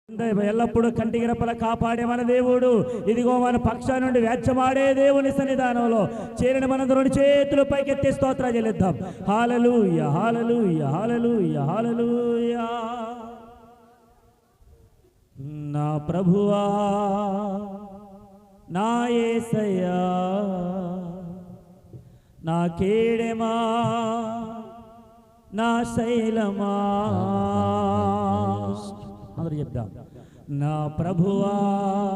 ఎల్లప్పుడూ కంటికి రెప్పలా కాపాడే మన దేవుడు, ఇదిగో మన పక్షా నుండి వ్యాజ్యమాడే దేవుని సన్నిధానంలో చేరిన మనందరం చేతులు పైకెత్తి స్తోత్రం చెల్లిద్దాం. హల్లెలూయా, హల్లెలూయా, హల్లెలూయా, హల్లెలూయా. నా ప్రభువా, నా యేసయ్యా, నా కేడెమా, నా శైలమా. అందరూ చెప్దాం. నా ప్రభువా,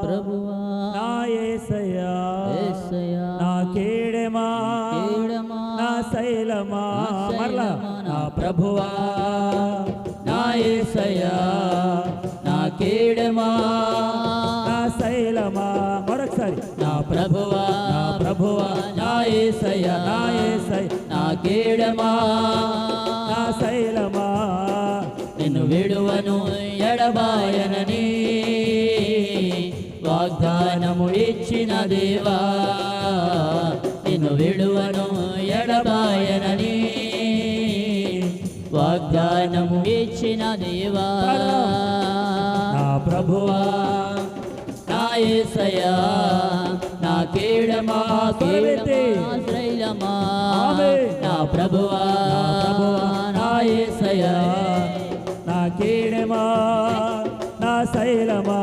ప్రభువా, నా యేసయ్యా, యేసయ్యా, నా కేడెమా, కేడెమా, నా శైలమా. మరలా నా ప్రభువా, నా యేసయ్యా, నా కేడెమా, నా శైలమా. మరొకసారి. నా ప్రభువా, నా ప్రభువా, నా యేసయ్యా, నా యేసయ్యా, నా కేడెమా, నా శైలమా. నిన్ను విడువను ఎడబాయనని వాగ్దానము ఇచ్చిన దేవా, నిన్ను విడువను ఎడబాయనని వాగ్దానము ఇచ్చిన దేవా. నా ప్రభువా, నా యేసయ్యా, నా కేడమా, కేడమా, శైలమా. నా ప్రభువా, నా యేసయ్యా, నా కేడెమా, నా శైలమా.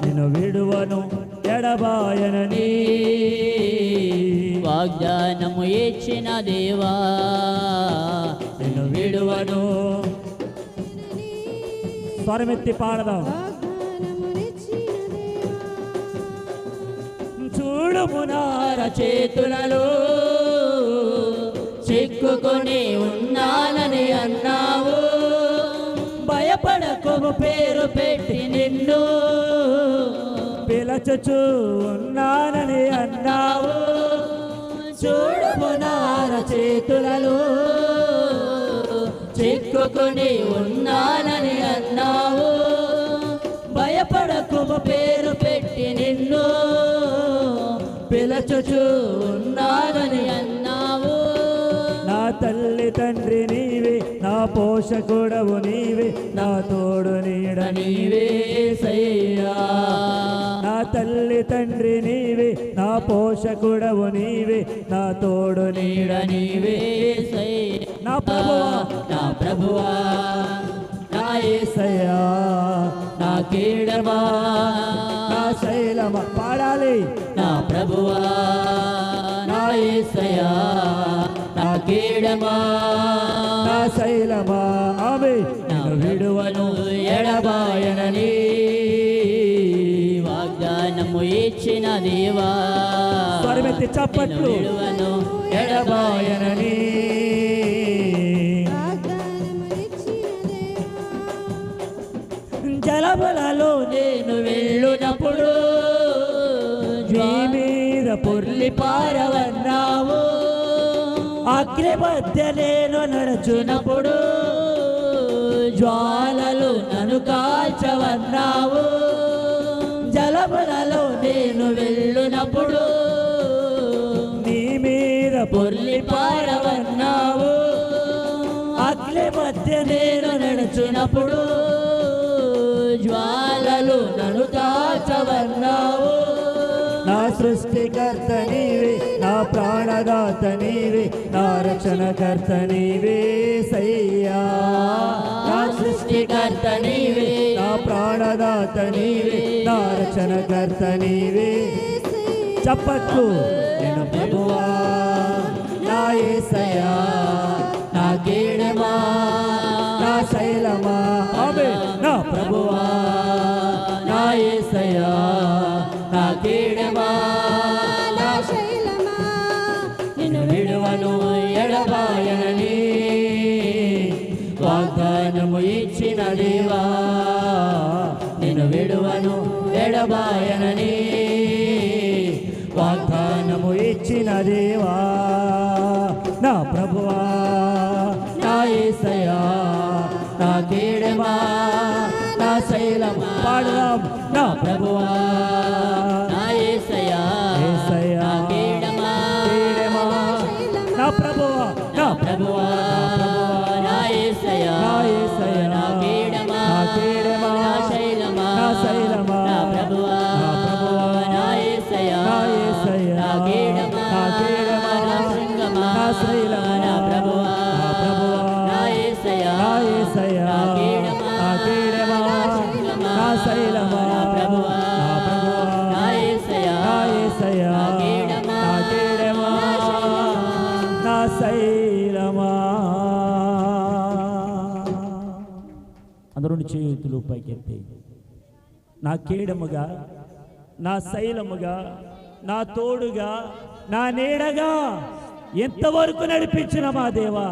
నిన్ను విడువను ఎడబాయనని వాగ్దానము ఇచ్చిన దేవా, నిన్ను విడువను. స్వరమెత్తి పాడదాం. చూడుము నా చేతులలో చిక్కుకొని ఉన్నానని అన్నావు, భయపడకు పేరు పెట్టి నిన్ను పిలచుచు ఉన్నానని అన్నావు. చూడుము నా చేతులలో చిక్కుకొని ఉన్నానని అన్నావు, భయపడకు పేరు పెట్టి నిన్ను పిలచుచు ఉన్నానని అన్నావు. నా తల్లి తండ్రి నీవే, నా పోషకుడవు నీవే, నా తోడు నీడ నీవే యేసయ్యా. నా తల్లి తండ్రి నీవే, నా పోషకుడవు నీవే, నా తోడు నీడ నీవే యేసయ్యా. నా ప్రభువా, నా ప్రభువా, నా యేసయ్యా, నా కేడమా, నా శైలమా. పాడాలి. నా ప్రభువా, నా యేసయ్యా, నా కేడమా, నా శైలమా. ఆమె నిన్ను విడువను ఎడబాయనని వాగ్దానము ఇచ్చిన దేవా, స్వరమెత్తి చప్పట్లు. నిన్ను విడువను ఎడబాయనని జలములలో నేను వెళ్ళునప్పుడు నీ మీద పొర్లి పారవన్నావు, అగ్ని మధ్య నేను నడుచునప్పుడు జ్వాలలు నన్ను కాల్చవన్నావు. జలములలో నేను వెళ్ళునప్పుడు నీ మీద పొర్లి పారవన్నావు, అగ్ని మధ్య నేను నడుచునప్పుడు జ్వాలలు నన్ను కాల్చవన్నావు. నా సృష్టికర్త నీవే, నా ప్రాణదాత నీవే, నా రక్షణకర్త నీవే యేసయ్యా. నా సృష్టికర్త నీవే, నా ప్రాణదాత నీవే, నా రక్షణకర్త నీవే. చప్పట్లు. నేను ప్రభువా, నా యేసయ్యా, నా కేడమా, నా శైలమా. ఆమె నా ప్రభువా, నా యేసయ్యా, నా కేడమా, నా శైలమా. నిన్ను విడువను ఎడబాయనని వాగ్దానము ఇచ్చిన దేవా, నిన్ను విడువను ఎడబాయనని వాగ్దానము ఇచ్చిన దేవా. నా ప్రభువా, నా యేసయ్యా, నా కేడమా, నా శైలమా. పాడదాం. నా ప్రభువా, నా యేసయ్యా, యేసయ్యా, నా కేడమా, కేడెమా. నా ప్రభువా, నా ప్రభువా, నా యేసయ్యా, నా యేసయ్యా, నా కేడమా, నా కేడమా, నా శైలమా. శైలమా, నా ప్రభువా, నా ప్రభువా, నా యేసయ్యా, నా యేసయ్యా, నా కేడమా, నా కేడమా, నా శైలమా. అందరూ చేతులు పైకెత్తి, నా కేడముగా, నా శైలముగా, నా తోడుగా, నా నీడగా ఎంతవరకు నడిపించిన మా దేవా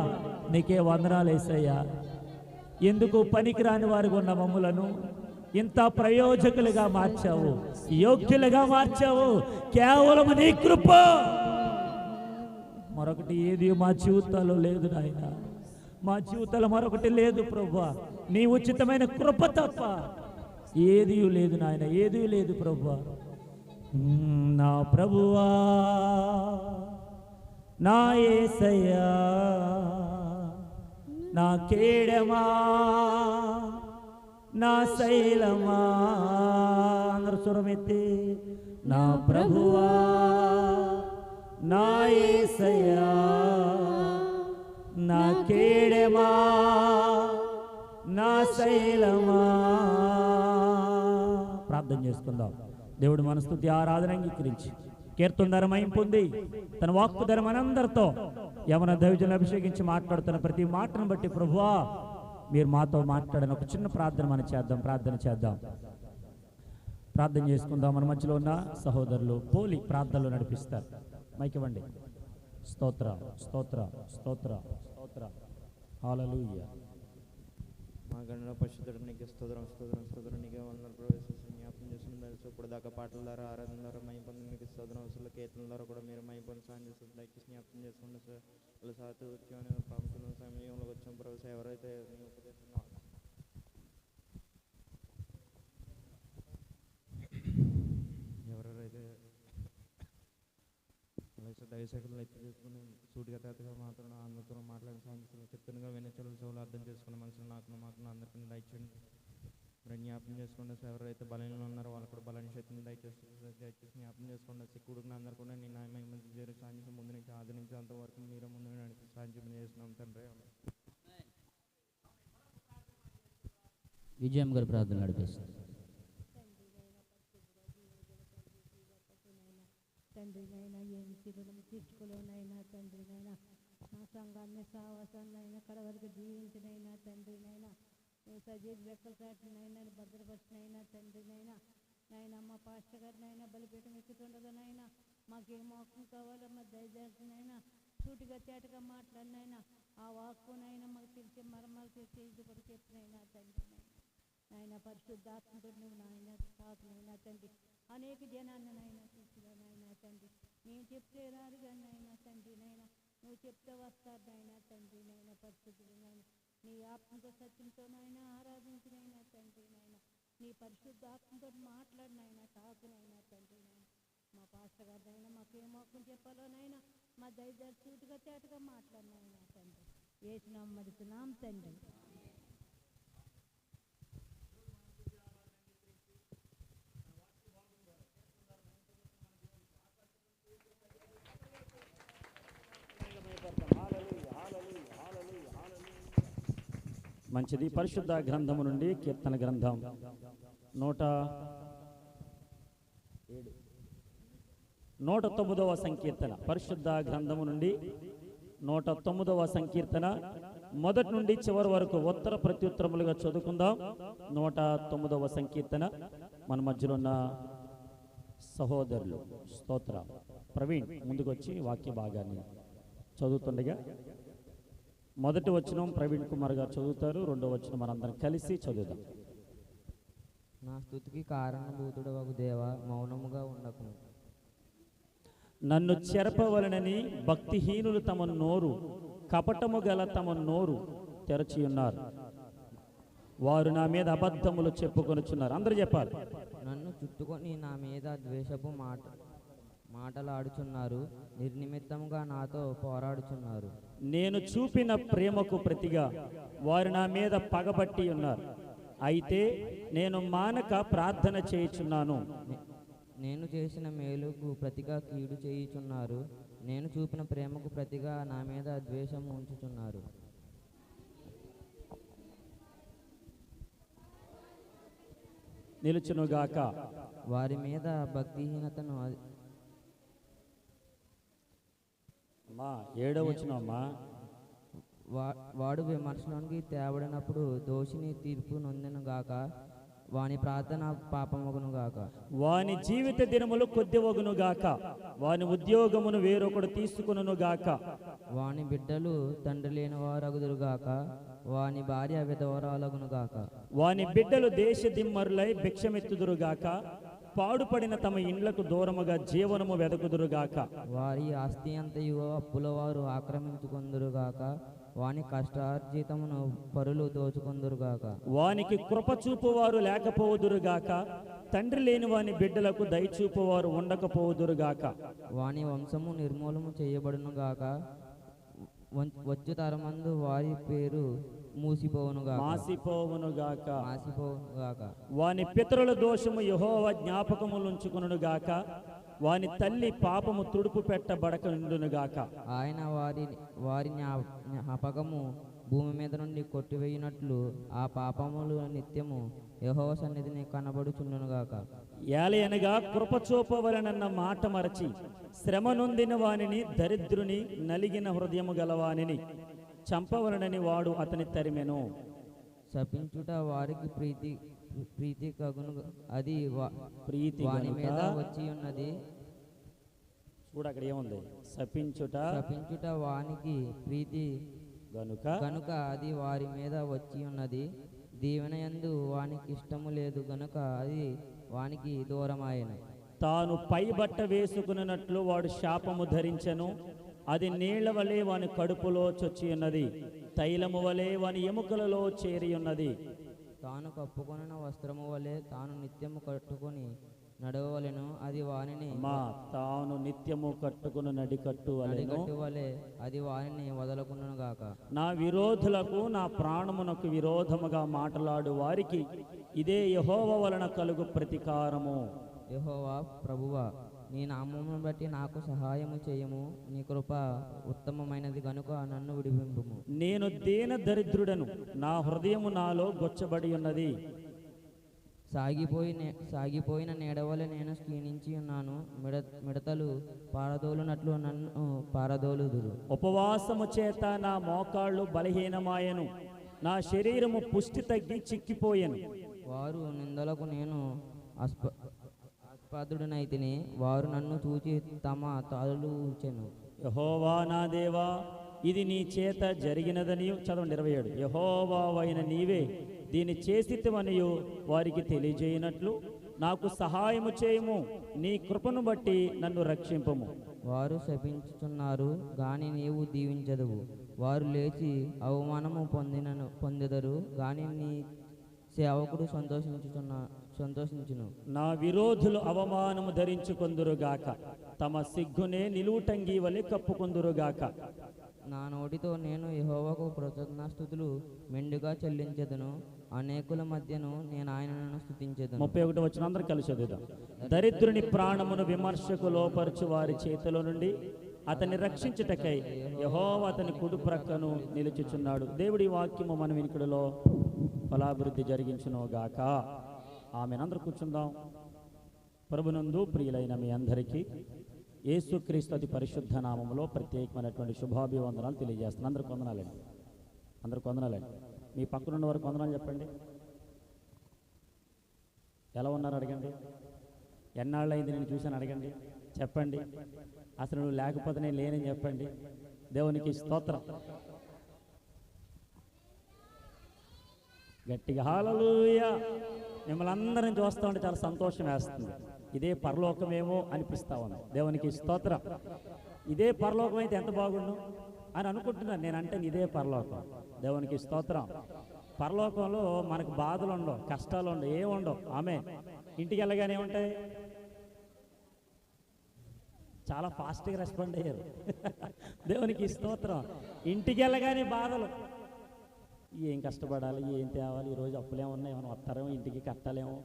నీకే వందనాలు యేసయ్యా. ఎందుకు పనికిరాని వారికి ఉన్న మమ్ములను ఇంత ప్రయోజకులుగా మార్చావు, యోగ్యులుగా మార్చావు, కేవలం నీ కృప. మరొకటి ఏది మా జీవితాల్లో లేదు నాయన, మా జీవితాల్లో మరొకటి లేదు ప్రభువా. నీ ఉచితమైన కృప తప్ప ఏది లేదు నాయన, ఏది లేదు ప్రభువా. నా ప్రభువా, నా యేసయ్యా, నా కేడమా, నా శైలమా. అందరూ స్వరమెత్తి, నా ప్రభువా, నా యేసయ్యా, నా కేడమా, నా శైలమా. ప్రార్థన చేసుకుందాం. దేవుడు మన స్తుతి ఆరాధన అంగీకరించి కీర్తన ధరమయం పొంది తన వాక్కు ధర మనందరితో యవన దైవజనులను అభిషేకించి మాట్లాడుతున్న ప్రతి మాటను బట్టి ప్రభువా మీరు మాతో మాట్లాడని ఒక చిన్న ప్రార్థన మనం చేద్దాం. ప్రార్థన చేసుకుందాం. మన మధ్యలో ఉన్న సహోదరులు పోలి ప్రార్థనలు నడిపిస్తారు. మైక్ ఇవ్వండి. స్తోత్ర స్తోత్ర స్తోత్ర స్తోత్ర. హల్లెలూయా. మా గణన పరిశుద్ధుడు నీకు స్తోత్రం స్తోత్రం స్తోత్రం. నీకే వందనాలు ప్రవేశిస్తూ జ్ఞాపకం చేస్తున్నారు. ఇప్పుడు దాకా పాటల ద్వారా ఆరాధన ద్వారా మై పొంది మీకు స్తోత్రం. అసలు కీర్తనల ద్వారా కూడా మీరు మై పొంది సాయం చేస్తారు. దయచేసి జ్ఞాపకం చేసుకుంటే సార్ వాళ్ళు సాతు వచ్చామని ప్రాముఖ్యమైన సమయంలో వచ్చాం ప్రవేశ ఎవరైతే మీ ఉపదేశం ఎవరెవరైతే దయసేకలు లెక్క చేసుకుని సూటిగా తేతగా మాత్రం అందరితో మాట్లాడిన సాయంత్రం చెప్తున్నగా వినచలు చెవులు అర్థం చేసుకున్న మనసులు మాకు అందరికీ దయచేయండి. మరి జ్ఞాపకం చేసుకుంటే ఎవరైతే బలంగా ఉన్నారో వాళ్ళు కూడా బలాన్ని శక్తిని దయచేసి జ్ఞాపకం చేసుకుంటే సిక్కుడుకున్న అందరూ కూడా నేను న్యాయమైన చేరి సాధించి ముందు నుంచి ఆదరించి అంతవరకు మీరు ముందు నడిపి సాధ్యం చేస్తున్నాం తండ్రి. విజయం గారి ప్రార్థన నడిపిస్తారు. తండ్రినైనా ఏమి చిరునం తీర్చుకోలేనైనా తండ్రినైనా నా సంఘాన్ని సావాసాన్నైనా కడవరకు జీవించినైనా తండ్రినైనా నువ్వు సజీవ రెక్కల చాటునైనా భద్రపరిచినైనా తండ్రినైనా నాయన మా పాస్టర్ గారినైనా బలిపీఠం ఎక్కుతుండగానైనా మాకేం మోకం కావాలో మా దయచేసినైనా సూటిగా తేటగా మాట్లాడినైనా ఆ వాక్కునైనా మాకు తెలిసే మర్మాలు తెలిసే ఇది కూడా చెప్పినైనా తండ్రినైనా నాయన పరిశుద్ధాత్మతో నువ్వు నాయన తాకునైనా తండ్రి అనేక జనాన్ని నాయన తీసుకురానైనా తండ్రి నేను చెప్తే రాదు కానీ నాయన తండ్రి నైనా నువ్వు చెప్తే వస్తారు నాయన తండ్రి నైనా పరిశుద్ధుడు నాయన నీ ఆత్మతో సత్యంతో నాయన ఆరాధించినైనా తండ్రి నాయన నీ పరిశుద్ధాత్మతో మాట్లాడినైనా తాకునైనా తండ్రి నాయన మా పాస్టర్ గారినైనా మాకేం మోకం చెప్పాలో నైనా మా దయదారు సూటిగా తేటగా మాట్లాడినైనా తండ్రి యేసునామమున అడుగుతున్నాం తండ్రి. మంచిది. పరిశుద్ధ గ్రంథము నుండి కీర్తన గ్రంథం 109వ సంకీర్తన. పరిశుద్ధ గ్రంథము నుండి 109వ సంకీర్తన మొదటి నుండి చివరి వరకు ఉత్తర ప్రత్యుత్తరములుగా చదువుకుందాం. 109వ సంకీర్తన. మన మధ్యలో ఉన్న సహోదరులు స్తోత్ర ప్రవీణ్ ముందుకు వచ్చి వాక్య భాగాన్ని చదువుతుండగా మొదటి వచనం ప్రవీణ్ కుమార్ గారు చదువుతారు, రెండో వచనం మనందరం కలిసి చదువుదాం. నా స్తుతికి కారణభూతుడవగు దేవా మౌనముగా ఉండకు. నన్ను చెరపవలనని భక్తిహీనులు తమ నోరు కపటము గల తమ నోరు తెరచి ఉన్నారు. వారు నా మీద అబద్ధములు చెప్పుకొనుచున్నారు. అందరూ చెప్పాలి. నన్ను చుట్టుకొని నా మీద ద్వేషపు మాటలాడుచున్నారు, నిర్నిమిత్తముగా నాతో పోరాడుచున్నారు. నేను చూపిన ప్రేమకు ప్రతిగా వారు నా మీద పగబట్టి ఉన్నారు. అయితే నేను మానక ప్రార్థన చేయుచున్నాను. నేను చేసిన మేలుకు ప్రతిగా కీడు చేయుచున్నారు. నేను చూపిన ప్రేమకు ప్రతిగా నా మీద ద్వేషము ఉంచుచున్నారు. నిలుచునుగాక. వారి మీద భక్తిహీనతను అమ్మా 7వ వచనం అమ్మా. వాడు విమర్శలోనికి తేబడినప్పుడు దోషిని తీర్పు నొందెను గాక, వాని ప్రార్థన పాపమగును గాక. వాని జీవిత దినములు కొద్దివగును గాక, వాని ఉద్యోగమును వేరొకడు తీసుకును గాక. వాని బిడ్డలు తండ్రి లేని వారగుదురు గాక, వాని భార్య విధవరాలగును గాక. వాని బిడ్డలు దేశ దిమ్మరులై భిక్షమెత్తుదురుగాక, పాడుపడిన తమ ఇండ్లకు దూరముగా జీవనము వెదకుదురుగాక. వారి ఆస్తి అంతయు అప్పుల వారు ఆక్రమించుకొందురుగాక, వాని కష్టార్జితమును పరులు దోచుకొందురుగాక. వానికి కృప చూపువారు లేకపోవుదురుగాక, తండ్రి లేని వాని బిడ్డలకు దయచూపువారు ఉండకపోవుదురుగాక. వాని వంశము నిర్మూలము చేయబడునుగాక, వచ్చు తరమందు వారి పేరు మాసిపోవునుగాక. వాని పితరుల దోషము యెహోవా జ్ఞాపకములుంచుకొనుగాక, వాని తల్లి పాపము తుడుపు పెట్టబడక ఉండునుగాక. ఆయన వారి జ్ఞాపకము భూమి మీద నుండి కొట్టివేయునట్లు ఆ పాపములు నిత్యము యెహోవా సన్నిధిని కనబడుచుండునుగాక. ఏలయనగా కృప చూపవలనన్న మాట మరచి శ్రమ నొందిన వానిని, దరిద్రుని, నలిగిన హృదయము గలవానిని చంపవలనని వాడు అతని తరిమెను. శపించుట వారికి ప్రీతి కగును, అది వాని మీద వచ్చి ఉన్నది. చూడు అక్కడ ఏముంది, శపించుట వానికి ప్రీతి గనుక అది వారి మీద వచ్చి ఉన్నది. దీవెనయందు వానికి ఇష్టము లేదు గనుక అది వానికి దూరమాయెను. తాను పై బట్ట వేసుకున్నట్లు వాడు శాపము ధరించెను, అది నీళ్ల వలె వాని కడుపులో చొచ్చి ఉన్నది, తైలము వలె వాని ఎముకలలో చేరి ఉన్నది. తాను కప్పుకొనిన వస్త్రము వలె తాను నిత్యము కట్టుకొని నడవవలెను, అది వానిని తాను నిత్యము కట్టుకుని నడికట్టు వలె అది వానిని వదలకును గాక. నా విరోధులకు, నా ప్రాణమునకు విరోధముగా మాట్లాడు వారికి ఇదే యెహోవా వలన కలుగు ప్రతికారము. యెహోవా ప్రభువా, నీ నామమును బట్టి నాకు సహాయము చేయము, నీ కృప ఉత్తమమైనది గనుక నన్ను విడిపింపుము. నేను దీన దరిద్రుడను, నా హృదయము నాలో గొచ్చబడి ఉన్నది. సాగిపోయిన నీడవలె నేను క్షీణించి ఉన్నాను, మిడతలు పారదోలునట్లు నన్ను పారదోలుదురు. ఉపవాసము చేత నా మోకాళ్ళు బలహీనమాయను, నా శరీరము పుష్టి తగ్గి చిక్కిపోయెను. వారు నిందలకు నేను ఆస్పదుడనైతిని, వారు నన్ను చూచి తమ తాళ్ళు ఉంచెను. యెహోవా నా దేవా, ఇది నీ చేత జరిగినదని. చదవండి 27. యెహోవావైన నీవే దీన్ని చేసితివనియు వారికి తెలియజేయనట్లు నాకు సహాయము చేయము, నీ కృపను బట్టి నన్ను రక్షింపము. వారు శపించుచున్నారు గాని నీవు దీవించదువు, వారు లేచి అవమానము పొందెదరు గాని నీ సేవకుడు సంతోషించును. నా విరోధులు అవమానము ధరించుకొందురుగాక, తమ సిగ్గునే నిలువుటంగి వలె కప్పుకొందురుగాక. నా నోటితో నేను యెహోవాకు కృతజ్ఞతాస్తుతులు మెండుగా చెల్లించెదను, అనేకుల మధ్యను నేను ఆయనను స్తుతించెదను. 31 వచనం అందరూ కలిసి చదువుదాం. దరిద్రుని ప్రాణమును విమర్శకు లోపరచు వారి చేతిలో నుండి అతన్ని రక్షించుటకై యెహోవా అతని కుడి ప్రక్కను నిలుచుచున్నాడు. దేవుడి వాక్యము మన వినికిడిలో ఫలాభివృద్ధి జరిగించునుగాక. ఆమెనందరూ కూర్చుందాం. ప్రభునందు ప్రియులైన మీ అందరికీ యేసుక్రీస్తు అతి పరిశుద్ధ నామములో ప్రత్యేకమైనటువంటి శుభాభివందనాలు తెలియజేస్తున్నాను. అందరికి వందనాలండి, అందరికి వందనాలండి. మీ పక్కనున్న వారికి వందనాలు చెప్పండి. ఎలా ఉన్నారు అడగండి. ఎన్నాళ్ళైంది నేను చూశాను అడగండి. చెప్పండి. అసలు నువ్వు లేకపోతే నేను లేనని చెప్పండి. దేవునికి స్తోత్రం. గట్టిగా హల్లెలూయా. మిమ్మల్ని అందరిని చూస్తూ ఉంటే చాలా సంతోషం వేస్తుంది. ఇదే పరలోకమేమో అనిపిస్తా ఉంది. దేవునికి స్తోత్రం. ఇదే పరలోకం అయితే ఎంత బాగుండు అని అనుకుంటున్నాను నేనంటే. ఇదే పరలోకం. దేవునికి స్తోత్రం. పరలోకంలో మనకు బాధలు ఉండవు, కష్టాలు ఉండవు, ఏముండవు. ఆమె ఇంటికి వెళ్ళగానే ఉంటాయి. చాలా ఫాస్ట్గా రెస్పాండ్ అయ్యారు. దేవునికి స్తోత్రం. ఇంటికి వెళ్ళగానే బాధలు, ఏం కష్టపడాలి, ఏం తేవాలి, ఈరోజు అప్పులేమన్నా ఏమైనా వస్తారేమో, ఇంటికి కట్టాలేమో,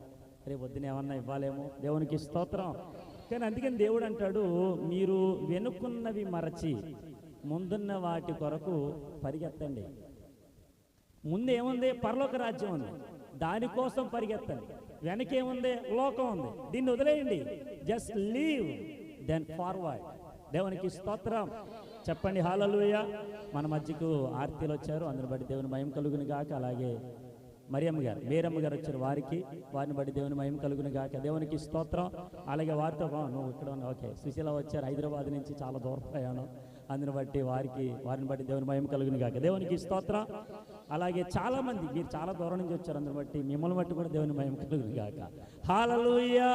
రేపు పొద్దున ఏమన్నా ఇవ్వాలేమో. దేవునికి స్తోత్రం. కానీ అందుకని దేవుడు అంటాడు, మీరు వెనుకున్నవి మరచి ముందున్న వాటి కొరకు పరిగెత్తండి. ముందు ఏముంది? పరలోక రాజ్యం ఉంది. దానికోసం పరిగెత్తండి. వెనకేముంది? లోకం ఉంది, దీన్ని వదిలేయండి. Just leave then forward. దేవునికి స్తోత్రం. చెప్పండి హల్లెలూయా. మన మధ్యకు ఆర్తీలు వచ్చారు, అందుని బట్టి దేవుని మహిమ కలుగును గాక. అలాగే మరియమ్మ గారు, మేరమ్మ గారు వచ్చారు, వారిని బట్టి దేవుని మహిమ కలుగును గాక. దేవునికి స్తోత్రం. అలాగే వారితో నువ్వు ఇక్కడ ఉన్నావు, ఓకే. సుశీల వచ్చారు హైదరాబాద్ నుంచి, చాలా దూరం ప్రయాణం, అందుని బట్టి వారిని బట్టి దేవుని మహిమ కలుగును గాక. దేవునికి స్తోత్రం. అలాగే చాలా మంది మీరు చాలా దూరం నుంచి వచ్చారు, అందుని బట్టి మిమ్మల్ని బట్టి కూడా దేవుని మహిమ కలుగును గాక. హల్లెలూయా.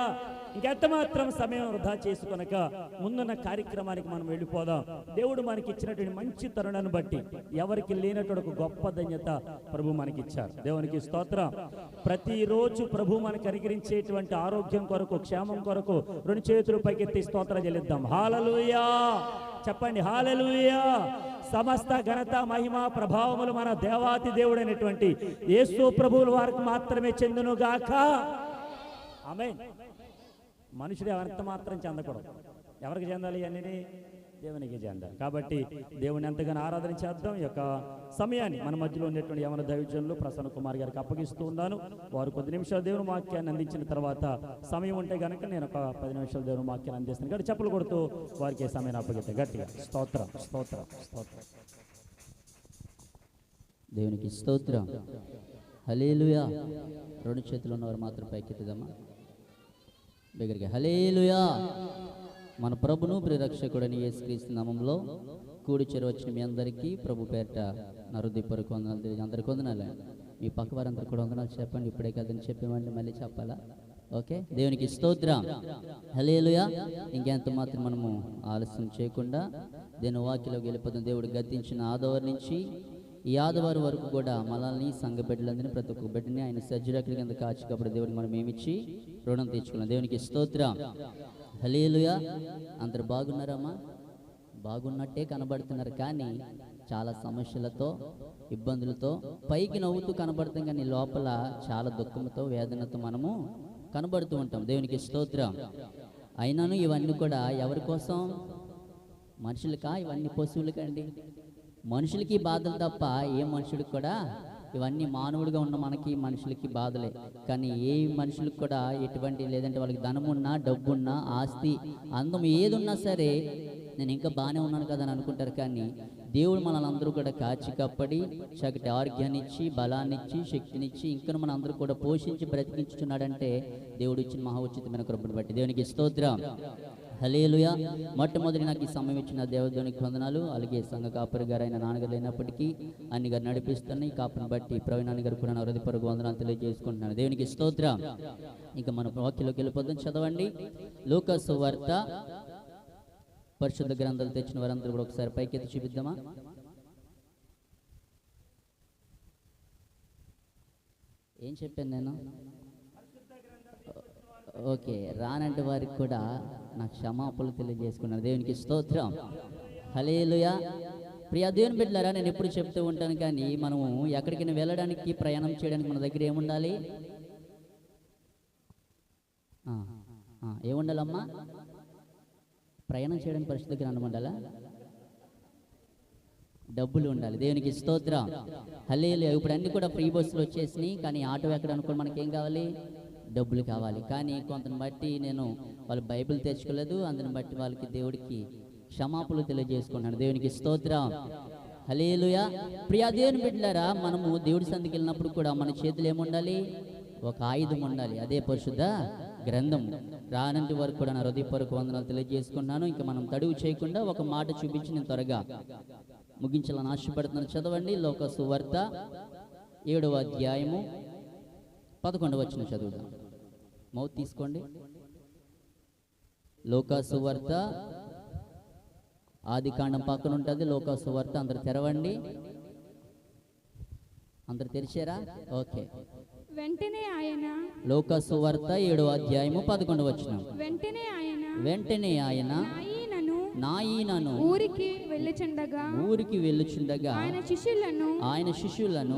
ఇంకెంత మాత్రం సమయం వృధా చేసుకొనక ముందున్న కార్యక్రమానికి మనం వెళ్ళిపోదాం. దేవుడు మనకి ఇచ్చినటువంటి మంచి తరుణాన్ని బట్టి ఎవరికి లేనటువంటి ఒక గొప్ప ధన్యత ప్రభు మనకి ఇచ్చారు. దేవునికి స్తోత్రం. ప్రతిరోజు ప్రభు మనకు అనుగ్రహించేటువంటి ఆరోగ్యం కొరకు, క్షేమం కొరకు 2 చేతులు పైకెత్తి స్తోత్రం చెల్లిద్దాం. హల్లెలూయా. చెప్పండి హల్లెలూయా. సమస్త ఘనత, మహిమ, ప్రభావములు మన దేవాతి దేవుడైనటువంటి యేసు ప్రభువుల వారికి మాత్రమే చెందును గాక. ఆమేన్. మనుషుడు ఎవరంత మాత్రం చెందకూడదు. ఎవరికి చెందాలి? అన్నీ దేవునికి చెందాలి. కాబట్టి దేవుని ఎంతగానో ఆరాధన చేద్దాం. ఈ యొక్క సమయాన్ని మన మధ్యలో ఉన్నటువంటి యవన దైవజనులు ప్రసన్న కుమార్ గారికి అప్పగిస్తూ ఉన్నాను. వారు కొద్ది నిమిషాలు దేవుని వాక్యాన్ని అందించిన తర్వాత సమయం ఉంటే కనుక నేను ఒక 10 నిమిషాలు దేవుని వాక్యాన్ని అందిస్తాను. కాబట్టి చెప్పులు కొడుతూ వారికి సమయాన్ని అప్పగిస్తాను గట్టిగా. స్తోత్రం, స్తోత్రం, స్తోత్రం. దేవునికి స్తోత్రం. హల్లెలూయా. 2 చేతులు ఉన్నవారు మాత్రం పైకెత్తుదామా దగ్గరికి. హల్లెలూయా. మన ప్రభును ప్రియరక్షకుడని యేసుక్రీస్తు నామములో కూడి చేరవచ్చిన మీ అందరికీ ప్రభు పేరిట నా హృదయపూర్వక వందనాలు తెలియజేయండి. అందరికీ వందనాలు. మీ పక్క వారందరూ కూడా వందనాలు చెప్పండి. ఇప్పుడే కదని చెప్పేవాడిని మళ్ళీ చెప్పాలా? ఓకే. దేవునికి స్తోత్రం. హల్లెలూయా. ఇంకెంత మాత్రం మనము ఆలస్యం చేయకుండా దేవుని వాక్యలోకి వెళ్ళిపోతాం. దేవుడు గద్దించిన ఆదివారం నుంచి ఈ ఆదివారం వరకు కూడా మనల్ని సంఘ బిడ్డలందరినీ, ప్రతి ఒక్క బిడ్డని ఆయన సజ్జరకుల కింద కాచికప్పుడు దేవుడికి మనం ఏమిచ్చి రుణం తెచ్చుకున్నాం. దేవునికి స్తోత్రం. హల్లెలూయా. అందరు బాగున్నారమ్మా? బాగున్నట్టే కనబడుతున్నారు, కానీ చాలా సమస్యలతో, ఇబ్బందులతో పైకి నవ్వుతూ కనబడతాం, కానీ లోపల చాలా దుఃఖంతో, వేదనతో మనము కనబడుతూ ఉంటాం. దేవునికి స్తోత్రం. అయినాను ఇవన్నీ కూడా ఎవరి కోసం? మనుషులకా? ఇవన్నీ పశువులకండి. మనుషులకి బాధలు తప్ప ఏ మనుషుడికి కూడా ఇవన్నీ మానవుడిగా ఉన్న మనకి మనుషులకి బాధలే. కానీ ఏ మనుషులకు కూడా ఎటువంటి, లేదంటే వాళ్ళకి ధనమున్నా, డబ్బున్నా, ఆస్తి, అందం ఏదున్నా సరే నేను ఇంకా బాగానే ఉన్నాను కదా అని అనుకుంటారు. కానీ దేవుడు మనల్ని అందరూ కూడా కాచి కప్పడి చక్కటి ఆరోగ్యాన్ని ఇచ్చి, బలాన్ని ఇచ్చి, శక్తినిచ్చి, ఇంకా మన అందరూ కూడా పోషించి బ్రతికించుతున్నాడంటే దేవుడు ఇచ్చిన మహా ఉచితమైన కృపను బట్టి దేవునికి స్తోత్రం. హల్లెలూయా. మొట్టమొదటి నాకు ఈ సమయం ఇచ్చిన దేవునికి వందనాలు. అలాగే సంఘ కాపరి గారు అయిన నాన్నగారు లేనప్పటికీ అన్ని గారు నడిపిస్తున్న ఈ కాపుని బట్టి ప్రవీణ్ గారు కూడా నా హృదయపూర్వక వందనాలు తెలియజేసుకుంటున్నాను. దేవునికి స్తోత్రం. ఇంకా మన వాక్యంలోకి వెళ్ళిపోతాం. చదవండి లూకా సువార్త. పరిశుద్ధ గ్రంథాలు తెచ్చిన వారందరూ కూడా ఒకసారి పైకెత్తి చూపిద్దామా? ఏం చెప్పాను నేను? ఓకే. రానంటి వారికి కూడా నా క్షమాపణలు తెలియజేసుకున్నాను. దేవునికి స్తోత్రం. హల్లెలూయా. ప్రియ దేవుని బిడ్డలారా, నేను ఎప్పుడు చెప్తూ ఉంటాను, కానీ మనము ఎక్కడికైనా వెళ్ళడానికి, ప్రయాణం చేయడానికి మన దగ్గర ఏముండాలి? ఏముండాలమ్మా? ప్రయాణం చేయడానికి పరిస్థితి దగ్గర అనమండాలా? డబ్బులు ఉండాలి. దేవునికి స్తోత్రం. హల్లెలూయా. ఇప్పుడు అన్ని కూడా ఫ్రీ బస్సులు వచ్చేసినాయి, కానీ ఆటో ఎక్కడ అనుకోండి, మనకేం కావాలి? డబ్బులు కావాలి. కానీ కొంతని బట్టి నేను వాళ్ళు బైబిల్ తెచ్చుకోలేదు, అందుని బట్టి వాళ్ళకి దేవుడికి క్షమాపణలు తెలియజేసుకున్నాను. దేవునికి స్తోత్రం. హల్లెలూయా. ప్రియ దేవుని బిడ్డలారా, మనము దేవుడి సంధికి వెళ్ళినప్పుడు కూడా మన చేతులు ఏముండాలి? ఒక ఆయుధం ఉండాలి. అదే పరిశుద్ధ గ్రంథం. రానంటి వరకు కూడా నా హృదయపూర్వక వందనాలు తెలియజేసుకున్నాను. ఇంకా మనం తడువు చేయకుండా ఒక మాట చూపించి నేను త్వరగా ముగించాలని ఆశపడుతున్నాను. చదవండి లూకా సువార్త 7వ అధ్యాయము 11వ వచనం చదువుదాం. మౌత్ తీసుకోండి. లూకా సువార్త ఆది కాండం పక్కన ఉంటుంది. లూకా సువార్త అందరు తెరవండి. అందరు తెరిచారా? ఓకే. వెంటనే ఆయన లూకా సువార్త 7వ అధ్యాయము 11వ వచనం. వెంటనే ఆయన నాయనను ఊరికి వెళ్ళుచుండగా ఆయన శిష్యులను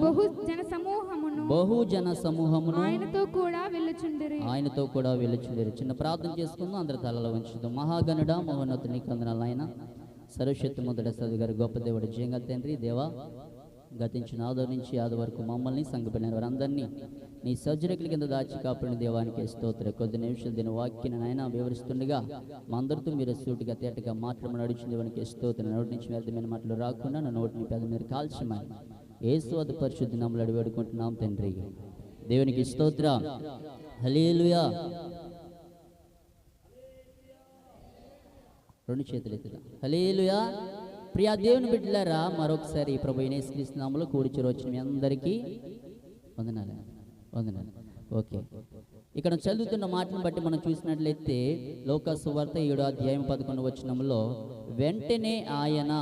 బహుజన సమూహమును ఆయనతో కూడా వెళ్ళుచుండిరి. చిన్న ప్రార్థన చేసుకుందాం. అందరి తలలో ఉంచుదాం. మహాగణుడా, మహోన్నతుని వందనాలు. ఆయన సర్వశక్తి మొదటి సది గారి గొప్ప దేవుడు, జయంగా తండ్రి, దేవా గతించిన ఆది నుంచి ఆది వరకు మమ్మల్ని సంఘపడిన వారందరినీ నీ సజ్జరికల కింద దాచి కాపాడిన దేవానికి స్తోత్రం. కొద్ది నిమిషాలు దీని వాక్యాన్ని నాయన వివరిస్తుండగా మా అందరితో మీరు సూటిగా తేటగా మాట్లాడమని నడిచిన దేవానికి స్తోత్రం. నోటి నుంచి వ్యర్థమైన మాటలు రాకుండా నా నోటిని పెద్ద మీరు కాల్చమని యేసు అతి పరిశుద్ధ నామములో అడిగి వేడుకుంటున్నాం తండ్రి. దేవునికి స్తోత్రం. హల్లెలూయా. రెండు చేతులు ఎత్తుదా. హల్లెలూయా. ప్రియా దేవుని బిడ్డలారా, మరొకసారి ప్రభు యేసుక్రీస్తు నామములో కూడిచి వచ్చిన మీ అందరికీ వందనాలు. ఓకే, ఇక్కడ చదువుతున్న మాటను బట్టి మనం చూసినట్లయితే లోకా సువార్త 7వ అధ్యాయం 11వ వచనంలో వెంటనే ఆయన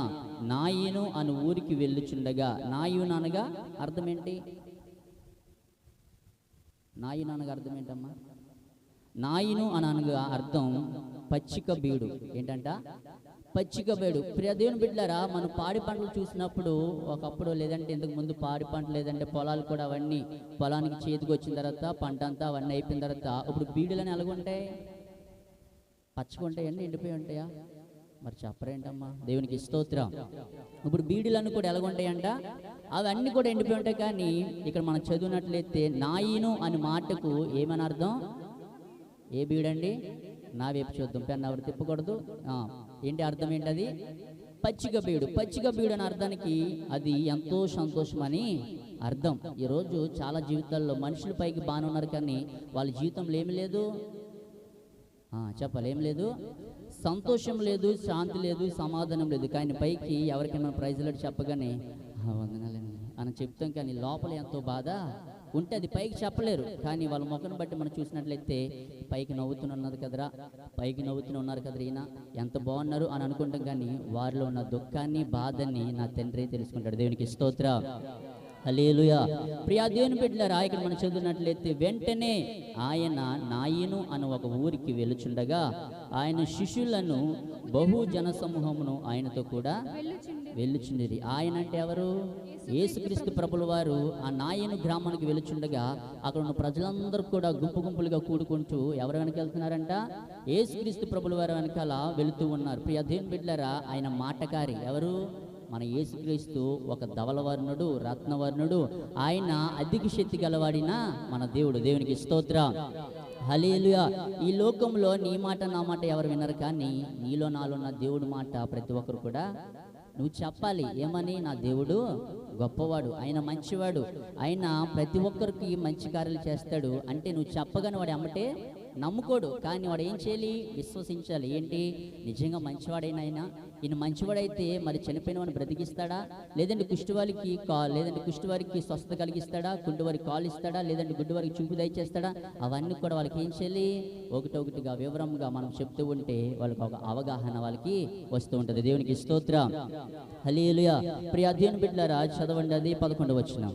నాయను అను ఊరికి వెళ్ళుచుండగా, నాయును అనగా అర్థం ఏంటి? నాయును అనగా అర్థం ఏంటమ్మా? నాయును అని అనగా అర్థం పచ్చిక బీడు. ఏంటంట? పచ్చిక బీడు. ప్రియ దేవుని బిడ్డలారా, మనం పాడి పంటలు చూసినప్పుడు ఒకప్పుడు, లేదంటే ఇంతకు ముందు పాడి పంటలు, లేదంటే పొలాలు కూడా అవన్నీ పొలానికి చేతికి వచ్చిన తర్వాత పంట అంతా అవన్నీ అయిపోయిన తర్వాత ఇప్పుడు బీడులని ఎలాగుంటాయి? పచ్చిగా ఉంటాయండి, ఎండిపోయి ఉంటాయా? మరి చెప్పరేంటమ్మా? దేవునికి స్తోత్రం. ఇప్పుడు బీడులన్నీ కూడా ఎలాగుంటాయంట? అవన్నీ కూడా ఎండిపోయి ఉంటాయి. కానీ ఇక్కడ మనం చదివినట్లయితే నాయిను అనే మాటకు ఏమని అర్థం? ఏ బీడండి? నా వైపు చూద్దాం, పెన్ ఎవరు తిప్పకూడదు. ఏంటి అర్థం? ఏంటది? పచ్చిక బీడు. పచ్చిక బీడు అనే అర్థానికి అది ఎంతో సంతోషం అని అర్థం. ఈరోజు చాలా జీవితాల్లో మనుషుల పైకి బాగానే ఉన్నారు, కానీ వాళ్ళ జీవితంలో ఏమి లేదు. చెప్పాలి, ఏం లేదు? సంతోషం లేదు, శాంతి లేదు, సమాధానం లేదు. కానీ పైకి ఎవరికైనా ప్రైజ్లు చెప్పగానే వందనాలండి అని చెప్తాం, కానీ లోపల ఎంతో బాధ ఉంటే అది పైకి చెప్పలేరు. కానీ వాళ్ళ ముఖం బట్టి మనం చూసినట్లయితే పైకి నవ్వుతున్నది కదరా, పైకి నవ్వుతున్నారు కదరా, ఈయన ఎంత బాగున్నారు అని అనుకుంటాం, కానీ వారిలో ఉన్న దుఃఖాన్ని బాధని నా తండ్రి తెలుసుకుంటాడు. దేవునికి స్తోత్రం. హల్లెలూయా. ప్రియా దేవుని బిడ్డలారా, ఇక్కడ మనం చదివినట్లయితే వెంటనే ఆయన నాయను అను ఒక ఊరికి వెలుచుండగా ఆయన శిష్యులను బహు జన సమూహమును ఆయనతో కూడా వెళ్ళుచుండేది. ఆయన అంటే ఎవరు? యేసుక్రీస్తు ప్రభుల వారు ఆ నాయను గ్రామానికి వెలుచుండగా అక్కడ ఉన్న ప్రజలందరూ కూడా గుంపు గుంపులుగా కూడుకుంటూ ఎవరు వెనక వెళ్తున్నారంట? యేసుక్రీస్తు ప్రభుల వారు వెనకాల వెళుతూ ఉన్నారు. ప్రియా దేవుని బిడ్డలారా, ఆయన మాటకారి. ఎవరు? మన యేసుక్రీస్తు ఒక ధవలవర్ణుడు, రత్నవర్ణుడు. ఆయన అధిక శక్తి గలవాడిన మన దేవుడు. దేవునికి స్తోత్రం. హల్లెలూయా. ఈ లోకంలో నీ మాట నా మాట ఎవరు వినరు, కానీ నీలో నాలో ఉన్న దేవుడి మాట ప్రతి ఒక్కరు కూడా నువ్వు చెప్పాలి. ఏమని? నా దేవుడు గొప్పవాడు, ఆయన మంచివాడు, ఆయన ప్రతి ఒక్కరికి మంచి కార్యాలు చేస్తాడు అంటే నువ్వు చెప్పగానే వాడు అమ్మటే నమ్ముకోడు. కానీ వాడు ఏం చేయాలి? విశ్వసించాలి. ఏంటి? నిజంగా మంచివాడైనా ఆయన, ఈయన మంచివాడైతే మరి చనిపోయిన వాడిని బ్రతికిస్తాడా? లేదంటే కుష్టివారికి స్వస్థత కలిగిస్తాడా? కుంటివారికి కాలు ఇస్తాడా? లేదంటే గుడ్డివారికి చూపు దయచేస్తాడా? అవన్నీ కూడా వాళ్ళకి ఏం చేయాలి? ఒకటొకటిగా వివరంగా మనం చెప్తూ ఉంటే వాళ్ళకి ఒక అవగాహన వాళ్ళకి వస్తూ ఉంటుంది. దేవునికి స్తోత్రం. హల్లెలూయా. ప్రియా దేవుని బిడ్డలారా, చదవండి అది 11వ వచనం.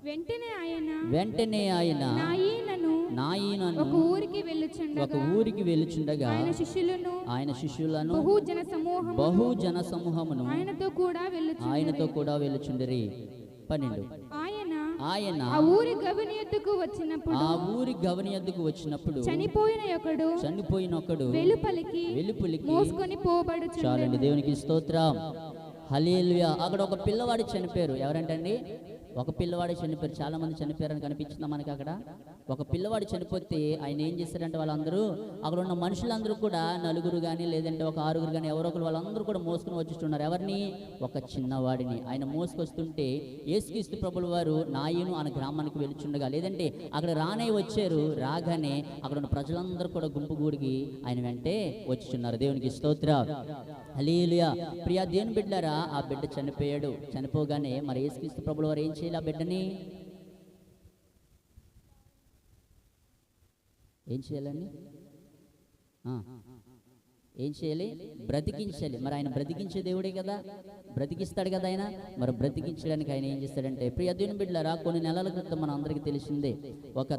వెంటనే ఆయన నాయనను ఒక ఊరికి వెళ్ళుచుండగా ఆయన శిష్యులను బహుజన సమూహమును ఆయనతో కూడా వెళ్ళుచుండిరి. 12. ఆయన ఆ ఊరి గవిని యొద్దకు వచ్చినప్పుడు చనిపోయిన ఒకడు వెలుపలికి మోసుకొని పోబడుచుండెను. చాలండి. దేవునికి స్తోత్రం. హల్లెలూయా. అక్కడ ఒక పిల్లవాడు చనిపోయారు. ఎవరంటండి? ఒక పిల్లవాడు చనిపోయారు. చాలా మంది చనిపోయారని కనిపించిందా మనకి? అక్కడ ఒక పిల్లవాడు చనిపోతే ఆయన ఏం చేశారంటే వాళ్ళందరూ, అక్కడ ఉన్న మనుషులందరూ కూడా నలుగురు కానీ లేదంటే ఒక ఆరుగురు కానీ ఎవరో ఒకరు వాళ్ళందరూ కూడా మోసుకుని వచ్చిస్తున్నారు. ఎవరిని? ఒక చిన్నవాడిని. ఆయన మోసుకొస్తుంటే యేసుక్రీస్తు ప్రభుల వారు నాయను అనే గ్రామానికి వెళ్తుండగా, లేదంటే అక్కడ వచ్చారు. రాగానే అక్కడ ఉన్న ప్రజలందరూ కూడా గుంపుగూడికి ఆయన వెంటే వచ్చుచున్నారు. దేవునికి స్తోత్రం. హల్లెలూయా. ప్రియా దేవుని బిడ్డలారా, ఆ బిడ్డ చనిపోయాడు. చనిపోగానే మరి యేసుక్రీస్తు ప్రభుల వారు ఏం చేయాలి? ఆ బిడ్డని ఏం చేయాలండి? ఏం చేయాలి? బ్రతికించాలి. మరి ఆయన బ్రతికించే దేవుడే కదా, బ్రతికిస్తాడు కదా ఆయన. మరి బ్రతికించడానికి ఆయన ఏం చేస్తాడంటే, ప్రియ దేవుని బిడ్డలారా, కొన్ని నెలల క్రితం మన అందరికీ తెలిసిందే, ఒక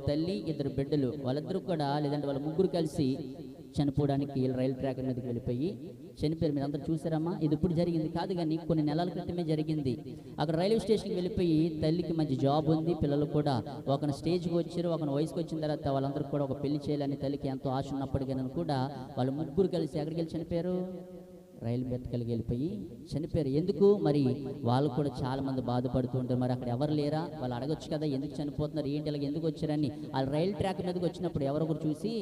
తల్లి 2 బిడ్డలు, వాళ్ళిద్దరూ కూడా లేదంటే వాళ్ళ ముగ్గురు కలిసి చనిపోవడానికి రైలు ట్రాక్ మీదకి వెళ్ళిపోయి చనిపోయారు. మీరు అందరూ చూసారమ్మా? ఇది ఇప్పుడు జరిగింది కాదు, కానీ కొన్ని నెలల క్రితమే జరిగింది. అక్కడ రైల్వే స్టేషన్కి వెళ్ళిపోయి తల్లికి మంచి జాబ్ ఉంది, పిల్లలు కూడా ఒక స్టేజ్కి వచ్చారు. ఒక వయసుకు వచ్చిన తర్వాత వాళ్ళందరూ కూడా ఒక పెళ్లి చేయాలని తల్లికి ఎంతో ఆశ ఉన్నప్పటికీ కూడా వాళ్ళు ముగ్గురు కలిసి ఎక్కడికి వెళ్ళి చనిపోయారు? రైలు మెట్టకలిగి వెళ్ళిపోయి చనిపోయారు. ఎందుకు మరి? వాళ్ళు కూడా చాలా మంది బాధపడుతూ ఉంటారు. మరి అక్కడ ఎవరు లేరా? వాళ్ళు అడగొచ్చు కదా, ఎందుకు చనిపోతున్నారు, ఏంటి ఇలాగ ఎందుకు వచ్చారని. వాళ్ళు రైలు ట్రాక్ మీదకి వచ్చినప్పుడు ఎవరొకరు చూసి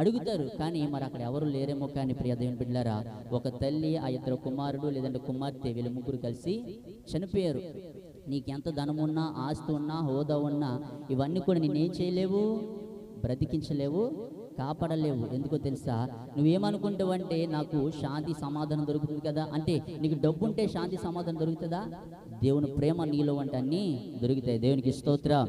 అడుగుతారు. కానీ మరి అక్కడ ఎవరు లేరేమో. కానీ ప్రియ దేవుని బిడ్డలారా, ఒక తల్లి, ఆ ఇద్దరు కుమారుడు లేదంటే కుమార్తె, వీళ్ళు ముగ్గురు కలిసి చనిపోయారు. నీకెంత ధనం ఉన్నా, ఆస్తి ఉన్నా, హోదా ఉన్నా, ఇవన్నీ కూడా నేనేం చేయలేవు, బ్రతికించలేవు, కాపాడలేవు. ఎందుకో తెలుసా? నువ్వేమనుకుంటావంటే నాకు శాంతి సమాధానం దొరుకుతుంది కదా అంటే, నీకు డబ్బు ఉంటే శాంతి సమాధానం దొరుకుతుందా? దేవుని ప్రేమ నీలో అంటే అన్నీ దొరుకుతాయి. దేవునికి స్తోత్రం,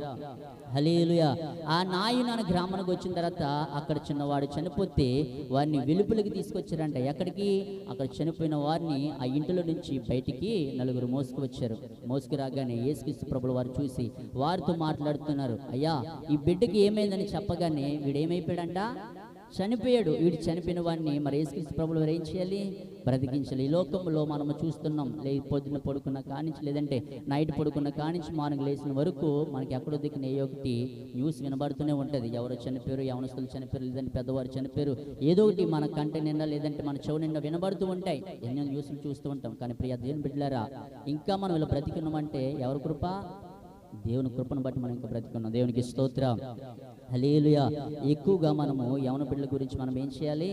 హల్లెలూయా. ఆ నాయన గ్రామానికి వచ్చిన తర్వాత అక్కడ చిన్నవాడు చనిపోతే వారిని వెలుపులకి తీసుకొచ్చారంట. ఎక్కడికి? అక్కడ చనిపోయిన వారిని ఆ ఇంటిలో నుంచి బయటికి నలుగురు మోసుకువచ్చారు. మోసుకు రాగానే యేసుక్రీస్తు ప్రభుల వారు చూసి వారితో మాట్లాడుతున్నారు. అయ్యా, ఈ బిడ్డకి ఏమైందని చెప్పగానే వీడేమైపోయాడంట, చనిపోయాడు. వీడు చనిపోయిన వాడిని మరి యేసుక్రీస్తు ప్రభులు వారు ఏం చేయాలి, బ్రతికించాలి. ఈ లోకంలో మనము చూస్తున్నాం, పొద్దున్న పడుకున్న కానించి లేదంటే నైట్ పడుకున్న కానించి మార్నింగ్ లేచిన వరకు మనకి ఎక్కడో దిక్కున ఏ ఒకటి న్యూస్ వినబడుతూనే ఉంటుంది. ఎవరో చనిపోయారు, యవనస్తులు చనిపోయారు, లేదంటే పెద్దవారు చనిపోయారు, ఏదో ఒకటి మన కంటి నిండా లేదంటే మన చెవు నిండా వినబడుతూ ఉంటాయి. ఎన్నో న్యూస్లు చూస్తూ ఉంటాం. కానీ ప్రియ దేవుని బిడ్డలారా, ఇంకా మనం ఇలా బ్రతికున్నామంటే ఎవరి కృప? దేవుని కృపను బట్టి మనం ఇంకా బ్రతికున్నాం. దేవునికి స్తోత్రం, హల్లెలూయా. ఎక్కువగా మనము యవన బిడ్డల గురించి మనం ఏం చేయాలి,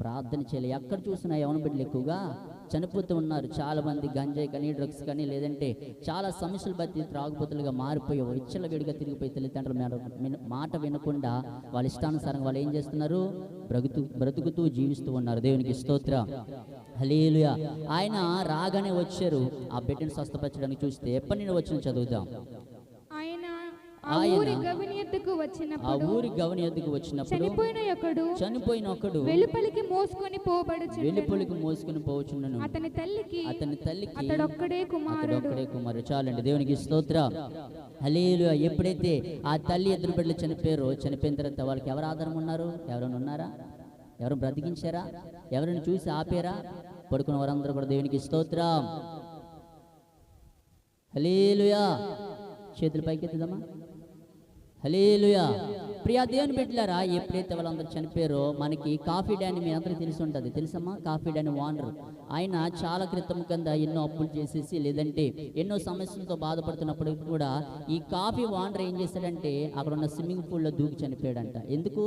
ప్రార్థన చేయాలి. ఎక్కడ చూసినా యవన బిడ్డలు ఎక్కువగా చనిపోతూ ఉన్నారు. చాలా మంది గంజాయి కానీ, డ్రగ్స్ కానీ, లేదంటే చాలా సమస్యలు బట్టి త్రాగుబోతులుగా మారిపోయి ఇచ్చల వేడిగా తిరిగిపోయి తల్లిదండ్రుల మాట వినకుండా వాళ్ళ ఇష్టానుసారంగా వాళ్ళు ఏం చేస్తున్నారు, బ్రతుకుతూ జీవిస్తూ ఉన్నారు. దేవునికి స్తోత్రం, హల్లెలూయా. ఆయన రాగానే వచ్చారు ఆ బిడ్డను స్వస్థపరచడానికి. చూస్తే ఎప్పటి నుండి వచ్చిన చదువుదాం. ఆ ఊరి గవిని ఎద్దుకు వచ్చినప్పుడు చనిపోయిన ఒకడు వెలుపలికి మోసుకొని పోవచ్చున్నను. అతని తల్లికి అతడొక్కడే కుమారుడు. చాలండి, దేవునికి స్తోత్రం, హల్లెలూయా. ఎప్పుడైతే ఆ తల్లి ఇద్దరు బిడ్డలు చనిపోయారో, చనిపోయిన తర్వాత వాళ్ళకి ఎవరు ఆధారం ఉన్నారు? ఎవరైనా ఉన్నారా? ఎవరు బ్రతికించారా? ఎవరైనా చూసి ఆపేరా? పడుకున్న వారందరూ కూడా దేవునికి స్తోత్రం, హల్లెలూయా. చేతులు పైకి ఎత్తుదామా, హల్లెలూయా. ప్రియా దేవుని బిడ్డలారా, ఎప్పుడైతే వాళ్ళందరూ చనిపోయారో మనకి కాఫీ డాని మీ అందరికీ తెలిసి ఉంటుంది. తెలుసమ్మా? కాఫీ డాని ఓనర్ ఆయన చాలా క్రితం కింద ఎన్నో అప్పులు చేసేసి లేదంటే ఎన్నో సమస్యలతో బాధపడుతున్నప్పుడు కూడా ఈ కాఫీ ఓనర్ ఏం చేశాడంటే అక్కడ ఉన్న స్విమ్మింగ్ పూల్లో దూకి చనిపోయాడంట. ఎందుకు?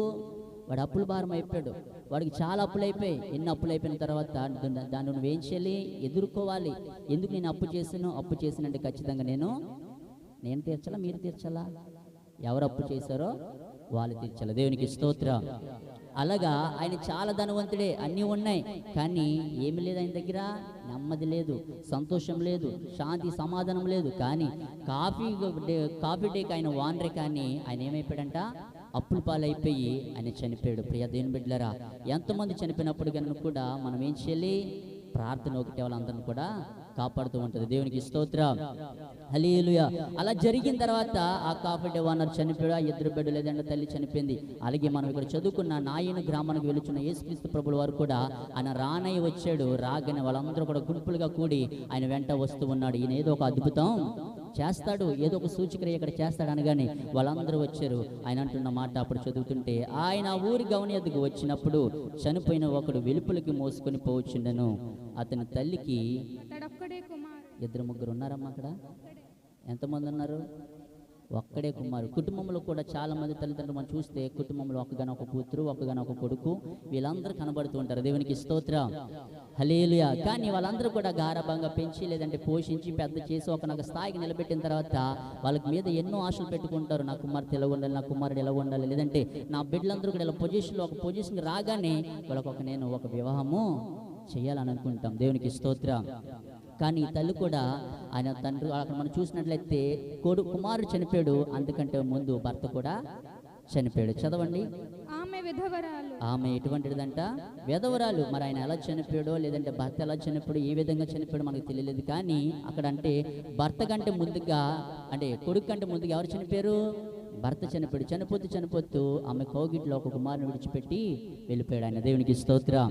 వాడు అప్పుల భారం అయిపోయాడు. వాడికి చాలా అప్పులు అయిపోయాయి. ఎన్ని అప్పులు అయిపోయిన తర్వాత దాన్ని నువ్వేం చేయాలి, ఎదుర్కోవాలి. ఎందుకు నేను అప్పు చేసినంటే ఖచ్చితంగా నేను తీర్చాలా, మీరు తీర్చాలా? ఎవరు అప్పు చేశారో వాళ్ళు తీర్చాలి. దేవునికి స్తోత్రం. అలాగా ఆయన చాలా ధనవంతుడే, అన్నీ ఉన్నాయి, కానీ ఏమి లేదు ఆయన దగ్గర. నెమ్మది లేదు, సంతోషం లేదు, శాంతి సమాధానం లేదు. కానీ కాఫీ డేకి ఆయన ఓనరే, కానీ ఆయన ఏమైపోయాడంట, అప్పుల పాలైపోయి ఆయన చనిపోయాడు. ప్రియ దేవుని బిడ్డలారా, ఎంతమంది చనిపోయినప్పుడు కనుక కూడా మనం ఏం చేయాలి, ప్రార్థన ఒకటి వాళ్ళందరిని కూడా కాపాడుతూ ఉంటుంది. దేవునికి స్తోత్రం, హల్లెలూయా. అలా జరిగిన తర్వాత ఆ కాఫీ డే ఓనర్ చనిపోయాడు, ఆ ఇద్దరు బిడ్డలు లేదంటే తల్లి చనిపోయింది. అలాగే మనం ఇక్కడ చదువుకున్న నాయన గ్రామానికి వెళుచున్న యేసుక్రీస్తు ప్రభుల వారు కూడా ఆయన రానయ్య వచ్చాడు. రాగానే వాళ్ళందరూ కూడా గుంపులుగా కూడి ఆయన వెంట వస్తూ ఉన్నాడు. ఈయన ఏదో ఒక అద్భుతం చేస్తాడు, ఏదో ఒక సూచక్రియ ఇక్కడ చేస్తాడు అనగానే వాళ్ళందరూ వచ్చారు. ఆయన అంటున్న మాట అప్పుడు చదువుతుంటే, ఆయన ఊరి గవని ఎద్దుకు వచ్చినప్పుడు చనిపోయిన ఒకడు వెలుపులకి మోసుకొని పోవచ్చుండెను. అతని తల్లికి ఇద్దరు ముగ్గురు ఉన్నారమ్మా. అక్కడ ఎంతమంది ఉన్నారు? ఒక్కడే కుమారుడు. కుటుంబంలో కూడా చాలా మంది తల్లిదండ్రులు మనం చూస్తే కుటుంబంలో ఒక్కగానో ఒక కూతురు, ఒక్కగానో ఒక కొడుకు, వీళ్ళందరూ కనబడుతూ ఉంటారు. దేవునికి స్తోత్రం, హల్లెలూయా. కానీ వాళ్ళందరూ కూడా గారాభంగా పెంచి లేదంటే పోషించి పెద్ద చేసి ఒక స్థాయికి నిలబెట్టిన తర్వాత వాళ్ళకి మీద ఎన్నో ఆశలు పెట్టుకుంటారు. నా కుమార్తె ఎలా ఉండాలి, నా కుమారుడు ఎలా ఉండాలి, లేదంటే నా బిడ్డలందరూ కూడా ఇలా ఒక పొజిషన్ రాగానే వాళ్ళకొక నేను ఒక వివాహము చేయాలని అనుకుంటాం. దేవునికి స్తోత్రం. కానీ తల్లి కూడా ఆయన తండ్రి అక్కడ మనం చూసినట్లయితే కుమారుడు చనిపోయాడు, అందుకంటే ముందు భర్త కూడా చనిపోయాడు. చదవండి. ఆమె ఎటువంటిదంట, విధవరాలు. మరి ఆయన ఎలా చనిపోయాడో లేదంటే భర్త ఎలా చనిపోయాడో ఏ విధంగా చనిపోయాడో మనకు తెలియలేదు. కానీ అక్కడ అంటే భర్త కంటే ముందుగా, అంటే కొడుకు కంటే ముందుగా ఎవరు చనిపోయారు? భర్త చనిపోతూ ఆమె కౌగిట్లో ఒక కుమారుని విడిచిపెట్టి వెళ్ళిపోయాడు ఆయన. దేవునికి స్తోత్రం.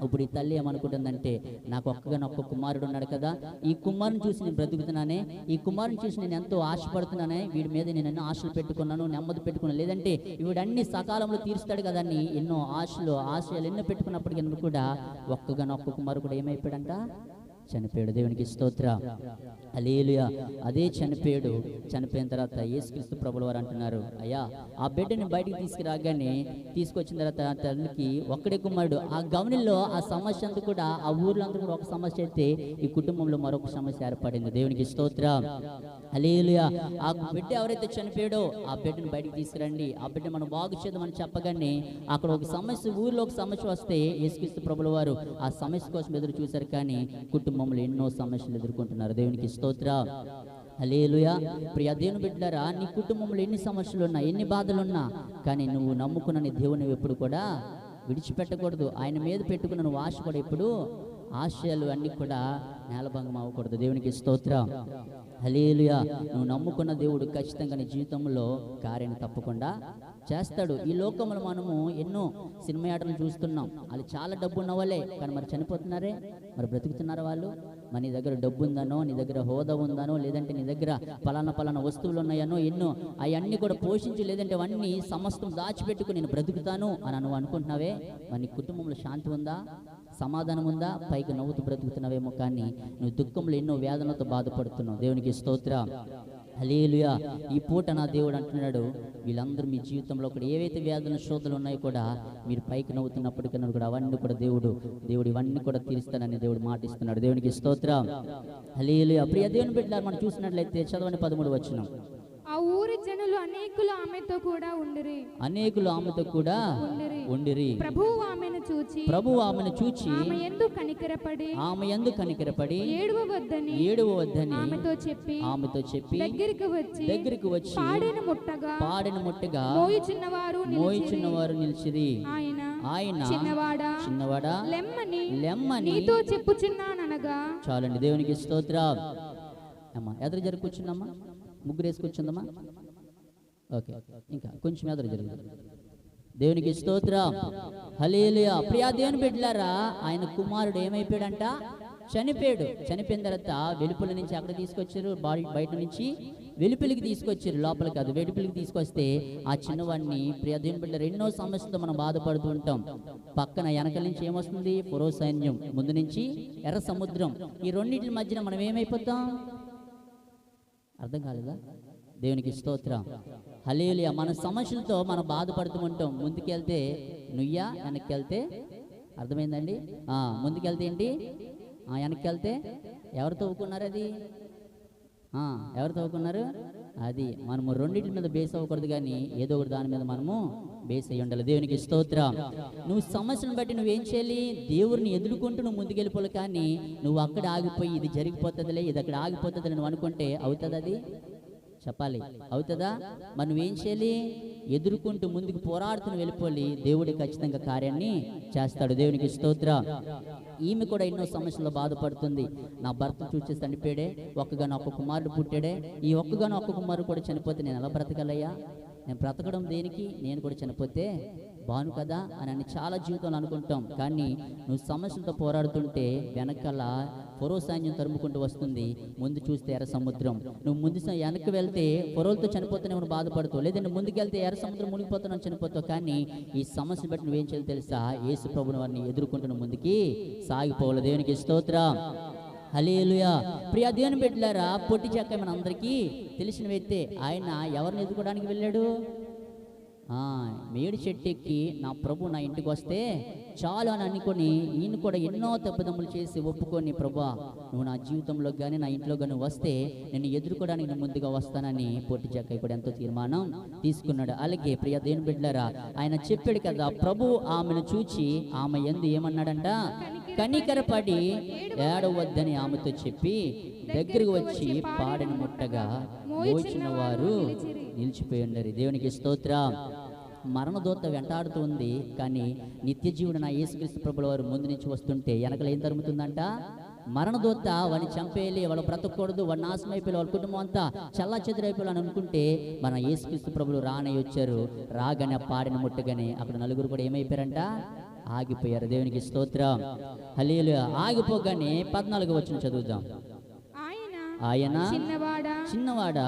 ఇప్పుడు ఈ తల్లి ఏమనుకుంటుందంటే, నాకు ఒక్క కుమారుడు ఉన్నాడు కదా, ఈ కుమారుని చూసి నేను బ్రతుకుతున్నానే, ఈ కుమారుని చూసి నేను ఎంతో ఆశపడుతున్నానే, వీడి మీద నేను ఎన్నో ఆశలు పెట్టుకున్నాను, నెమ్మది పెట్టుకున్నాను, లేదంటే వీడన్ని సకాలంలో తీరుస్తాడు కదా అని ఎన్నో ఆశయాలు ఎన్నో పెట్టుకున్నప్పటికీ కూడా ఒక్క కుమారుడు కూడా ఏమైపోయాడంట, చనిపోయాడు. దేవునికి స్తోత్రం. హల్లెలూయా. అదే చనిపోయిన తర్వాత యేసుక్రీస్తు ప్రభుల వారు అంటున్నారు, అయ్యా ఆ బిడ్డని బయటికి తీసుకొచ్చిన తర్వాత తల్లికి ఒక్కడే కుమారుడు. ఆ గమనిలో ఆ సమస్య అంతా కూడా, ఆ ఊర్లో అంతా కూడా ఒక సమస్య అయితే ఈ కుటుంబంలో మరొక సమస్య ఏర్పడింది. దేవునికి స్తోత్రం. హల్లెలూయా. ఆ బిడ్డ ఎవరైతే చనిపోయాడో ఆ బిడ్డను బయటికి తీసుకురండి, ఆ బిడ్డ మనం బాగు చేద్దామని చెప్పగానే అక్కడ ఒక సమస్య, ఊర్లో ఒక సమస్య వస్తే యేసుక్రీస్తు ప్రభుల వారు ఆ సమస్య కోసం ఎదురు చూశారు. కానీ కుటుంబంలో ఎన్నో సమస్యలు ఎదుర్కొంటున్నారు. దేవునికి స్తోత్రం. హల్లెలూయా. ప్రియ దేవుని బిడ్డలారా, నీ కుటుంబంలో ఎన్ని సమస్యలు ఉన్నా, ఎన్ని బాధలున్నా, కానీ నువ్వు నమ్ముకున్న నీ దేవుని ఎప్పుడు కూడా విడిచిపెట్టకూడదు. ఆయన మీద పెట్టుకున్న నువ్వు ఆశ కూడా ఎప్పుడు ఆశయాలు అన్నీ కూడా నేలభంగం అవ్వకూడదు. దేవునికి స్తోత్రం. హల్లెలూయా. నువ్వు నమ్ముకున్న దేవుడు ఖచ్చితంగా నీ జీవితంలో కార్యం తప్పకుండా చేస్తాడు. ఈ లోకంలో మనము ఎన్నో సినిమా యాటలు చూస్తున్నాం, వాళ్ళు చాలా డబ్బు ఉన్న వాళ్ళే, కానీ మరి చనిపోతున్నారే, మరి బ్రతుకుతున్నారా వాళ్ళు? మరి నీ దగ్గర డబ్బు ఉందనో, నీ దగ్గర హోదా ఉందనో, లేదంటే నీ దగ్గర పలానా వస్తువులు ఉన్నాయనో, ఎన్నో అవన్నీ కూడా పోషించి, లేదంటే అవన్నీ సమస్తం దాచిపెట్టుకుని నేను బ్రతుకుతాను అని నువ్వు అనుకుంటున్నావే, మరి నీ కుటుంబంలో శాంతి ఉందా, సమాధానం ఉందా? పైకి నవ్వుతూ బ్రతుకుతున్నావేమో, కానీ నువ్వు దుఃఖంలో ఎన్నో వేదనతో బాధపడుతున్నావు. దేవునికి స్తోత్రం. హల్లెలూయా. ఈ పూట నా దేవుడు అంటున్నాడు, వీళ్ళందరూ మీ జీవితంలో కూడా ఏవైతే వేదన శోధనలు ఉన్నాయో కూడా మీరు పైకి నవ్వుతున్నప్పటికన్నా కూడా అవన్నీ కూడా దేవుడు ఇవన్నీ కూడా తీరుస్తానని దేవుడు మాటిస్తున్నాడు. దేవునికి స్తోత్రం. హల్లెలూయా. ప్రియ దేవుని బిడ్డలారా, మనం చూసినట్లయితే చదవని 13 వచనం. ఆ ఊరి జనులు అనేకులు ఆమెతో కూడా ఉండిరి. ప్రభువు ఆమెను చూచి ఆమె యందు కనికరపడి ఏడవవద్దని ఆమెతో చెప్పి దగ్గరికి వచ్చి పాడెను ముట్టగా మోయుచున్నవారు నిలిచిరి. ఆయన చిన్నవాడా లెమ్మని నీతో చెప్పుచున్నాననగా. చాలండి. దేవునికి స్తోత్రం. అమ్మా ఎదురు జరిగి కూర్చుందమ్మా, ముగ్గురు వేసుకొచ్చిందమ్మా. ఓకే, ఇంకా కొంచెం ఎదురు జరుగుతుంది. దేవునికి స్తోత్రం. హల్లెలూయా. ప్రియా దేవుని బిడ్డలారా, ఆయన కుమారుడు ఏమైపోయాడంట, చనిపోయిన తర్వాత వెలుపల నుంచి అక్కడ తీసుకొచ్చారు, బయట నుంచి వెలుపలికి తీసుకొచ్చారు, లోపలికి కాదు వెలుపలికి తీసుకొస్తే ఆ చిన్నవాడిని, ప్రియా దేవుని బిడ్డలారా, ఎన్నో సమస్యలతో మనం బాధపడుతూ ఉంటాం. పక్కన వెనకల నుంచి ఏమొస్తుంది, ఫరో సైన్యం, ముందు నుంచి ఎర్ర సముద్రం. ఈ రెండింటి మధ్యన మనం ఏమైపోతాం, అర్థం కాలేదా? దేవునికి స్తోత్రం. హల్లెలూయా. మన సమస్యలతో మనం బాధపడుతూ ఉంటాం. ముందుకెళ్తే నుయ్యా, వెనక్కి వెళ్తే, అర్థమైందండి? ముందుకెళ్తే ఏంటి, వెనక్కి వెళ్తే ఎవరు తవ్వుకున్నారు, అది ఎవరు తవ్వుకున్నారు, అది మనము రెండింటి మీద బేస్ అవ్వకూడదు, కానీ ఏదో ఒకటి దాని మీద మనము బేస్ అయ్యి ఉండాలి. దేవునికి స్తోత్రం. నువ్వు సమస్యను బట్టి నువ్వేం చేయాలి, దేవుడిని ఎదుర్కొంటూ నువ్వు ముందుకెళ్ళిపోవాలి. కానీ నువ్వు అక్కడ ఆగిపోయి ఇది జరిగిపోతుందిలే, ఇది అక్కడ ఆగిపోతుంది నువ్వు అనుకుంటే అవుతుంది, అది చెప్పాలి, అవుతుందా? మరి నువ్వేం చేయాలి, ఎదుర్కొంటూ ముందుకు పోరాడుతూ వెళ్ళిపోయి దేవుడి ఖచ్చితంగా కార్యాన్ని చేస్తాడు. దేవునికి స్తోత్రం. ఈమె కూడా ఎన్నో సమస్యల్లో బాధపడుతుంది. నా భర్త చూసి చనిపోయాడే, ఒక్క కుమారుడు పుట్టాడే, ఈ ఒక్క కుమారుడు కూడా చనిపోతే నేను ఎలా బ్రతకాలయ్యా, నేను బ్రతకడం దేనికి, నేను కూడా చనిపోతే బాను కదా అని చాలా జీవితంలో అనుకుంటాం. కానీ నువ్వు సమస్యలతో పోరాడుతుంటే వెనకాల ఫరో సైన్యం తరుముకుంటూ వస్తుంది, ముందు చూస్తే ఎర్ర సముద్రం. నువ్వు ముందు వెనక్కి వెళ్తే ఫరోలతో చనిపోతానే నువ్వు బాధపడుతావు, లేదంటే ముందుకెళ్తే ఎర్ర సముద్రం మునిగిపోతున్నావు, చనిపోతావు. కానీ ఈ సమస్యను బట్టి నువ్వేం చేయాలి తెలుసా, యేసు ప్రభుని వారిని ఎదుర్కొంటున్న ముందుకి సాగిపోవాలి. దేవునికి స్తోత్రం. హల్లెలూయా. ప్రియా దేవుని బిడ్డలారా, పొట్టి చెక్క మన అందరికీ తెలిసిన వ్యక్తే. ఆయన ఎవరిని ఎదుర్కోవడానికి వెళ్ళాడు, మేడి చెట్టు ఎక్కి నా ప్రభు నా ఇంటికి వస్తే చాలు అని అనుకొని ఈయన కూడా ఎన్నో తప్పిదములు చేసి ఒప్పుకొని, ప్రభా నువ్వు నా జీవితంలో కానీ నా ఇంట్లో కానీ వస్తే నేను ఎదుర్కోవడానికి నేను ముందుగా వస్తానని పొట్టి చెక్క కూడా ఎంతో తీర్మానం తీసుకున్నాడు. అలాగే ప్రియ దేవుని బిడ్డలారా, ఆయన చెప్పాడు కదా, ప్రభు ఆమెను చూచి ఆమె యందు ఏమన్నాడంట, కనికరపడి ఏడవద్దని ఆమెతో చెప్పి దగ్గరకు వచ్చి పాడెను ముట్టగా మోచిన వారు నిలిచిపోయి ఉన్నారు. దేవునికి స్తోత్రం. మరణదూత వెంటాడుతూ ఉంది, కానీ నిత్య జీవుడు నా యేసుక్రీస్తు ప్రభుల వారు ముందు నుంచి వస్తుంటే వెనకలు ఏం తరుముతుందంట, మరణదూత వాడిని చంపేయాలి, వాళ్ళు బ్రతకూడదు, వాడు నాశనం అయిపోయి వాళ్ళ కుటుంబం అంతా చల్లా చెదిరైపోయాలని అనుకుంటే మన యేసుక్రీస్తు ప్రభులు రానయ్య వచ్చారు. రాగానే ఆ పాడిన ముట్టగానే అక్కడ నలుగురు కూడా ఏమైపోయారంట, ఆగిపోయారు. దేవునికి స్తోత్రం, హల్లెలూయా. ఆగిపోగానే 14వ వచనం చదువుదాం. ఆయన చిన్నవాడా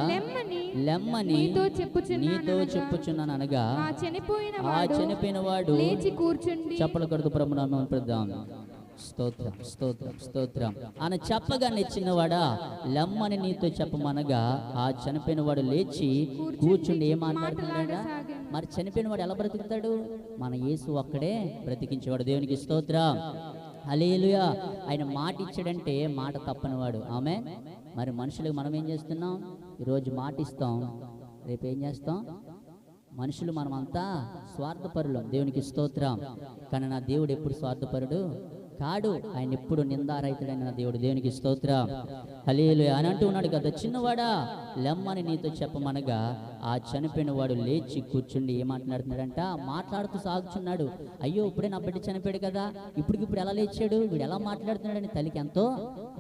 లెమ్మని నీతో చెప్పుచున్నాను అనగా ఆ చనిపోయిన వాడు చప్పలు కొడుతూ ప్రభు నామమున ప్రదాం. స్తోత్రం స్తోత్రం స్తోత్రం ఆయన చెప్పగానే చిన్నవాడా లెమ్మని నీతో చెప్పమనగా ఆ చనిపోయిన వాడు లేచి కూర్చుండి ఏం మాట్లాడుతున్నాడా? మరి చనిపోయిన వాడు ఎలా బ్రతుకుతాడు? మన యేసు ఒక్కడే బ్రతికించేవాడు. దేవునికి స్తోత్రం, హల్లెలూయా. ఆయన మాట ఇచ్చాడంటే మాట తప్పనివాడు. ఆమేన్. మరి మనుషులకు మనం ఏం చేస్తున్నాం? ఈరోజు మాట ఇస్తాం, రేపు ఏం చేస్తాం? మనుషులు మనమంతా స్వార్థపరులం. దేవునికి స్తోత్రం. కానీ నా దేవుడు ఎప్పుడు స్వార్థపరుడు కాడు. ఆయన ఎప్పుడు నిందారహితుడైన నా దేవుడు. దేవునికి స్తోత్రం, హల్లెలూయా. అని అంటూ ఉన్నాడు కదా, చిన్నవాడా లెమ్మని నీతో చెప్పమనగా ఆ చనిపోయిన వాడు లేచి కూర్చుండి ఏం మాట్లాడుతున్నాడంట? మాట్లాడుతూ సాగుచున్నాడు. అయ్యో ఇప్పుడే నా బిడ్డ చనిపోయాడు కదా, ఇప్పుడు ఎలా లేచాడు, వీడు ఎలా మాట్లాడుతున్నాడని తల్లికి ఎంతో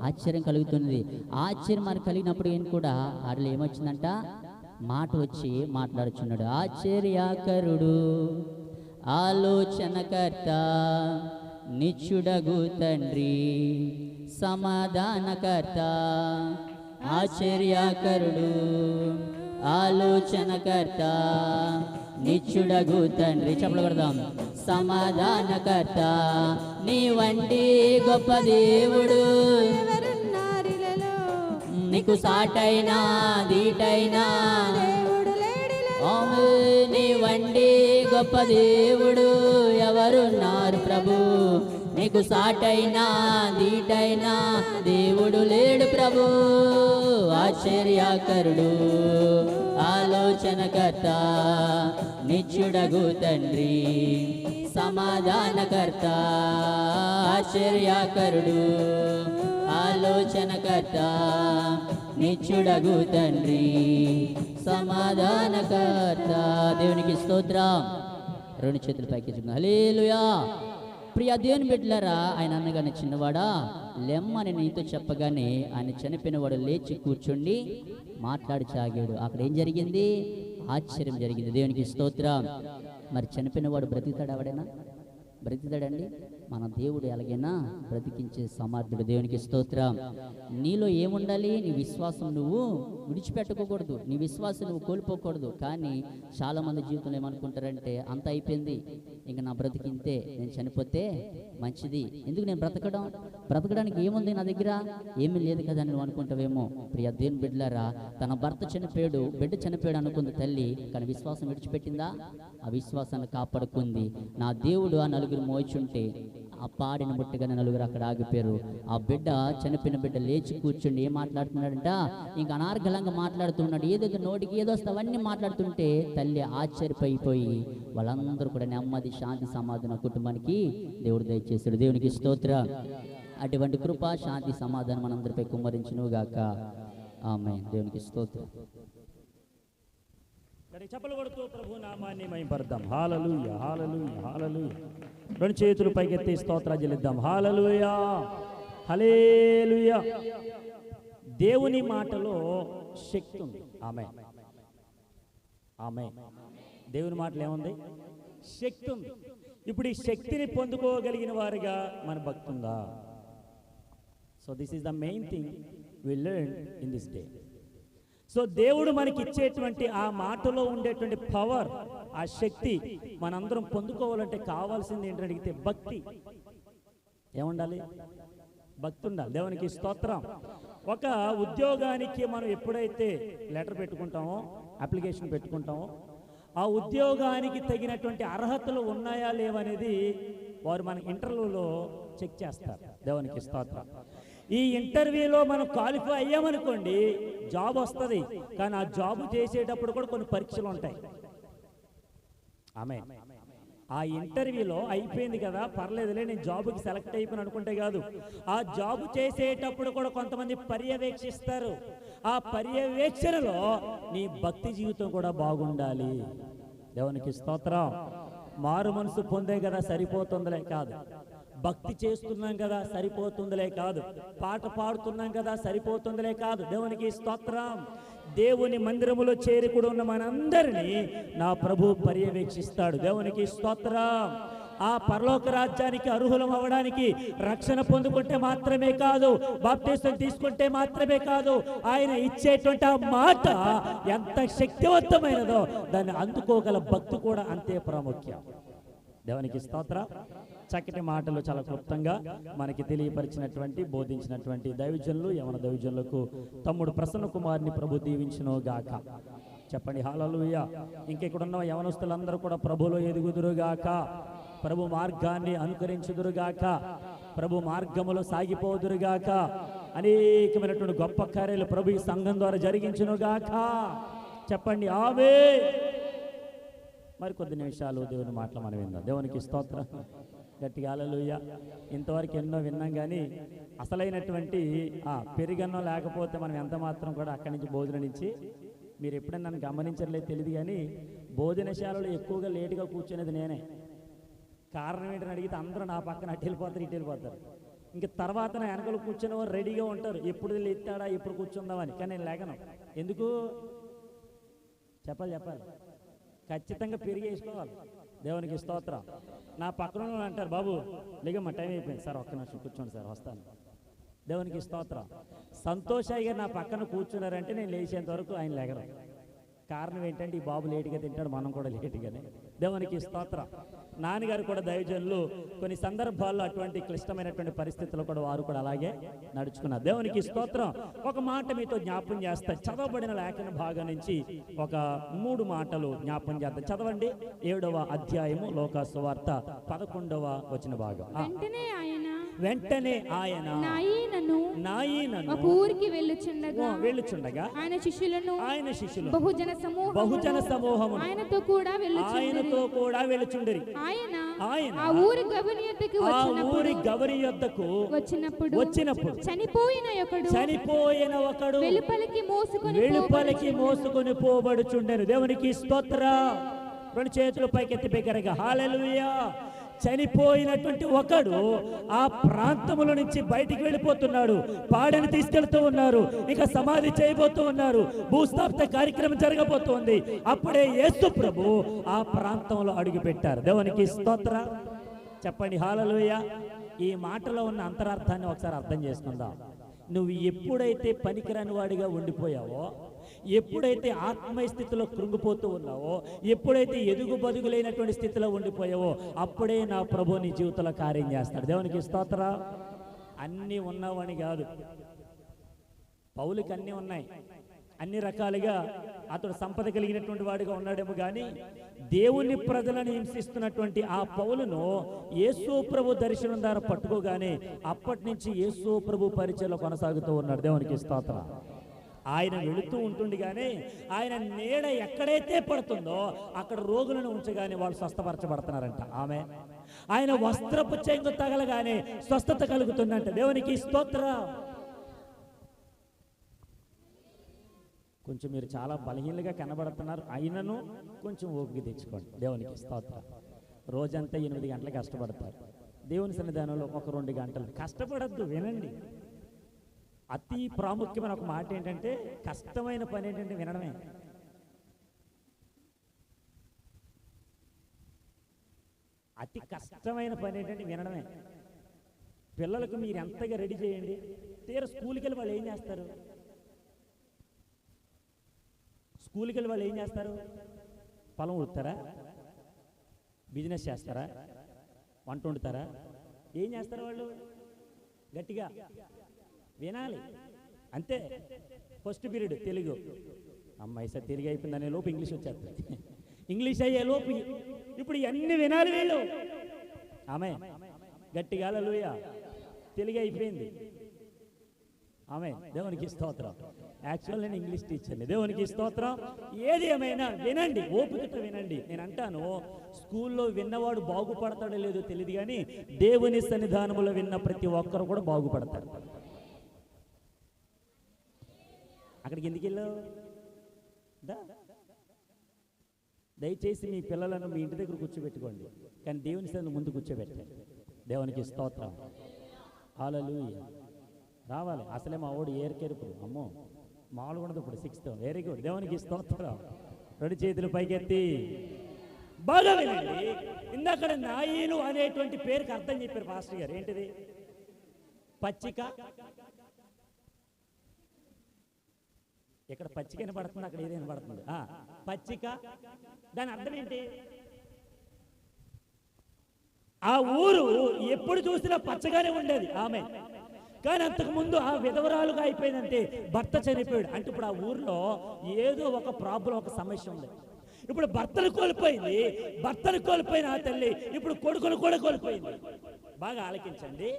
ఆశ్చర్యం కలుగుతుంది. ఆశ్చర్యం మనకు కలిగినప్పుడు ఏం కూడా ఆడలో ఏమొచ్చిందంట? మాట వచ్చి మాట్లాడుచున్నాడు. ఆశ్చర్యకరుడు, ఆలోచనకర్త, నిత్యుడగు తండ్రి, సమాధానకర్త, ఆశ్చర్యకరుడు, ఆలోచనకర్త, నిత్యుడగు తండ్రి. చెప్పలు కొడదాం. సమాధానకర్త, నీ వంటి గొప్ప దేవుడు నీకు సాటైనా దీటైనా, నీ వంటి గొప్ప దేవుడు ఎవరున్నారు ప్రభు? నీకు సాటైనా దీటైనా దేవుడు లేడు ప్రభు. ఆశ్చర్యకరుడు, ఆలోచనకర్త, నిత్యుడగు తండ్రి, సమాధానకర్త, ఆశ్చర్యకరుడు, ఆలోచనకర్త, నిత్యుడగు తండ్రి, సమాధానకర్త. దేవునికి స్తోత్రం. రెండు చేతుల పైకి చూద్దాం. హల్లెలూయా. ప్రియ దేవుని బిడ్డలారా, ఆయన అన్నగానే చిన్నవాడా లెమ్మని నీతో చెప్పగానే ఆయన చనిపోయిన వాడు లేచి కూర్చుండి మాట్లాడి సాగాడు. అక్కడ ఏం జరిగింది? ఆశ్చర్యం జరిగింది. దేవునికి స్తోత్రం. మరి చనిపోయిన వాడు బ్రతుకుతాడు? ఎవడైనా బ్రతికుతాడండి? మన దేవుడు ఎలాగైనా బ్రతికించే సమర్థుడు. దేవునికి స్తోత్రం. నీలో ఏముండాలి? నీ విశ్వాసం నువ్వు విడిచిపెట్టుకోకూడదు, నీ విశ్వాసం నువ్వు కోల్పోకూడదు. కానీ చాలామంది జీవితంలో ఏమనుకుంటారంటే, అంత అయిపోయింది, ఇంకా నా బ్రతికింతే, నేను చనిపోతే మంచిది, ఎందుకు నేను బ్రతకడానికి ఏముంది నా దగ్గర, ఏమీ లేదు కదా అని నువ్వు అనుకుంటావేమో. ప్రియ దేవుని బిడ్డలారా, తన భర్త చనిపోయాడు, బిడ్డ చనిపోయాడు అనుకుంది తల్లి, కానీ విశ్వాసం విడిచిపెట్టిందా? ఆ విశ్వాసాన్ని కాపాడుకుంది. నా దేవుడు ఆ నలుగురు మోయిచుంటే ఆ పాడిన ముట్టగానే నలుగురు అక్కడ ఆగిపోయారు. ఆ బిడ్డ చనిపోయిన బిడ్డ లేచి కూర్చుండి ఏం మాట్లాడుతున్నాడంట? ఇంకా అనార్గళంగా మాట్లాడుతున్నాడు. ఏదేదో నోటికి ఏదో వస్తే అవన్నీ మాట్లాడుతుంటే తల్లి ఆశ్చర్యపోయి వాళ్ళందరూ కూడా నెమ్మది, శాంతి, సమాధానం కుటుంబానికి దేవుడు దయచేశాడు. దేవునికి స్తోత్రం. అటువంటి కృప, శాంతి, సమాధానం మనందరిపై కుమ్మరించునుగాక. ఆమేన్. దేవునికి స్తోత్రం. చప్పలు కొడుతూ ప్రభు నామాన్ని మహిమపడదాం. హల్లెలూయా, హల్లెలూయా, హల్లెలూయా. రెండు చేతులు పైకెత్తి స్తోత్రాలు చెల్లిద్దాం. హల్లెలూయా, హల్లెలూయా. దేవుని మాటలో శక్తి ఉంది. ఆమేన్, ఆమేన్. దేవుని మాటలో ఏముంది? శక్తి ఉంది. ఇప్పుడు ఈ శక్తిని పొందుకోగలిగిన వారిగా మన భక్తి ఉందా? So this is the main thing we learn in this day. So దేవుడు మనకి ఇచ్చేటువంటి ఆ మాటలో ఉండేటువంటి పవర్, ఆ శక్తి మనందరం పొందుకోవాలంటే కావాల్సింది ఏంటంటే అడిగితే భక్తి. ఏముండాలి? భక్తి ఉండాలి. దేవునికి స్తోత్రం. ఒక ఉద్యోగానికి మనం ఎప్పుడైతే లెటర్ పెట్టుకుంటామో, అప్లికేషన్ పెట్టుకుంటామో, ఆ ఉద్యోగానికి తగినటువంటి అర్హతలు ఉన్నాయా లేవనేది వారు మన ఇంటర్వ్యూలో చెక్ చేస్తారు. దేవునికి స్తోత్రం. ఈ ఇంటర్వ్యూలో మనం క్వాలిఫై అయ్యామనుకోండి, జాబ్ వస్తుంది. కానీ ఆ జాబ్ చేసేటప్పుడు కూడా కొన్ని పరీక్షలు ఉంటాయి. ఆమేన్. ఆ ఇంటర్వ్యూలో అయిపోయింది కదా, పర్లేదులే, నేను జాబ్కి సెలెక్ట్ అయిపోయిన అనుకుంటే కాదు, ఆ జాబ్ చేసేటప్పుడు కూడా కొంతమంది పర్యవేక్షిస్తారు. ఆ పర్యవేక్షణలో నీ భక్తి జీవితం కూడా బాగుండాలి. దేవునికి స్తోత్రం. మారు మనసు పొందే కదా సరిపోతుందిలే కాదు, భక్తి చేస్తున్నాం కదా సరిపోతుందిలే కాదు, పాట పాడుతున్నాం కదా సరిపోతుందిలే కాదు. దేవునికి స్తోత్రం. దేవుని మందిరములో చేరికుడు ఉన్న మనందరినీ నా ప్రభు పర్యవేక్షిస్తాడు. దేవునికి స్తోత్రం. ఆ పరలోక రాజ్యానికి అర్హులం అవ్వడానికి రక్షణ పొందుకుంటే మాత్రమే కాదు, బాప్తిసం తీసుకుంటే మాత్రమే కాదు, ఆయన ఇచ్చేటువంటి ఆ మాట ఎంత శక్తివంతమైనదో దాన్ని అందుకోగల భక్తి కూడా అంతే ప్రాముఖ్యం. దేవునికి స్తోత్రం. చక్కటి మాటలు చాలా క్లుప్తంగా మనకి తెలియపరిచినటువంటి బోధించినటువంటి దైవజనులు యవన దైవజనులకు తమ్ముడు ప్రసన్న కుమార్ని ప్రభు దీవించును గాక. చెప్పండి హల్లెలూయా. ఇంకెక్కడున్న యవనస్తులందరూ కూడా ప్రభులో ఎదుగుదురుగాక, ప్రభు మార్గాన్ని అనుకరించుదురుగాక, ప్రభు మార్గములో సాగిపోదురుగాక, అనేకమైనటువంటి గొప్ప కార్యాలు ప్రభు ఈ సంఘం ద్వారా జరిగించునుగాక. చెప్పండి ఆమేన్. మరి కొద్ది నిమిషాలు దేవుని మాటలు మనం విందాం. దేవునికి స్తోత్రం. గట్టిగా హల్లెలూయా. ఇంతవరకు ఎన్నో విన్నాం కానీ అసలైనటువంటి పెరిగన్నం లేకపోతే మనం ఎంత మాత్రం కూడా అక్కడి నుంచి భోజనం నుంచి మీరు ఎప్పుడైనా నన్ను గమనించలేదు తెలియదు కానీ భోజనశాలలో ఎక్కువగా లేటుగా కూర్చునేది నేనే. కారణం ఏంటని అడిగితే అందరూ నా పక్కన అటు వెళ్ళిపోతారు ఇటు వెళ్ళిపోతారు. ఇంక తర్వాత నా వెనకలు కూర్చునే వారు రెడీగా ఉంటారు, ఎప్పుడు ఎత్తాడా ఎప్పుడు కూర్చుందామని. కానీ నేను లేకను. ఎందుకు చెప్పాలి ఖచ్చితంగా పెరిగి వేసుకోవాలి. దేవునికి స్తోత్రం. నా పక్కన అంటారు బాబు లేకమ్మా టైం అయిపోయింది సార్, ఒక్క నిమిషం కూర్చోండి సార్ వస్తాను. దేవునికి స్తోత్రం. సంతోషాయిగా నా పక్కన కూర్చున్నారంటే నేను లేచేంత వరకు ఆయన లేగరు. కారణం ఏంటంటే ఈ బాబు లేటుగా తింటాడు, మనం కూడా లేటుగానే. దేవునికి స్తోత్రం. నాన్నగారు కూడా దైవజనులు కొన్ని సందర్భాల్లో అటువంటి క్లిష్టమైనటువంటి పరిస్థితుల్లో కూడా వారు కూడా అలాగే నడుచుకున్నారు. దేవునికి స్తోత్రం. ఒక మాట మీతో జ్ఞాపం చేస్తా. చదవబడిన లేఖన భాగం నుంచి ఒక 3 మాటలు జ్ఞాపం చేద్దాం. చదవండి. 7వ అధ్యాయము లోకా సువార్త 11వ వచన భాగం. వెంటనే ఆయన నాయనను ఒక ఊరికి వెళ్ళుచుండగా ఆయన శిష్యులను బహుజన సమూహము ఆయనతో కూడా వెళ్ళుచుండిరి. ఆయన ఆ ఊరి గవని యొద్దకు వచ్చినప్పుడు చనిపోయిన ఒకడు వెలుపలికి మోసుకొని పోబడుచుండెను. దేవునికి స్తోత్రం. 2 చేతులు పైకెత్తి బిగ్గరగా హల్లెలూయా. చనిపోయినటువంటి ఒకడు ఆ ప్రాంతముల నుంచి బయటికి వెళ్ళిపోతున్నాడు. పాడని తీసుకెళ్తూ ఉన్నారు, ఇక సమాధి చేయబోతూ ఉన్నారు, భూస్థాపిత కార్యక్రమం జరగబోతోంది. అప్పుడే యేసు ప్రభు ఆ ప్రాంతంలో అడుగు పెట్టారు. దేవునికి స్తోత్రం. చెప్పండి హల్లెలూయా. ఈ మాటలో ఉన్న అంతరార్థాన్ని ఒకసారి అర్థం చేసుకుందాం. నువ్వు ఎప్పుడైతే పనికిరాని వాడిగా ఉండిపోయావో, ఎప్పుడైతే ఆత్మీయ స్థితిలో కృంగిపోతూ ఉన్నావో, ఎప్పుడైతే ఎదుగు బదుగులైనటువంటి స్థితిలో ఉండిపోయావో అప్పుడే నా ప్రభు నీ జీవితంలో కార్యం చేస్తాడు. దేవునికి స్తోత్రం. అన్నీ ఉన్నావని కాదు, పౌలుకి అన్నీ ఉన్నాయి, అన్ని రకాలుగా అతడు సంపద కలిగినటువంటి వాడిగా ఉన్నాడేమో కానీ దేవుని ప్రజలను హింసిస్తున్నటువంటి ఆ పౌలును యేసు ప్రభు దర్శనం ద్వారా పట్టుకోగానే అప్పటి నుంచి యేసు ప్రభు పరిచయలో కొనసాగుతూ ఉన్నాడు. దేవునికి స్తోత్రం. ఆయన వెళుతూ ఉంటుండగానే ఆయన నీడ ఎక్కడైతే పడుతుందో అక్కడ రోగులను ఉంచగానే వాళ్ళు స్వస్థపరచబడుతున్నారంట. ఆమె ఆయన వస్త్రపు చెంగు తగలగానే స్వస్థత కలుగుతుందంట. దేవునికి స్తోత్రం. కొంచెం మీరు చాలా బలహీనంగా కనబడుతున్నారు, అయినను కొంచెం ఓపిక తెచ్చుకోండి. దేవునికి స్తోత్రం. రోజంతా 8 గంటలు కష్టపడతారు. దేవుని సన్నిధానంలో ఒక 2 గంటలు కష్టపడద్దు. వినండి. అతి ప్రాముఖ్యమైన ఒక మాట ఏంటంటే కష్టమైన పని ఏంటంటే వినడమే. అతి కష్టమైన పని ఏంటంటే వినడమే. పిల్లలకు మీరు ఎంతగా రెడీ చేయండి, తీరా స్కూల్కి వెళ్ళి వాళ్ళు ఏం చేస్తారు? స్కూల్కి వెళ్ళి వాళ్ళు ఏం చేస్తారు? పొలం ఉడతారా? బిజినెస్ చేస్తారా? వంట వండుతారా? ఏం చేస్తారు వాళ్ళు? గట్టిగా వినాలి అంతే. ఫస్ట్ పీరియడ్ తెలుగు, అమ్మాయి సార్ తిరిగి అయిపోయిందనే లోపు ఇంగ్లీష్ వచ్చేస్తుంది. ఇంగ్లీష్ అయ్యే లోపు ఇప్పుడు అన్ని వినాలి వీళ్ళు. ఆమె గట్టిగా హల్లెలూయా. తెలుగు అయిపోయింది. ఆమె దేవునికి స్తోత్రం. యాక్చువల్ నేను ఇంగ్లీష్ టీచర్ని. దేవునికి స్తోత్రం. ఏది ఏమైనా వినండి, ఓపికతో వినండి. నేను అంటాను, స్కూల్లో విన్నవాడు బాగుపడతాడో లేదో తెలియదు కానీ దేవుని సన్నిధానములో విన్న ప్రతి ఒక్కరు కూడా బాగుపడతారు. అక్కడికి ఎందుకు వెళ్ళావు? దయచేసి మీ పిల్లలను మీ ఇంటి దగ్గర కూర్చోబెట్టుకోండి, కానీ దేవుని సన్నిధిలో ముందు కూర్చోబెట్టండి. దేవునికి స్తోత్రం. హల్లెలూయా. రావాలి. అసలే మా ఓడి ఏరికెరుపుడు, అమ్మో మామూలుగా ఉండదు. ఇప్పుడు 6th. Very good. దేవునికి స్తోత్రం. 2 చేతులు పైకెత్తి బాగా వినండి. ఇందాక నాయీను అనేటువంటి పేరుకి అర్థం చెప్పారు పాస్టర్ గారు. ఏంటిది? పచ్చిక. ఇక్కడ పచ్చిక వినపడుతుంది, అక్కడ ఏది వినపడుతుంది? పచ్చిక. దాని అర్థం ఏంటి? ఆ ఊరు ఎప్పుడు చూసినా పచ్చగానే ఉండేది ఆమె. కానీ అంతకుముందు ఆ విధవరాలుగా అయిపోయిందంటే భర్త చనిపోయాడు. అంటే ఇప్పుడు ఆ ఊర్లో ఏదో ఒక ప్రాబ్లం, ఒక సమస్య ఉంది. ఇప్పుడు భర్తను కోల్పోయింది. భర్తను కోల్పోయిన ఆ తల్లి ఇప్పుడు కొడుకును కూడా కోల్పోయింది. బాగా ఆలకించండి.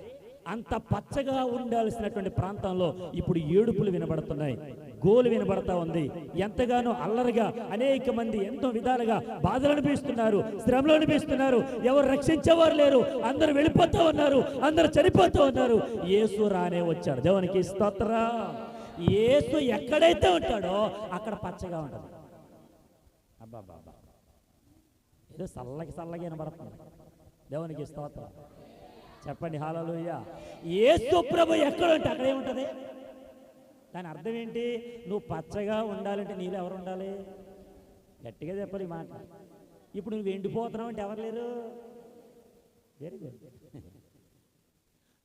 అంత పచ్చగా ఉండాల్సినటువంటి ప్రాంతంలో ఇప్పుడు ఏడుపులు వినబడుతున్నాయి, గోలు వినబడతా ఉంది. ఎంతగానో అల్లరిగా అనేక మంది ఎంతో విధాలుగా బాధలు అనిపిస్తున్నారు, శ్రమలు అనిపిస్తున్నారు. ఎవరు రక్షించేవారు లేరు. అందరూ వెళ్ళిపోతూ ఉన్నారు, అందరూ చనిపోతూ ఉన్నారు. యేసు రానే వచ్చాడు. దేవునికి స్తోత్రం. యేసు ఎక్కడైతే ఉంటాడో అక్కడ పచ్చగా ఉండదు. అబ్బా, ఏదో చల్లగా వినబడుతుంది. దేవునికి స్తోత్రం. చెప్పండి హల్లెలూయా. యేసు ప్రభు ఎక్కడ ఉంటే అక్కడ ఏముంటుంది? దాని అర్థం ఏంటి? నువ్వు పచ్చగా ఉండాలంటే నీళ్ళు ఎవరు ఉండాలి? గట్టిగా చెప్పాలి ఈ మాట. ఇప్పుడు నువ్వు ఎండిపోతున్నావు అంటే ఎవరు లేరు? Very good.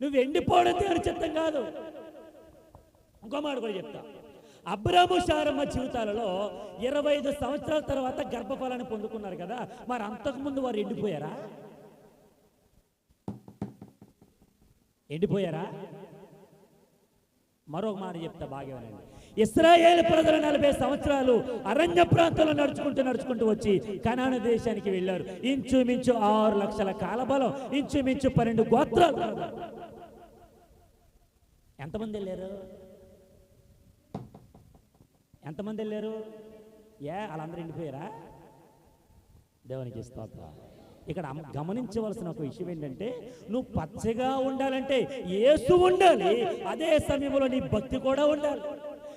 నువ్వు ఎండిపోవడం దేవుని చిత్తం కాదు. ఇంకో మాట కూడా చెప్తా. అబ్రాము శారమ్మ జీవితాలలో 25 సంవత్సరాల తర్వాత గర్భఫలాన్ని పొందుకున్నారు కదా. మరి అంతకుముందు వారు ఎండిపోయారా? ఎండిపోయారా? మరొక మాట చెప్తా బాగా వినండి. ఇశ్రాయేలు ప్రజలు 40 సంవత్సరాలు అరణ్య ప్రాంతంలో నడుచుకుంటూ వచ్చి కనాను దేశానికి వెళ్ళారు. ఇంచుమించు 6 లక్షల కాలబలం, ఇంచుమించు 12 గోత్రాలు. ఎంతమంది వెళ్ళారు? ఎంతమంది వెళ్ళారు? వాళ్ళందరూ ఎండిపోయారా? దేవునికి స్తోత్రం. ఇక్కడ గమనించవలసిన ఒక విషయం ఏంటంటే, నువ్వు పచ్చగా ఉండాలంటే యేసు ఉండాలి. అదే సమయంలో నీ భక్తి కూడా ఉండాలి,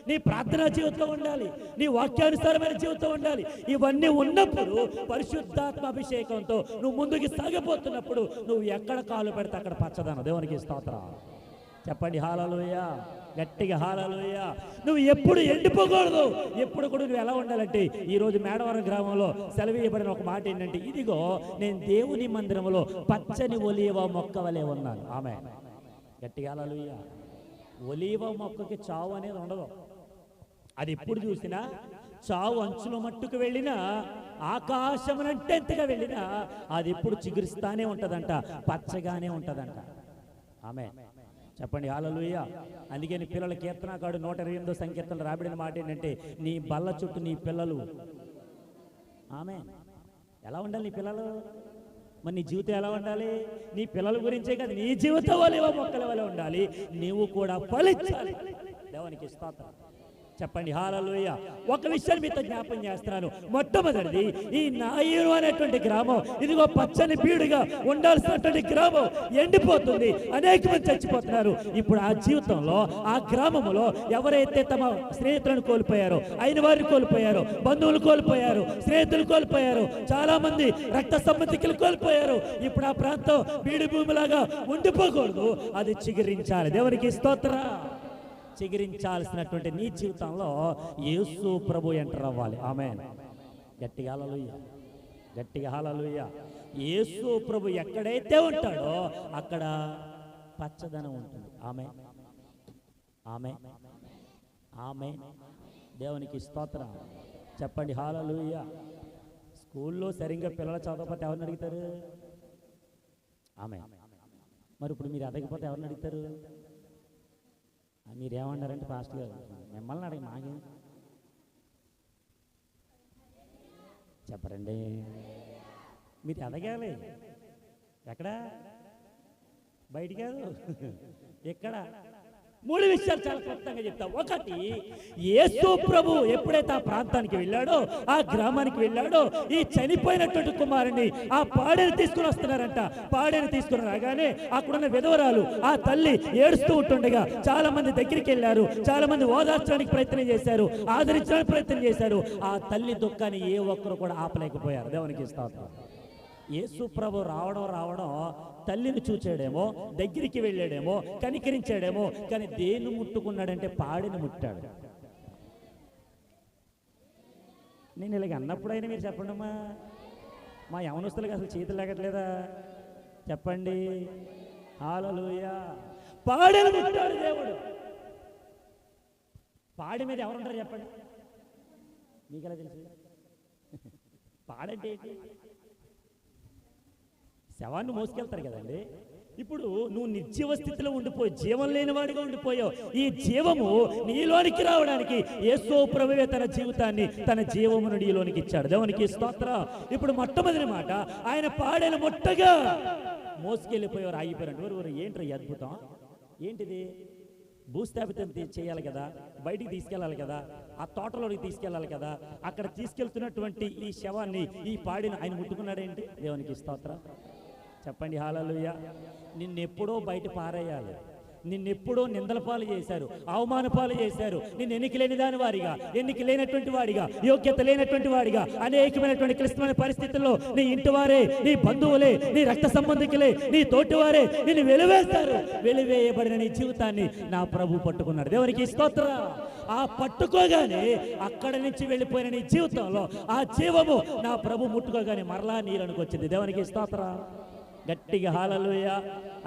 నీ ప్రార్థనా జీవితం ఉండాలి, నీ వాక్యానుసారమైన జీవితం ఉండాలి. ఇవన్నీ ఉన్నప్పుడు పరిశుద్ధాత్మ అభిషేకంతో నువ్వు ముందుకు సాగిపోతున్నప్పుడు నువ్వు ఎక్కడ కాలు పెడితే అక్కడ పచ్చదనం. దేవునికి స్తోత్రం. చెప్పండి హల్లెలూయా. గట్టిగా హల్లెలూయా. నువ్వు ఎప్పుడు ఎండిపోకూడదు. ఎప్పుడు కూడా నువ్వు ఎలా ఉండాలంటే, ఈరోజు మేడవరం గ్రామంలో సెలవీయబడిన ఒక మాట ఏంటంటే, ఇదిగో నేను దేవుని మందిరంలో పచ్చని ఒలీవ మొక్క వలె ఉన్నాను. ఆమె గట్టిగా హల్లెలూయా. ఒలీవ మొక్కకి చావు అనేది ఉండదు. అది ఎప్పుడు చూసినా చావు అంచుల మట్టుకు వెళ్ళినా, ఆకాశమునంటెంతగా వెళ్ళినా అది ఎప్పుడు చిగురిస్తానే ఉంటుందంట, పచ్చగానే ఉంటుందంట. ఆమె చెప్పండి హల్లెలూయా. అందుకని పిల్లల కీర్తనకాడు 128వ సంకీర్తనలో రాబడిన మాట ఏంటంటే, నీ బల్ల చుట్టూ నీ పిల్లలు. ఆమె ఎలా ఉండాలి నీ పిల్లలు? మరి నీ జీవితం ఎలా ఉండాలి? నీ పిల్లల గురించే కాదు, నీ జీవితం వల్ల మొక్కల వల్ల ఉండాలి. నీవు కూడా ఫలించాలి. దేవునికి స్తోత్రం. చెప్పండి హల్లెలూయా. ఒక విషయాన్ని మీతో జ్ఞాపకం చేస్తున్నాను. మొట్టమొదటిది, ఈ నాయీను అనేటువంటి గ్రామం ఇదిగో పచ్చని బీడుగా ఉండాల్సినటువంటి గ్రామం ఎండిపోతుంది. అనేక మంది చచ్చిపోతున్నారు. ఇప్పుడు ఆ జీవితంలో, ఆ గ్రామంలో ఎవరైతే తమ స్నేహితులను కోల్పోయారో, అయిన వారిని కోల్పోయారో, బంధువులు కోల్పోయారు, స్నేహితులు కోల్పోయారు, చాలా మంది రక్త సంబంధికులు కోల్పోయారు. ఇప్పుడు ఆ ప్రాంతం బీడు భూమిలాగా ఉండిపోకూడదు, అది చిగురించాలి. దేవునికి స్తోత్రం. చిగురించాల్సినటువంటి నీ జీవితంలో యేసు ప్రభు ఎంటర్ అవ్వాలి. ఆమేన్. గట్టిగా హల్లెలూయా. గట్టిగా హల్లెలూయా. యేసు ప్రభు ఎక్కడైతే ఉంటాడో అక్కడ పచ్చదనం ఉంటుంది. ఆమేన్. ఆమేన్. ఆమేన్. దేవునికి స్తోత్రం. చెప్పండి హల్లెలూయా. స్కూల్లో సరిగ్గా పిల్లలు చదవకపోతే ఎవరిని అడుగుతారు? ఆమేన్. మరి ఇప్పుడు మీరు ఎదగకపోతే ఎవరిని అడుగుతారు? మీరేమన్నారంటే పాస్టర్ గారు మిమ్మల్ని అడిగి మాగే చెప్పరండి. మీరు ఎదగాలి. ఎక్కడ? బయట కాదు, ఎక్కడ? 3 విషయాలు చాలా క్లుప్తంగా చెప్తా. ఒకటి, యేసు ప్రభు ఎప్పుడైతే ఆ ప్రాంతానికి వెళ్ళాడో, ఆ గ్రామానికి వెళ్ళాడో, ఈ చనిపోయినటువంటి కుమారుని ఆ పాడేని తీసుకుని వస్తున్నారంట. పాడేని తీసుకుని రాగానే అక్కడున్న విధవరాలు, ఆ తల్లి ఏడుస్తూ ఉంటుండగా చాలా మంది దగ్గరికి వెళ్ళారు. చాలా మంది ఓదార్చడానికి ప్రయత్నం చేశారు, ఆదరించడానికి ప్రయత్నం చేశారు. ఆ తల్లి దుఃఖాన్ని ఏ ఒక్కరు కూడా ఆపలేకపోయారు. దేవునికి స్తోత్రం. యేసు ప్రభు రావడం తల్లిని చూచాడేమో, దగ్గరికి వెళ్ళాడేమో, కనికరించాడేమో, కానీ దేన్ని ముట్టుకున్నాడంటే పాడిని ముట్టాడు. నేను ఇలాగ అన్నప్పుడైనా మీరు చెప్పండి అమ్మా, మా యవనస్తులకి అసలు చేతులు లేకట్లేదా? చెప్పండి. హల్లెలూయా. పాడిని ముట్టాడు దేవుడు. పాడి మీద ఎవరుంటారు చెప్పండి? మీకు ఎలా తెలుసు? పాడంటే ఏంటి? శవాన్ని మోసుకెళ్తారు కదండి. ఇప్పుడు నువ్వు నిర్జీవ స్థితిలో ఉండిపోయి జీవం లేని వాడిగా ఉండిపోయావు. ఈ జీవము నీలోనికి రావడానికి యేసు ప్రభువే తన జీవితాన్ని, తన జీవమును నీలోనికి ఇచ్చాడు. దేవునికి స్తోత్రం. ఇప్పుడు మొట్టమొదటి మాట, ఆయన పాడిన ముట్టగా మోసుకెళ్ళిపోయారు, ఆగిపోయారు. ఏంటి అద్భుతం? ఏంటిది? భూస్థాపితం చేయాలి కదా, బయటికి తీసుకెళ్ళాలి కదా, ఆ తోటలోకి తీసుకెళ్ళాలి కదా. అక్కడ తీసుకెళ్తున్నటువంటి ఈ శవాన్ని, ఈ పాడిని ఆయన ముట్టుకున్నాడేంటి? దేవునికి స్తోత్రం. చెప్పండి హల్లెలూయా. నిన్నెప్పుడో బయట పారేయాలి, నిన్నెప్పుడో నిందల పాలు చేశారు, అవమాన పాలు చేశారు. నిన్ను ఎన్నిక లేని దాని వాడిగా, ఎన్నిక లేనటువంటి వాడిగా, యోగ్యత లేనటువంటి వాడిగా, అనేకమైనటువంటి క్లిష్టమైన పరిస్థితుల్లో నీ ఇంటి వారే, నీ బంధువులే, నీ రక్త సంబంధికులే, నీ తోటి వారే నిన్ను వెలివేస్తారు. వెలివేయబడిన నీ జీవితాన్ని నా ప్రభు పట్టుకున్నాడు. దేవునికి స్తోత్రం. ఆ పట్టుకోగానే అక్కడ నుంచి వెళ్ళిపోయిన నీ జీవితంలో ఆ జీవము నా ప్రభు ముట్టుకోగానే మరలా నీళ్ళనికి వచ్చింది. దేవునికి స్తోత్రం. గట్టిగా హల్లెలూయా.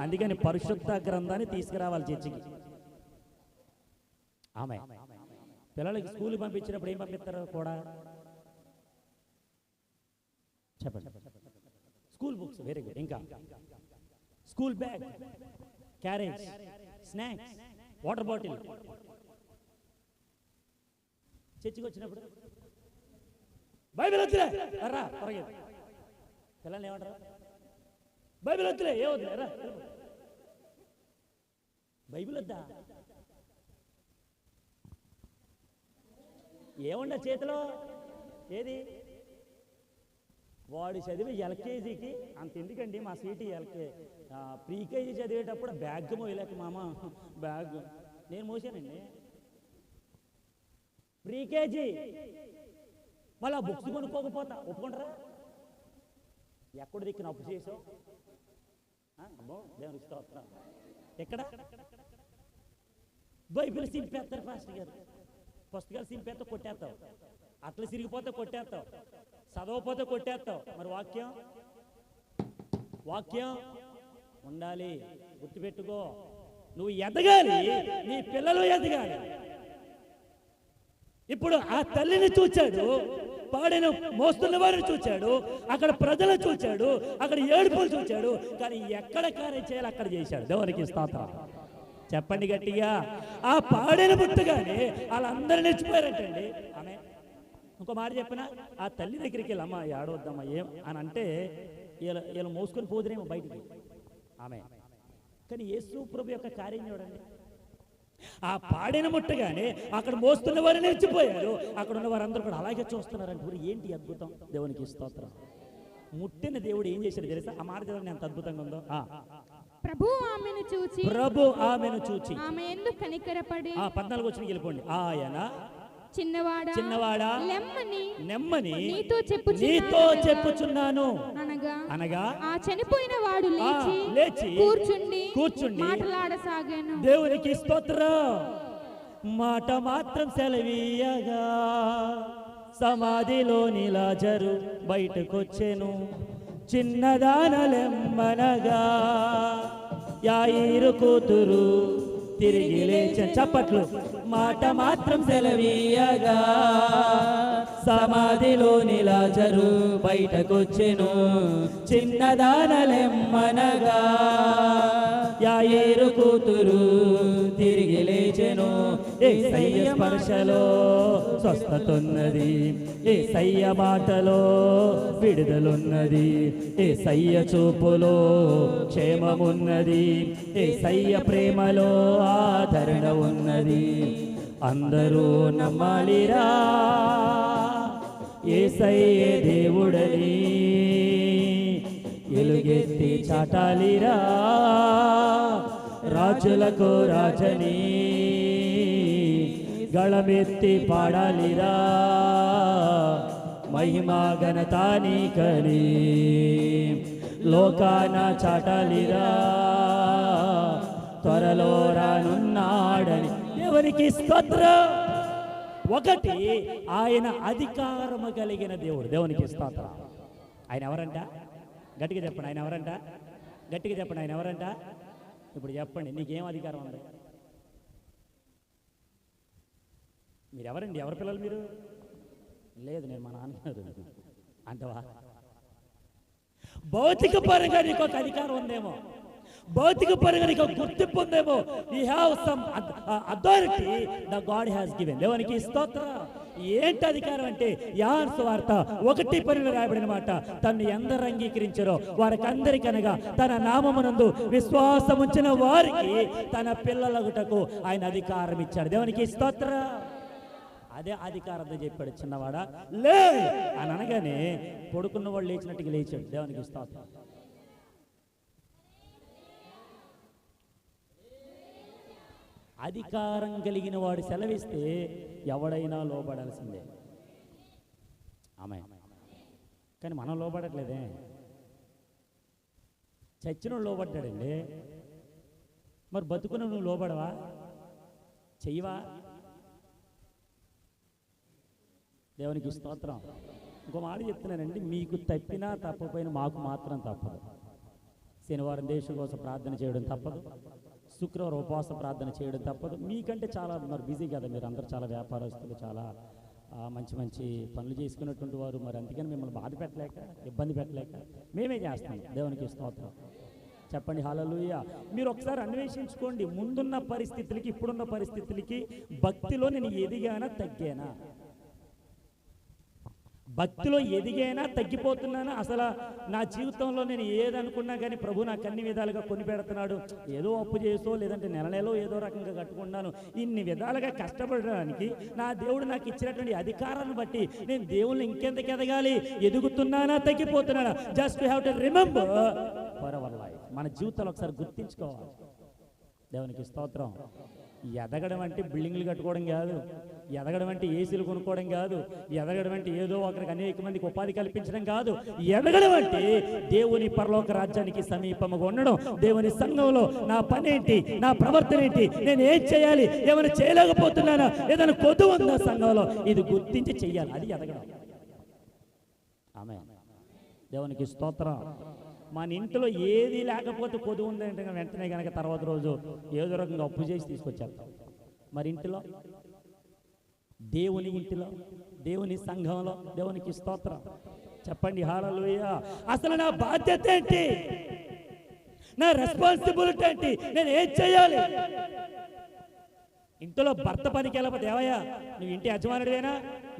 అందుకని పరిశుద్ధ గ్రంథాన్ని తీసుకురావాలి చర్చికి. ఆమె పిల్లలకి స్కూల్ పంపించినప్పుడు ఏం పంపిస్తారు కూడా చెప్పండి? School books. Very good. ఇంకా school bag, carriage, snacks, water bottle. చర్చికి వచ్చినప్పుడు బైబిల్ వద్దులే రా, త్వరగా. పిల్లల్ని ఏమంటారు? బైబిల్ వద్దులే, ఏ వద్దులే రా. బైబిల్ వద్దా? ఏముండ చేతిలో? ఏది? వాడు చదివి ఎల్కేజీకి అంత ఎందుకండి, మా స్వీటీ ప్రీకేజీ చదివేటప్పుడు బ్యాగ్ మోయలేక మామ, బ్యాగ్ నేను మోసానండి. ప్రీకేజీ మళ్ళీ బుక్స్ కొనుక్కోకపోతా ఒప్పుకుంటారా? ఎక్కడ దిక్కున అప్పు చేసావు? అమ్మో దేవుని స్తోత్రం. ఎక్కడ? బైబిల్ సింపేస్తారు పాస్టర్ గారు. పుస్తకాలు సింపేస్తే కొట్టేస్తావు, అట్లా సిరిగిపోతే కొట్టేస్తావు, చదవపోతే కొట్టేస్తావు. మరి వాక్యం, వాక్యం ఉండాలి. గుర్తుపెట్టుకో, నువ్వు ఎదగాలి, నీ పిల్లలు ఎదగాలి. ఇప్పుడు ఆ తల్లిని చూచాడు, పాడిన మోస్తున్న వారిని చూచాడు, అక్కడ ప్రజలు చూచాడు, అక్కడ ఏడుపులు చూచాడు, కానీ ఎక్కడ కార్యం చేయాలి అక్కడ చేశాడు. దేవునికి స్తోత్రం. చెప్పండి గట్టిగా. ఆ పాడిన ముట్టగానే వాళ్ళందరూ నిలిచిపోయారంటండి. ఆమె ఇంకో మాట చెప్పిన, ఆ తల్లి దగ్గరికి వెళ్ళి అమ్మ ఏడవద్దమ్మా ఏం అని అంటే వీళ్ళు మోసుకొని పోదురేమో బయటికి. ఆమె కానీ యేసు ప్రభు యొక్క కార్యం చూడండి. ఆ పాడిన ముట్టగానే అక్కడ మోస్తున్న వారు నిలిచిపోయారు, అక్కడ ఉన్న వారందరూ కూడా అలాగే చూస్తున్నారంటే ఏంటి అద్భుతం. దేవునికి స్తోత్రం. ముట్టిన దేవుడు ఏం చేశాడు తెలుసా? ఆ మాట చదవండి ఎంత అద్భుతంగా ఉందో. ప్రభు ఆమెను చూచి ఆమె ఎందుకు కనికరపడి 14 వచ్చిన వెళ్ళిపోండి. ఆయన చిన్నవాడా నెమ్మని నీతో చెప్పుచున్నాను అనగా ఆ చనిపోయిన వాడు లేచి కూర్చుండి మాట్లాడసాగాను. దేవునికి స్తోత్రం. మాట మాత్రం సెలవీయగా సమాధిలోని లాజరు బయటకొచ్చెను. చిన్నదానలెమ్మనగా యాయిరు కూతురు తిరిగి లేచే. చప్పట్లు. మాట మాత్రం సెలవీయగా సమాధిలోని లాజరు బయటకొచ్చెను. చిన్నదానలెమ్మనగా యాయిరు కూతురు తిరిగి లేచెను. యేసయ్య స్పర్శలో స్వస్థతున్నది, యేసయ్య మాటలో విడుదలున్నది, యేసయ్య చూపులో క్షేమమున్నది, యేసయ్య ప్రేమలో ఆదరణ ఉన్నది. అందరూ నమ్మాలిరా యేసయ్యే దేవుడని, ఎలుగెత్తి చాటాలిరా రాజులకు రాజని, గళమెత్తి పాడాలిరా మహిమా ఘనత నీకని. లోకాన చాటాలిరా, త్వరలో రానున్నాడని. దేవునికి స్తోత్రం. ఒకటి, ఆయన అధికారము కలిగిన దేవుడు. దేవునికి స్తోత్రం. ఆయన ఎవరంట? గట్టిగా చెప్పండి, ఆయన ఎవరంట? గట్టిగా చెప్పండి, ఆయన ఎవరంట? ఇప్పుడు చెప్పండి, నీకేం అధికారం ఉంది? మీరు ఎవరండి? ఎవరి పిల్లలు మీరు? లేదు, నేను మా నాన్నగారు అంటవా? భౌతిక పరంగా నీకు ఒక అధికారం ఉందేమో, భౌతిక పరంగా నీకు ఒక గుర్తింపు ఉందేమో. You have some authority the God has given. దేవునికి స్తోత్రం. ఏంటి అధికారం అంటే, యోహాను సువార్త 1:12 రాయబడిన మాట, తను ఎందరు అంగీకరించారో వారికి అందరికనగా తన నామమునందు విశ్వాసం ఉంచిన వారికి తన పిల్లలగుటకు ఆయన అధికారం ఇచ్చాడు. దేవునికి స్తోత్రం. అదే అధికారంతో చెప్పాడు. చిన్నవాడా లే అని అనగానే పడుకున్న వాళ్ళు లేచినట్టుగా లేచాడు. దేవునికి స్తోత్రం. అధికారం కలిగిన వాడు సెలవిస్తే ఎవడైనా లోబడాల్సిందే. ఆమె కానీ మనం లోబడట్లేదే. చచ్చిన లోబడ్డాడండి. మరి బతుకున్న నువ్వు లోబడవా? చెయ్యవా? దేవునికి స్తోత్రం. ఇంకో మాట చెప్తున్నానండి, మీకు తప్పినా తప్పపోయినా మాకు మాత్రం తప్పదు. శనివారం దేశం కోసం ప్రార్థన చేయడం తప్పదు, శుక్రవారం ఉపవాస ప్రార్థన చేయడం తప్పదు. మీకంటే చాలా మరి బిజీ కదా, మీరు అందరూ చాలా వ్యాపారస్తులు, చాలా మంచి మంచి పనులు చేసుకున్నటువంటి వారు. మరి అందుకని మిమ్మల్ని బాధ పెట్టలేక, ఇబ్బంది పెట్టలేక మేమే చేస్తాం. దేవునికి స్తోత్రం. చెప్పండి హల్లెలూయా. మీరు ఒకసారి అన్వేషించుకోండి, ముందున్న పరిస్థితులకి ఇప్పుడున్న పరిస్థితులకి భక్తిలో నేను ఎదిగానా తగ్గానా? భక్తిలో ఎదిగైనా తగ్గిపోతున్నానా? అసలు నా జీవితంలో నేను ఏదనుకున్నా కానీ ప్రభు నాకు అన్ని విధాలుగా కొని పెడుతున్నాడు. ఏదో అప్పు చేసో లేదంటే నెలలో ఏదో రకంగా కట్టుకున్నాను. ఇన్ని విధాలుగా కష్టపడడానికి నా దేవుడు నాకు ఇచ్చినటువంటి అధికారాన్ని బట్టి నేను దేవుళ్ళు ఇంకెంతకు ఎదగాలి? ఎదుగుతున్నానా తగ్గిపోతున్నానా? Just have to remember for our life. మన జీవితంలో ఒకసారి గుర్తించుకోవాలి. దేవునికి స్తోత్రం. ఎదగడం అంటే బిల్డింగ్లు కట్టుకోవడం కాదు, ఎదగడం అంటే ఏసీలు కొనుక్కోవడం కాదు, ఎదగడం అంటే ఏదో ఒకరికి అనేక మందికి ఉపాధి కల్పించడం కాదు. ఎదగడం అంటే దేవుని పరలోక రాజ్యానికి సమీపంగా ఉండడం. దేవుని సంఘంలో నా పని ఏంటి, నా ప్రవర్తన ఏంటి, నేను ఏం చేయాలి, ఏమైనా చేయలేకపోతున్నానా, ఏదైనా కొద్దు ఉందా సంఘంలో, ఇది గుర్తించి చెయ్యాలి. అది ఎదగడం. ఆమేన్. దేవునికి స్తోత్రం. మన ఇంట్లో ఏది లేకపోతే కొద్దు ఉందంటే వెంటనే కనుక తర్వాత రోజు ఏదో రకంగా అప్పు చేసి తీసుకొచ్చేస్తాం. మరి ఇంటిలో, దేవుని ఇంటిలో, దేవుని సంఘంలో, దేవునికి స్తోత్రం. చెప్పండి హల్లెలూయా. అసలు నా బాధ్యత ఏంటి, నా రెస్పాన్సిబిలిటీ ఏంటి, నేను ఏం చేయాలి? ఇంట్లో భర్త పనికి వెళ్ళకపోతే ఏవయ్యా నువ్వు ఇంటి యజమానుడివేనా,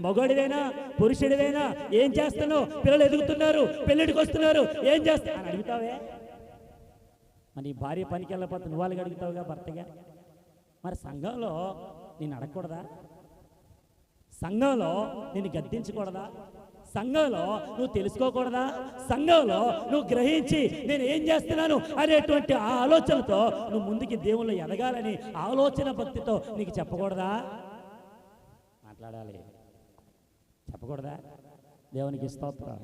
మగోడివేనా, పురుషుడివేనా, ఏం చేస్తున్నావు, పిల్లలు ఎదుగుతున్నారు, పెళ్ళిడికి వస్తున్నారు, ఏం చేస్తా అని అడుగుతావే? మరి భార్య పనికి వెళ్ళకపోతే నువ్వు వాళ్ళకి అడుగుతావుగా భర్తగా. మరి సంఘంలో నేను అడగకూడదా? సంఘంలో నేను గద్దించకూడదా? సంఘంలో నువ్వు తెలుసుకోకూడదా? సంఘంలో నువ్వు గ్రహించి నేను ఏం చేస్తున్నాను అనేటువంటి ఆ ఆలోచనతో నువ్వు ముందుకి దేవుళ్ళు ఎదగాలని ఆలోచన భక్తితో నీకు చెప్పకూడదా? మాట్లాడాలి. చెప్పకూడదా? దేవునికి స్తోత్రం.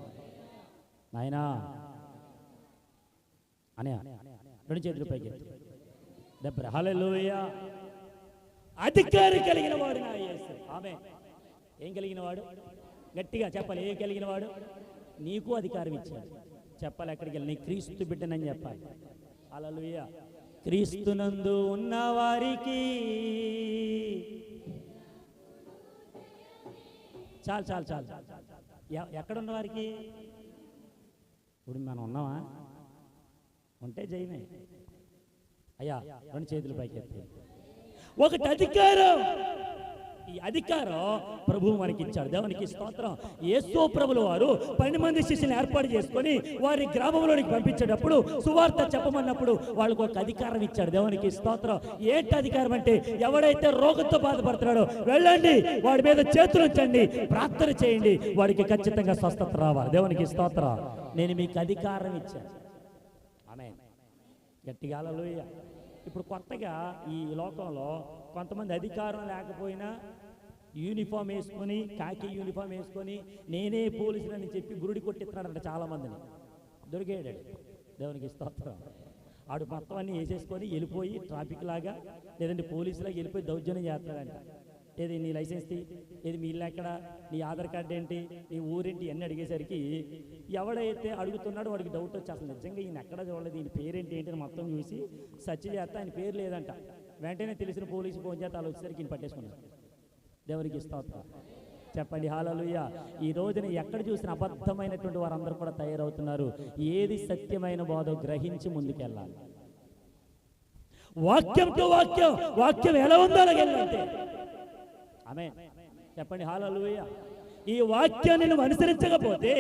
నాయనా అనే 2 చేతుల పైకి దెబ్బ. హల్లెలూయా. అధికారం కలిగిన వాడు నా యేసు. ఆమేన్. ఏం కలిగిన వాడు? గట్టిగా చెప్పాలి. ఏం కలిగిన వాడు? నీకు అధికారం ఇచ్చాడు. చెప్పాలి. ఎక్కడికి వెళ్ళి నీ క్రీస్తు బిడ్డనని చెప్పాలి. హల్లెలూయా. క్రీస్తునందు ఉన్న వారికి చాలు చాలు చాలు. ఎక్కడున్న వారికి? ఇప్పుడు మనం ఉన్నామా? ఉంటే జయమే. అయ్యా 2 చేతుల పైకి ఎత్తి. ఒకటి అధికారం. ఈ అధికారం ప్రభువు మనకి ఇచ్చాడు. దేవునికి స్తోత్రం. యేసు ప్రభుల వారు 12 మంది శిష్యులను ఏర్పాటు చేసుకొని వారి గ్రామంలోనికి పంపించేటప్పుడు సువార్త చెప్పమన్నప్పుడు వాళ్ళకు ఒక అధికారం ఇచ్చాడు. దేవునికి స్తోత్రం. ఏంటి అధికారం అంటే, ఎవడైతే రోగంతో బాధపడుతున్నాడో వెళ్ళండి, వాడి మీద చేతులు ఉంచండి, ప్రార్థన చేయండి, వాడికి ఖచ్చితంగా స్వస్థత రావాలి. దేవునికి స్తోత్రం. నేను మీకు అధికారం ఇచ్చాను. ఆమేన్. గట్టిగా హల్లెలూయా. ఇప్పుడు కొత్తగా ఈ లోకంలో కొంతమంది అధికారం లేకపోయినా యూనిఫామ్ వేసుకొని, కాకి యూనిఫామ్ వేసుకొని నేనే పోలీసులని చెప్పి గురుడి కొట్టిస్తున్నాడంట చాలామందిని. దొరికేయడాడు. దేవునికి స్తోత్రం. ఆడు మొత్తం అన్నీ వేసేసుకొని వెళ్ళిపోయి ట్రాఫిక్ లాగా లేదంటే పోలీసులాగా వెళ్ళిపోయి దౌర్జన్యం చేస్తాడంట. ఏది నీ లైసెన్స్ తీ, ఏది మీ ఇల్లు ఎక్కడ, నీ ఆధార్ కార్డు ఏంటి, నీ ఊరేంటి అన్నీ అడిగేసరికి ఎవడైతే అడుగుతున్నాడో వాడికి డౌట్ వచ్చి అసలు నిజంగా ఈయన ఎక్కడ చూడలేదు, ఈయన పేరేంటి ఏంటి అని మొత్తం చూసి సెర్చ్ చేస్తే ఆయన పేరు లేదంట. వెంటనే తెలిసిన పోలీసు ఫోన్ చేస్తే వాళ్ళు వచ్చేసరికి ఈయన పట్టేసుకున్నారు. దేవునికి స్తోత్రం. చెప్పండి హల్లెలూయా. ఈ రోజున ఎక్కడ చూసిన అబద్ధమైనటువంటి వారందరూ కూడా తయారవుతున్నారు. ఏది సత్యమైన బోధో గ్రహించి ముందుకెళ్ళాలి. వాక్యంతో వాక్యం, వాక్యం ఎలా ఉందో అలాగే వెళ్ళాలంటే. ఆమేన్. చెప్పండి హల్లెలూయా. ఈ వాక్యాన్ని నువ్వు అనుసరించకపోతే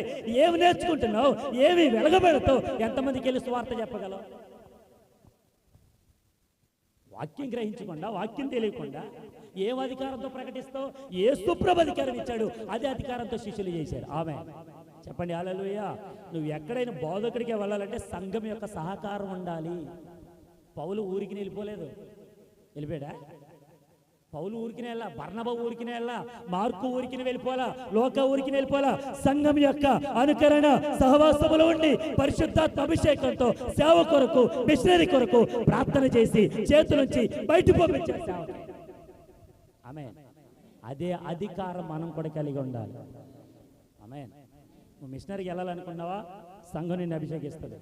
ఏమి నేర్చుకుంటున్నావు, ఏమి వెలగబెడతావు, ఎంతమందికి వెళ్ళి సువార్త చెప్పగలవు? వాక్యం గ్రహించకుండా, వాక్యం తెలియకుండా ఏం అధికారంతో ప్రకటిస్తావు? యేసు ప్రభు అధికారం ఇచ్చాడు, అదే అధికారంతో శిష్యులు చేశారు. ఆమేన్. చెప్పండి హల్లెలూయా. నువ్వు ఎక్కడైనా బోధకుడికి వెళ్ళాలంటే సంఘం యొక్క సహకారం ఉండాలి. పౌలు ఊరికి వెళ్ళిపోలేదు, వెళ్ళిపోయాడా? పౌలు ఊరికి వెళ్ళా, బర్నబా ఊరికి వెళ్ళా, మార్కు ఊరికి వెళ్ళిపోలా, లోక ఊరికి వెళ్ళిపోలా. సంఘం యొక్క అనుకరణ సహవాసములో ఉండి పరిశుద్ధాత్మ అభిషేకంతో సేవ కొరకు, మిషనరీ కొరకు ప్రార్థన చేసి చేతులుంచి బయట పంపించారు సేవ. ఆమేన్. అదే అధికారం మనం కూడా కలిగి ఉండాలి. ఆమేన్. నువ్వు మిషనరీకి వెళ్ళాలనుకున్నావా, సంఘం నిన్ను అభిషేకిస్తుంది.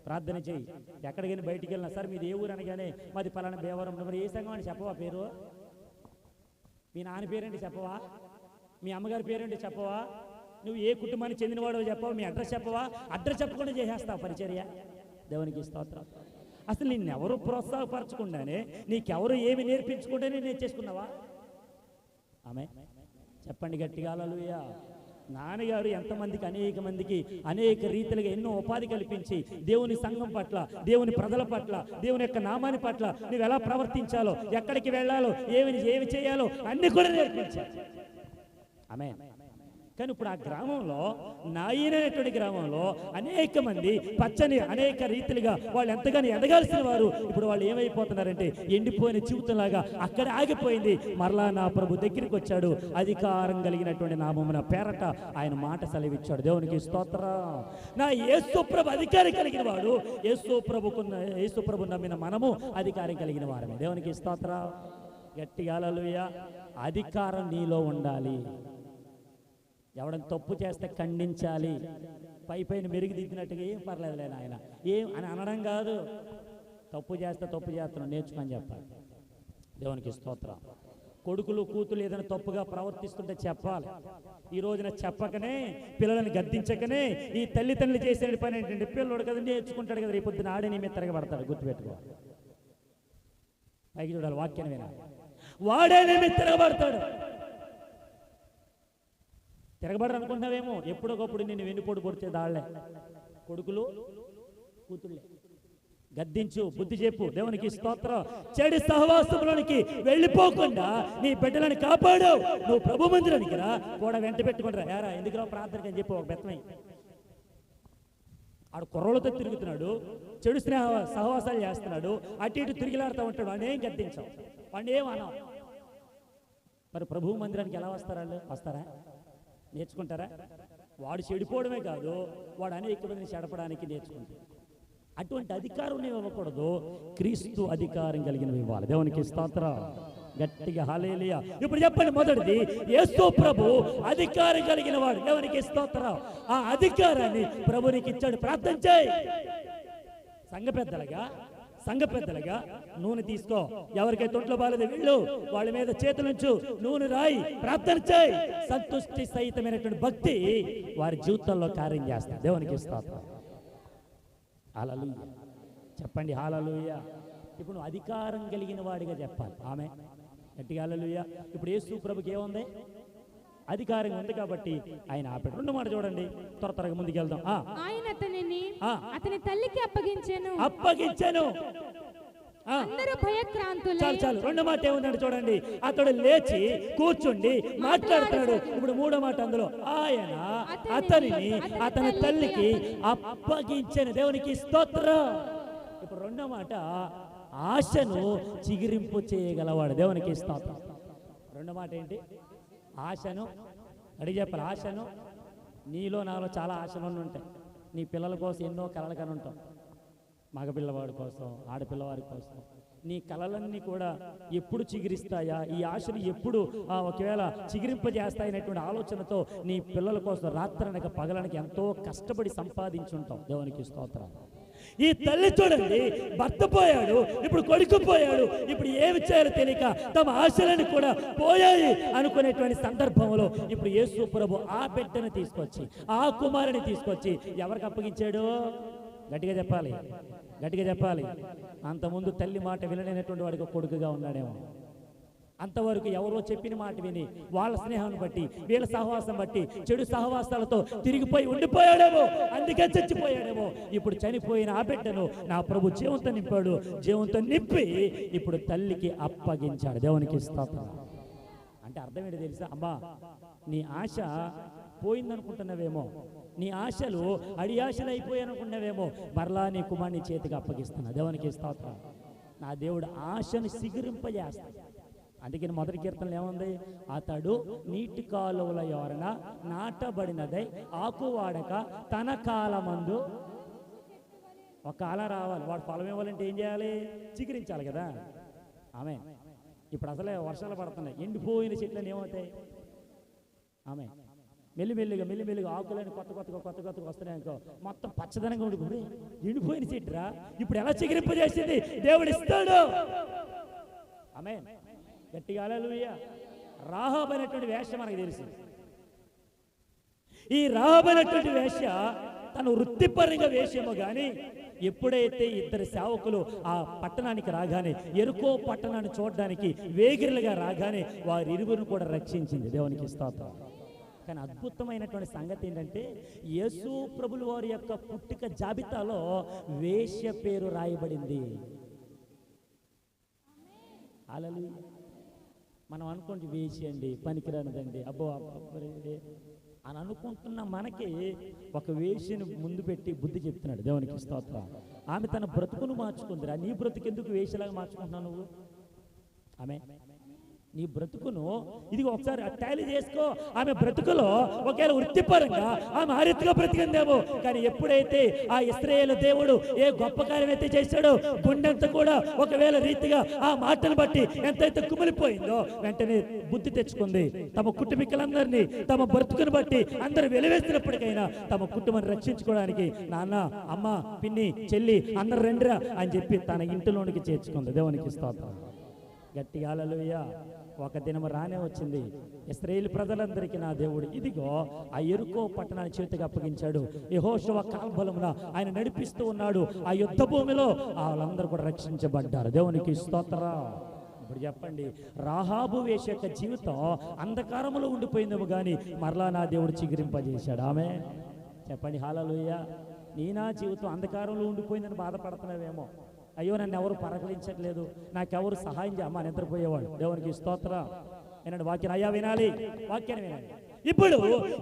ప్రార్థన చేయి. ఎక్కడికైనా బయటికి వెళ్ళినా, సార్ మీది ఏ ఊరు అనగానే మాది పలానా భీమవరం, మరి ఏ సంఘం అని చెప్పవా పేరు? మీ నాన్న పేరేంటి చెప్పవా? మీ అమ్మగారి పేరేంటి చెప్పవా? నువ్వు ఏ కుటుంబానికి చెందినవాడో చెప్పవా? మీ అడ్రస్ చెప్పవా? అడ్రస్ చెప్పకుండా చేసేస్తావు పరిచర్య. దేవునికి స్తోత్రం. అసలు నిన్నెవరు ప్రోత్సాహపరచకుండానే, నీకెవరు ఏమి నేర్పించకుండానే నేర్చేసుకున్నావా? ఆమె చెప్పండి గట్టిగా హల్లెలూయా. నాన్నగారు ఎంతమందికి, అనేక మందికి అనేక రీతిలుగా ఎన్నో ఉపాధి కల్పించి దేవుని సంఘం పట్ల, దేవుని ప్రజల పట్ల, దేవుని యొక్క నామాని పట్ల నువ్వు ఎలా ప్రవర్తించాలో, ఎక్కడికి వెళ్ళాలో, ఏమి చేయాలో అన్ని కూడా నేర్పించారు. ఆమేన్. కానీ ఇప్పుడు ఆ గ్రామంలో, నాయనటువంటి గ్రామంలో అనేక మంది పచ్చని అనేక రీతిలుగా వాళ్ళు ఎంతగానో ఎదగాల్సిన వారు ఇప్పుడు వాళ్ళు ఏమైపోతున్నారంటే ఎండిపోయిన జీవితంలాగా అక్కడ ఆగిపోయింది. మరలా నా ప్రభు దగ్గరికి వచ్చాడు, అధికారం కలిగినటువంటి నామమున పేరట ఆయన మాట సెలవిచ్చాడు. దేవునికి స్తోత్రం. నా యేసు ప్రభు అధికారం కలిగిన వాడు, యేసు ప్రభు నమ్మిన మనము అధికారం కలిగిన వారమే. దేవునికి స్తోత్రం. గట్టిగా హల్లెలూయా. అధికారం నీలో ఉండాలి. ఎవడని తప్పు చేస్తే ఖండించాలి. పైన మెరుగుదిద్దినట్టుగా ఏం పర్లేదులే ఆయన ఏం అని అనడం కాదు. తప్పు చేస్తున్నాం, నేర్చుకొని చెప్పాలి. దేవునికి స్తోత్రం. కొడుకులు కూతులు ఏదైనా తప్పుగా ప్రవర్తిస్తుంటే చెప్పాలి. ఈ రోజున చెప్పకనే, పిల్లలను గద్దించకనే ఈ తల్లిదండ్రులు చేసే పని ఏంటంటే, పిల్లడు కదా నేర్చుకుంటాడు కదా, రేపు పొద్దున ఆడే నీ మీద తిరగబడతాడు. గుర్తుపెట్టుకో. పైకి చూడాలి, వాక్యాన్ని వినాలి. వాడే నీ మీద తిరగబడతాడు. తిరగబడరు అనుకుంటున్నావేమో, ఎప్పుడొకప్పుడు నిన్ను వెన్నుపోటు పొడిచే దాళ్లే కొడుకులు కూతుళ్ళే. గద్దించు, బుద్ధి చెప్పు. దేవునికి స్తోత్రం. చెడు సహవాసంలోనికి వెళ్ళిపోకుండా నీ బిడ్డలను కాపాడు. నువ్వు ప్రభు మందిరానికి రా, కూడా వెంట పెట్టుకుంటారా. యారా ఎందుకు రా ప్రార్థనకి అని చెప్పి ఒక బెత్తమై ఆడు కుర్రోళ్ళతో తిరుగుతున్నాడు, చెడు సహవాసాలు చేస్తున్నాడు, అటు ఇటు తిరిగిలాడుతూ ఉంటాడు. వాడినేం గద్దించావు, వాడినేం అన్నావు. మరి ప్రభు మందిరానికి ఎలా వస్తారా? నేర్చుకుంటారా? వాడు చెడిపోవడమే కాదు, వాడు అనేక మందిని చెడపడానికి నేర్చుకుంటాడు. అటువంటి అధికారం ఇవ్వకూడదు, క్రీస్తు అధికారం కలిగినవి ఇవ్వాలి. దేవునికి స్తోత్రం. గట్టిగా హల్లెలూయా. ఇప్పుడు చెప్పండి, మొదటిది యేసు ప్రభు అధికారం కలిగిన వాడు. దేవునికి స్తోత్రం. ఆ అధికారాన్ని ప్రభునికి ఇచ్చాడు. ప్రార్థన చేయి. సంఘ పెద్దలుగా నూనె తీసుకో. ఎవరికైతే తొంట్లో బాలేదు వెళ్ళు, వాళ్ళ మీద చేతులుంచు, నూనె రాయి, ప్రార్థన చేయి. సంతుష్టి సహితమైనటువంటి భక్తి వారి జీవితంలో కార్యం చేస్తారు. దేవునికి స్తోత్రం. హల్లెలూయా. చెప్పండి హల్లెలూయా. ఇప్పుడు నువ్వు అధికారం కలిగిన వాడిగా చెప్పాలి. ఆమె గట్టిగా హల్లెలూయా. ఇప్పుడు యేసు ప్రభుకి ఏముంది? అధికారం ఉంది కాబట్టి ఆయన ఆపాడు. రెండో మాట చూడండి, త్వరగా ముందుకు వెళ్దాం. ఆయన అతని తల్లికి అప్పగించాను. అందరూ భయక్రాంతులై. చాలు. రెండో మాట ఏముందంటే చూడండి, అతడు లేచి కూర్చుండి మాట్లాడుతున్నాడు. ఇప్పుడు మూడో మాట అందులో, ఆయన అతనిని అతని తల్లికి అప్పగించాను. దేవునికి స్తోత్రం. ఇప్పుడు రెండో మాట, ఆశను చిగిరింపు చేయగలవాడు. దేవునికి స్తోత్రం. రెండో మాట ఏంటి? ఆశను అడిగి చెప్పాలి. ఆశను, నీలో నాలో చాలా ఆశలు ఉంటాయి. నీ పిల్లల కోసం ఎన్నో కలలు కని ఉంటాం, మగపిల్లవాడి కోసం, ఆడపిల్లవాడి కోసం. నీ కలలన్నీ కూడా ఎప్పుడు చిగురిస్తాయా, ఈ ఆశలు ఎప్పుడు ఒకవేళ చిగురింపజేస్తాయనేటువంటి ఆలోచనతో నీ పిల్లల కోసం రాత్రనక పగలనక ఎంతో కష్టపడి సంపాదించుంటాం. దేవునికి స్తోత్రం. ఈ తల్లి చూడండి, భర్త పోయాడు, ఇప్పుడు కొడుకు పోయాడు, ఇప్పుడు ఏమి చేయాలో తెలియక తమ ఆశలను కూడా పోయాయి అనుకునేటువంటి సందర్భంలో ఇప్పుడు యేసు ప్రభు ఆ బిడ్డను తీసుకొచ్చి, ఆ కుమారుని తీసుకొచ్చి ఎవరికి అప్పగించాడు? గట్టిగా చెప్పాలి, గట్టిగా చెప్పాలి. అంతకుముందు తల్లి మాట వినలేనటువంటి వాడికి కొడుకుగా ఉన్నాడేమో. అంతవరకు ఎవరో చెప్పిన మాట విని వాళ్ళ స్నేహాన్ని బట్టి, వీళ్ళ సహవాసం బట్టి, చెడు సహవాసాలతో తిరిగిపోయి ఉండిపోయాడేమో, అందుకే చచ్చిపోయాడేమో. ఇప్పుడు చనిపోయిన ఆ బిడ్డను నా ప్రభు జీవంతో నింపాడు. జీవంతో నింపి ఇప్పుడు తల్లికి అప్పగించాడు. దేవునికి స్తోత్రం. అంటే అర్థం ఏంటి తెలుసా? అమ్మా, నీ ఆశ పోయిందనుకుంటున్నావేమో, నీ ఆశలు అడియాశలు అయిపోయాయనుకున్నావేమో, మరలా నీ కుమారుని చేతికి అప్పగిస్తున్నా. దేవునికి స్తోత్రం. నా దేవుడు ఆశను సిగురింపజేస్తాడు. అందుకని మొదటి కీర్తనలు ఏముంది? అతడు నీటి కాలువల ఎవరన నాటబడినదై ఆకు వాడక తన కాలమందు. ఒక కాలం రావాలి, వాడు ఫలం ఇవ్వాలంటే ఏం చేయాలి? చిగురించాలి కదా. ఆమె ఇప్పుడు అసలే వర్షాలు పడుతున్నాయి, ఎండిపోయిన చెట్లని ఏమవుతాయి? ఆమె మెల్లిమెల్లిగా ఆకులని కొత్త వస్తున్నాయి అనుకో, మొత్తం పచ్చదనంగా ఉండిపోయి ఎండిపోయిన చెట్టురా ఇప్పుడు ఎలా చిగురింపజేసింది? దేవుడు ఇస్తాడు. ఆమె గట్టిగా హల్లెలూయా. రాహాబు అనేటువంటి వేశ్య మనకు తెలుసు. ఈ రాహాబు అనేటువంటి వేశ్య తను వృత్తిపరంగా వేశ్యేమో కానీ ఎప్పుడైతే ఇద్దరు సేవకులు ఆ పట్టణానికి రాగానే, ఎరుకో పట్టణాన్ని చూడడానికి వేగిరలుగా రాగానే వారి ఇరువురిని కూడా రక్షించింది. దేవునికి స్తోత్రం. కానీ అద్భుతమైనటువంటి సంగతి ఏంటంటే, యేసు ప్రభుల వారి యొక్క పుట్టుక జాబితాలో వేశ్య పేరు రాయబడింది. హల్లెలూయా. మనం అనుకోండి వేశ్య అండి, పనికిరానిదండి, అబ్బో అని అనుకుంటున్న మనకి ఒక వేశ్యను ముందు పెట్టి బుద్ధి చెప్తున్నాడు. దేవునికి స్తోత్రం. ఆమె తన బ్రతుకును మార్చుకుందిరా. నీ బ్రతుకు ఎందుకు వేశ్యలాగా మార్చుకుంటున్నావు నువ్వు? ఆమె నీ బ్రతుకును ఇదిగో ఒకసారి టాలీ చేసుకో. ఆమె బ్రతుకులో ఒకవేళ వృత్తిపరంగా ఆమె ఆ రీతిగా బ్రతికిందేమో, కానీ ఎప్పుడైతే ఆ ఇశ్రాయేలు దేవుడు ఏ గొప్ప కార్యం అయితే చేశాడో, గుండెంత కూడా ఒకవేళ రీతిగా ఆ మాటను బట్టి ఎంతైతే కుమిలిపోయిందో, వెంటనే బుద్ధి తెచ్చుకుంది. తమ కుటుంబీకులందరినీ తమ బ్రతుకును బట్టి అందరూ వెలివేసినప్పటికైనా తమ కుటుంబాన్ని రక్షించుకోవడానికి నాన్న, అమ్మ, పిన్ని, చెల్లి అందరు రండిరా అని చెప్పి తన ఇంటిలోనికి చేర్చుకుంది. దేవునికి స్తోత్రం. గట్టిగా హల్లెలూయా. ఒక దినం రానే వచ్చింది. ఇశ్రాయేలు ప్రజలందరికీ నా దేవుడు ఇదిగో ఆ యెరికో పట్టణాన్ని చేతికి అప్పగించాడు. యెహోషువ కాల్బలమున ఆయన నడిపిస్తూ ఉన్నాడు. ఆ యుద్ధ భూమిలో వాళ్ళందరూ కూడా రక్షించబడ్డారు. దేవునికి స్తోత్రం. ఇప్పుడు చెప్పండి, రాహాబు వేశ్య యొక్క జీవితం అంధకారములో ఉండిపోయిందేమో కానీ మరలా నా దేవుడు చిగురింపజేశాడు. ఆమె చెప్పండి హల్లెలూయా. నీ నా జీవితం అంధకారంలో ఉండిపోయిందని బాధపడుతున్నావేమో, అయ్యో నన్ను ఎవరు పరకలించట్లేదు, నాకెవరు సహాయం చేయమ్మా నిద్రపోయేవాడు. దేవునికి స్తోత్రం. వినండి వాక్యం, అయ్యా వినాలి, వాక్యాన్ని వినాలి. ఇప్పుడు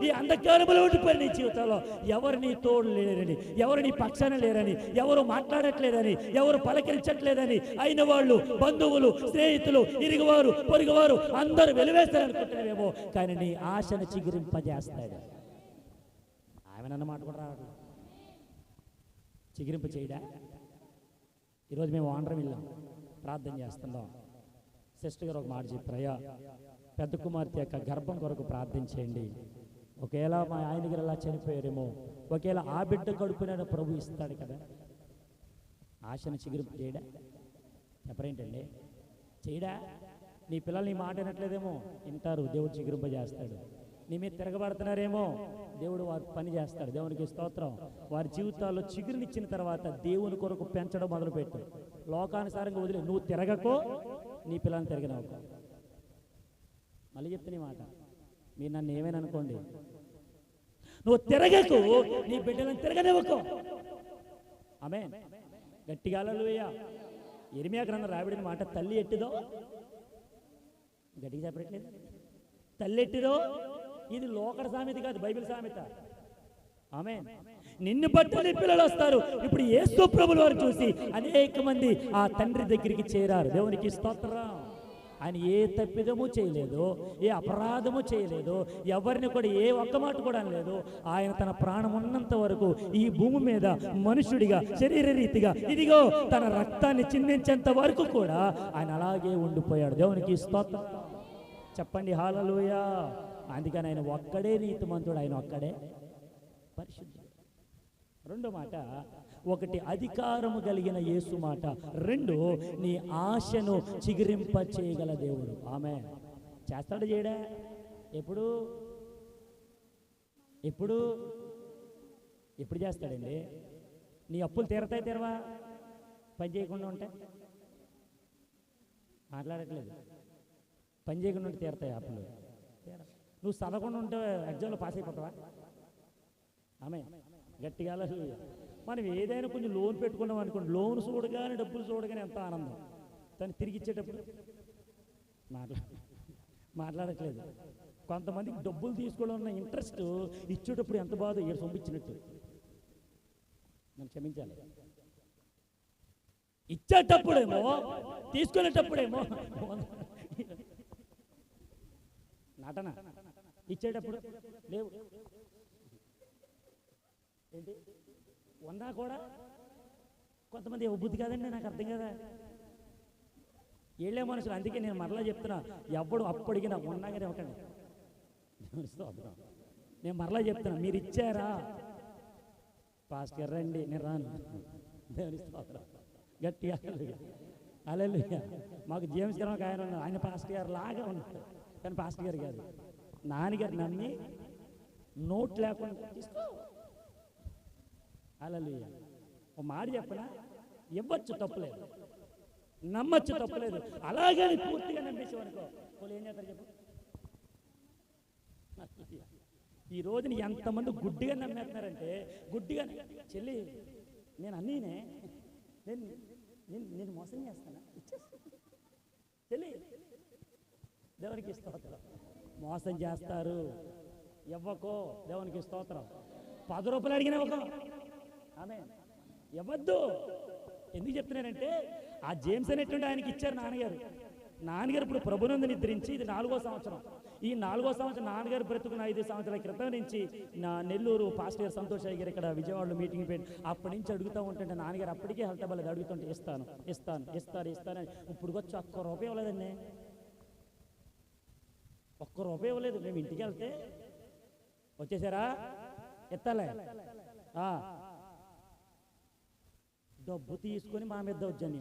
ఈ అంధకారంలో ఉండిపోయిన నీ జీవితంలో ఎవరు నీ తోడు లేరని, ఎవరు నీ పక్షాన లేరని, ఎవరు మాట్లాడట్లేదని, ఎవరు పలకరించట్లేదని అయిన వాళ్ళు, బంధువులు, స్నేహితులు, ఇరుగువారు, పొరుగువారు అందరూ వెలివేస్తారనుకుంటున్నావేమో, కానీ నీ ఆశను చిగురింపజేస్తాడు. ఆమె నన్న మాట కూడా రావట్లేదు. చిగురింప చేయడా? ఈరోజు మేము ఆంధ్రం వెళ్ళాం, ప్రార్థన చేస్తున్నాం. సిస్టర్ గారు ఒక మాట చెప్పారయ్యా, పెద్ద కుమార్తె యొక్క గర్భం కొరకు ప్రార్థన చేయండి. ఒకవేళ మా ఆయన గారు అలా చనిపోయారేమో, ఒకవేళ ఆ బిడ్డ కడుపునైనా ప్రభు ఇస్తాడు కదా. ఆశను చిగురింపు చేయడా? చెప్పరేంటండి, చేయడా? నీ పిల్లలు నీ మాట వినట్లేదేమో, వింటారు, దేవుడు చిగురింప చేస్తాడు. నీ మీద తిరగబడుతున్నారేమో, దేవుడు వారి పని చేస్తాడు. దేవునికి స్తోత్రం. వారి జీవితాల్లో చిగురునిచ్చిన తర్వాత దేవుని కొరకు పెంచడం మొదలుపెట్టు. లోకానుసారంగా వదిలే, నువ్వు తిరగకో, నీ పిల్లల్ని తిరగనవ్వకో. మళ్ళీ చెప్తున్న మాట, మీరు నన్ను ఏమైనా అనుకోండి, నువ్వు తిరగకు, నీ బిడ్డలను తిరగనివ్వకో. ఆమేన్. గట్టిగా హల్లెలూయా. ఇర్మియా గ్రంథం రాబడిన మాట, తల్లి ఎట్టిదో, గట్టిగా చెప్పట్లేదు, తల్లి ఎట్టిదో. ఇది లోకడ సామెత కాదు, బైబిల్ సామెత. ఆమేన్. నిన్ను బట్టి నీ పిల్లలు వస్తారు. ఇప్పుడు యేసు ప్రభువుల వారు చూసి అనేక మంది ఆ తండ్రి దగ్గరికి చేరారు. దేవునికి స్తోత్రం. ఆయన ఏ తప్పిదము చేయలేదు, ఏ అపరాధము చేయలేదు, ఎవరిని కూడా ఏ ఒక్క మాట కూడా అనలేదు. ఆయన తన ప్రాణం ఉన్నంత వరకు ఈ భూమి మీద మనుషుడిగా శరీర రీతిగా ఇదిగో తన రక్తాన్ని చిందించేంత వరకు కూడా ఆయన అలాగే ఉండిపోయాడు. దేవునికి స్తోత్రం చెప్పండి, హల్లెలూయా. అందుకని ఆయన ఒక్కడే నీతిమంతుడు, ఆయన ఒక్కడే పరిశుద్ధుడు. రెండో మాట, ఒకటి అధికారము కలిగిన యేసు మాట, రెండు నీ ఆశను చిగురింప చేయగల దేవుడు. ఆమె చేస్తాడు చేయడా? ఎప్పుడు ఎప్పుడు ఎప్పుడు చేస్తాడండి? నీ అప్పులు తీరతాయి తీరవా? పని చేయకుండా ఉంటే మాట్లాడట్లేదు. పని చేయకుండా ఉంటే తీరతాయి అప్పులు. నువ్వు చదవకుండా ఉంటే ఎగ్జామ్లో పాస్ అయిపోతావా? ఆమె గట్టిగా మనం ఏదైనా కొంచెం లోన్ పెట్టుకున్నాం అనుకోండి, లోన్ చూడగానే డబ్బులు చూడగానే ఎంత ఆనందం, దాన్ని తిరిగి ఇచ్చేటప్పుడు మాట్లాడట్లేదు. కొంతమందికి డబ్బులు తీసుకోవడం ఉన్న ఇంట్రెస్ట్ ఇచ్చేటప్పుడు ఎంత బాధ, ఏడు సొంపించినట్టు. నన్ను క్షమించాలి. ఇచ్చేటప్పుడేమో తీసుకునేటప్పుడేమో నటన, ఇచ్చేటప్పుడు లేవు. ఏంటి ఉన్నా కూడా కొంతమంది బుద్ధి కాదండి, నాకు అర్థం కదా. ఏళ్ళే మనుషులు. అందుకే నేను మరలా చెప్తున్నా, ఎవడు అప్పటికినా ఉన్నాగానే ఇవ్వకండి. నేను మరలా చెప్తున్నా, మీరు ఇచ్చారా పాస్టర్ గారు రండి, నేను రాను. దేవుని స్తోత్రం గట్టిగా హల్లెలూయా. మాకు జేమ్స్ గారు ఒక ఆయన ఉన్నారు, ఆయన పాస్టర్ గారు లాగా ఉంటారు, కానీ పాస్టర్ గారు కాదు. నాన్నగారు నమ్మి నోట్ లేకుండా తీసుకో. హల్లెలూయా. ఒక మాట చెప్పనా, ఇవ్వచ్చు తప్పులేదు, నమ్మచ్చు తప్పులేదు. అలాగే పూర్తిగా నమ్మేసేవనుకో వాళ్ళు ఏం చేస్తారు చెప్పు? ఈ రోజుని ఎంతమంది గుడ్డిగా నమ్మేస్తున్నారంటే, గుడ్డిగా చెల్లి నేను అన్నీనే, నేను నేను మోసం చేస్తానా? చెల్లి దేవునికి స్తోత్రం. మోసం చేస్తారు, ఇవ్వకో. దేవునికి స్తోత్రం. 10 రూపాయలు అడిగినా ఒక ఆమె ఇవ్వద్దు. ఎందుకు చెప్తున్నానంటే, ఆ జేమ్స్ అనేటువంటి ఆయనకి ఇచ్చారు నాన్నగారు. నాన్నగారు ఇప్పుడు ప్రభునందు నిద్రించి ఇది 4వ సంవత్సరం. ఈ 4వ సంవత్సరం నాన్నగారు బ్రతుకున్న 5 సంవత్సరాల క్రితం నుంచి నా నెల్లూరు పాస్టర్ గారు సంతోష్ అయ్య గారు ఇక్కడ విజయవాడలో మీటింగ్ పెట్టి అప్పటి నుంచి అడుగుతూ ఉంటుంటే నాన్నగారు అప్పటికే హెల్త్ బాలేదు, అడుగుతుంటే ఇస్తాను ఇస్తాను ఇస్తాను ఇస్తానని ఇప్పుడు వచ్చి ఒక్క రూపాయి ఇవ్వలేదండి, ఒక్క రూపాయి ఇవ్వలేదు. మేము ఇంటికి వెళ్తే వచ్చేసారా ఎత్తాలే డబ్బు తీసుకొని మా మీద వచ్చాను.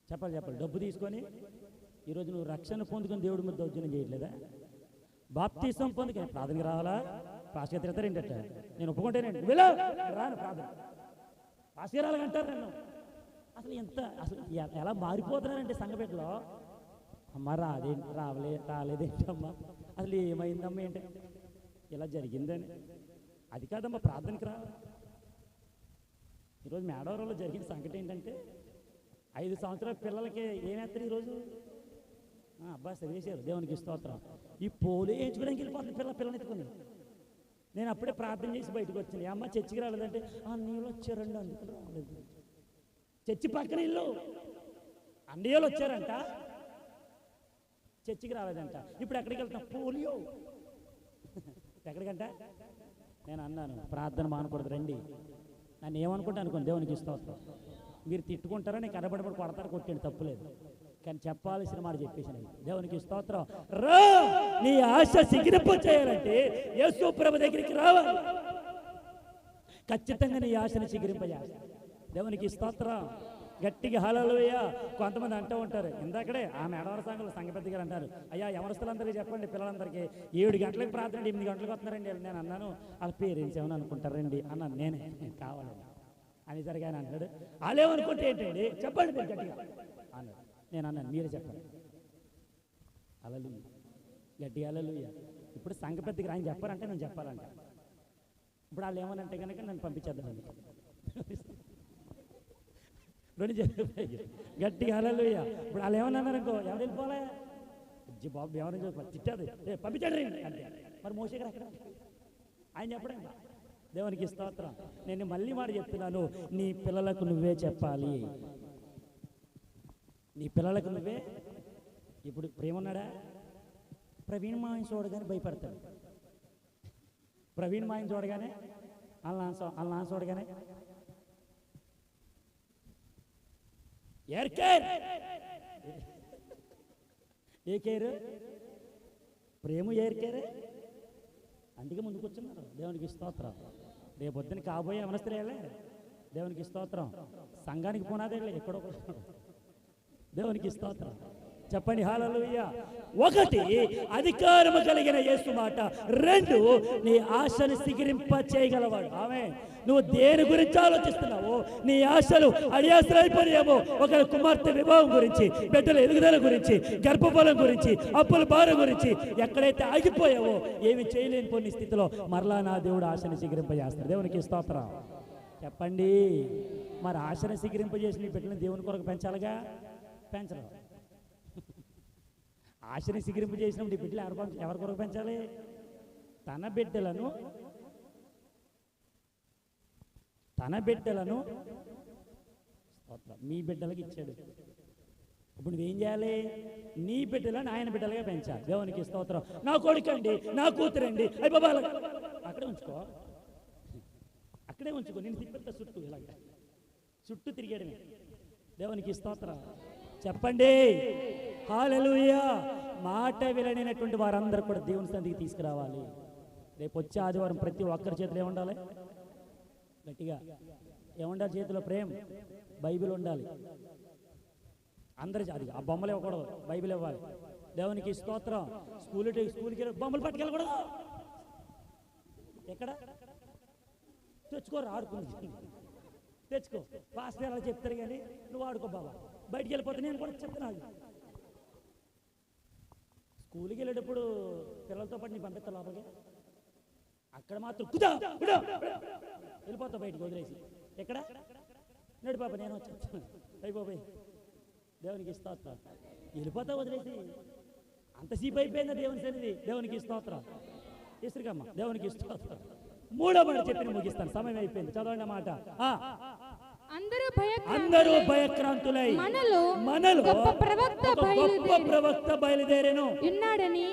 చెప్పాలి డబ్బు తీసుకొని ఈరోజు నువ్వు రక్షణ పొందుకొని దేవుడి మీద దౌర్జన్యం చేయట్లేదా? బాప్తీసం పొందుకొని ప్రార్థనకి రావాలా? పాస్టర్ తిడతారు ఏంటంట, నేను ఒప్పుకుంటేనండి రాను ప్రార్థన, పాస్టర్ రాలంటారు నన్ను. అసలు ఎలా మారిపోతున్నారంటే సంఘపేటలో. అమ్మ రాలేదేంటమ్మా, అసలు ఏమైందమ్మా ఏంటి ఇలా జరిగిందని. అది కాదమ్మా ప్రార్థనకి రా. ఈరోజు మేడవరంలో జరిగిన సంగతి ఏంటంటే, 5 సంవత్సరాల పిల్లలకి ఏమేస్తారు ఈరోజు? అబ్బా చదివేశారు, దేవునికి స్తోత్రం. ఈ పోలు వేయించుకోవడానికి వెళ్ళిపోతుంది పిల్లని ఎత్తుకుని. నేను అప్పుడే ప్రార్థన చేసి బయటకు వచ్చింది. అమ్మ చర్చికి రాలేదంటే, నీళ్ళు వచ్చారండి అందుకని రాలేదు. చర్చి పక్కన ఇల్లు, అన్నయ్యలు వచ్చారంట, చర్చికి రాలేదంట. ఇప్పుడు ఎక్కడికి వెళ్తాం? పోలియో. ఎక్కడికంట? నేను అన్నాను ప్రార్థన మానకూడదు రండి. నన్ను ఏమనుకుంటా అనుకోండి, దేవునికి స్తోత్రం. మీరు తిట్టుకుంటారా, నేను కనబడబడి కొడతారు, కొట్టండి తప్పులేదు, కానీ చెప్పాల్సిన మాట చెప్పేసాను. దేవునికి స్తోత్రం. రా, నీ ఆశ సిగిరిప చేయాలంటే యేసు ప్రభు దగ్గరికి రావాలి. ఖచ్చితంగా నీ ఆశను సిగిరింపజేయాలి. దేవునికి స్తోత్రం. గట్టిగా హల్లెలూయా. కొంతమంది అంటూ ఉంటారు, ఇందాకడే ఆ మేడవర సంఘంలో సంఘ పెద్ద గారు అంటారు, అయ్యా యవనస్తులందరికీ చెప్పండి పిల్లలందరికీ 7 గంటలకు ప్రార్థన 8 గంటలకు వస్తున్నారండి. నేను అన్నాను, వాళ్ళ పేరెంట్స్ ఏమని అనుకుంటారండి అన్నాను. నేనే కావాలండి అనేసరికి ఆయన అంటాడు, వాళ్ళేమనుకుంటే ఏంటండి చెప్పండి మీరు గట్టిగా అన్నాడు. నేను అన్నాను, మీరే చెప్పండి. హల్లెలూయా, గట్టిగా హల్లెలూయా. ఇప్పుడు సంఘ పెద్దకి ఆయన చెప్పారంటే నేను చెప్పాలంట. ఇప్పుడు వాళ్ళు ఏమనంటే కనుక నన్ను పంపించేద్దామండి. గట్టిగా హల్లెలూయా. ఇప్పుడు వాళ్ళు ఏమన్నారు అనుకో, ఎవరు వెళ్ళిపోలే బాబు ఎవరైనా తిట్టారు, పంపించాడు అంటే మరి మోసే గారు అక్కడ ఆయన చెప్పడండి. దేవునికి స్తోత్రం. నేను మళ్ళీ మాట చెప్తున్నాను, నీ పిల్లలకు నువ్వే చెప్పాలి. నీ పిల్లలకు నువ్వే. ఇప్పుడు ప్రేమ ప్రవీణ్ మాయని చూడగానే భయపడతాడు. ప్రవీణ్ మాయని చూడగానే వాళ్ళ నాన్న చూడగానే ఏ కేరు ప్రేమ ఏరికేరే అందుకే ముందుకు వచ్చున్నారు. దేవునికి స్తోత్రం. రేపొద్దున కాబోయే అవనస్తులే దేవునికి స్తోత్రం. సంఘానికి పునాదేలే ఎక్కడో దేవునికి స్తోత్రం. చెప్పండి హల్లెలూయా. ఒకటి, అధికారము కలిగిన యేసు మాట. రెండు, నీ ఆశను సిగిరింప చేయగలవాడు. ఆమె నువ్వు దేని గురించి ఆలోచిస్తున్నావు? నీ ఆశలు అడియాసరైపోయామో. ఒక కుమార్తె వివాహం గురించి, బిడ్డల ఎదుగుదల గురించి, గర్భఫలం గురించి, అప్పుల భారం గురించి ఎక్కడైతే ఆగిపోయావో, ఏమి చేయలేని కొన్ని స్థితిలో మరలా నా దేవుడు ఆశను సిగిరింపజేస్తాడు. దేవునికి స్తోత్రం. చెప్పండి. మరి ఆశను సిగిరింపజేసి నీ బిడ్డలను దేవుని కొరకు పెంచాలిగా, పెంచరు. ఆశని సిగిరింపు చేసినప్పుడు ఈ బిడ్డలు ఎవరి కొరకు పెంచాలి? తన బిడ్డలను మీ బిడ్డలకు ఇచ్చాడు. ఇప్పుడు నువ్వేం చేయాలి? నీ బిడ్డలను ఆయన బిడ్డలుగా పెంచాలి. దేవునికి స్తోత్రం. నా కొడుకండి, నా కూతురండి, అయ్యి బాబా అక్కడే ఉంచుకో, నేను తిప్పెత్తా చుట్టూ, ఇలాగ చుట్టూ తిరిగేయడమే. దేవునికి స్తోత్రం. చెప్పండి హల్లెలూయా. మాట విననటువంటి వారందరూ కూడా దేవుని సన్నిధికి తీసుకురావాలి. రేపు వచ్చే ఆదివారం ప్రతి ఒక్కరి చేతిలో ఏముండాలి? గట్టిగా ఏముండాలి? చేతిలో ప్రేమ, బైబిల్ ఉండాలి. అందరి అది ఆ బొమ్మలు ఇవ్వకూడదు, బైబిల్ ఇవ్వాలి. దేవునికి స్తోత్రం. స్కూల్కి బొమ్మలు పట్టుకెళ్ళకూడదు. ఎక్కడ తెచ్చుకోరు, ఆడుకుంది తెచ్చుకో. పాస్టర్ ఎలా చెప్తారు కానీ నువ్వు ఆడుకో బాబా. బయటికి వెళ్ళిపోతే నేను కూడా చెప్తున్నాను. స్కూల్కి వెళ్ళేటప్పుడు పిల్లలతో పాటు నీ పంపిస్తా లోపలికి. అక్కడ మాత్రం వెళ్ళిపోతా బయటకు వదిలేసి. ఎక్కడ నడు బాబా, నేను వచ్చేస్తాను అయిపోయి. దేవునికి స్తోత్రం. వెళ్ళిపోతా వదిలేసి. అంతసేపు అయిపోయిందా దేవుని సన్నిధి? దేవునికి స్తోత్రం. ఇసురుకమ్మ. దేవునికి స్తోత్రం. మూడో మాట చెప్పి ముగిస్తాను, సమయం అయిపోయింది. చదవండి మాట. అందరూ భయక్రాంతులై మనలో గొప్ప ప్రవక్త బయలుదేరెను ఉన్నాడని,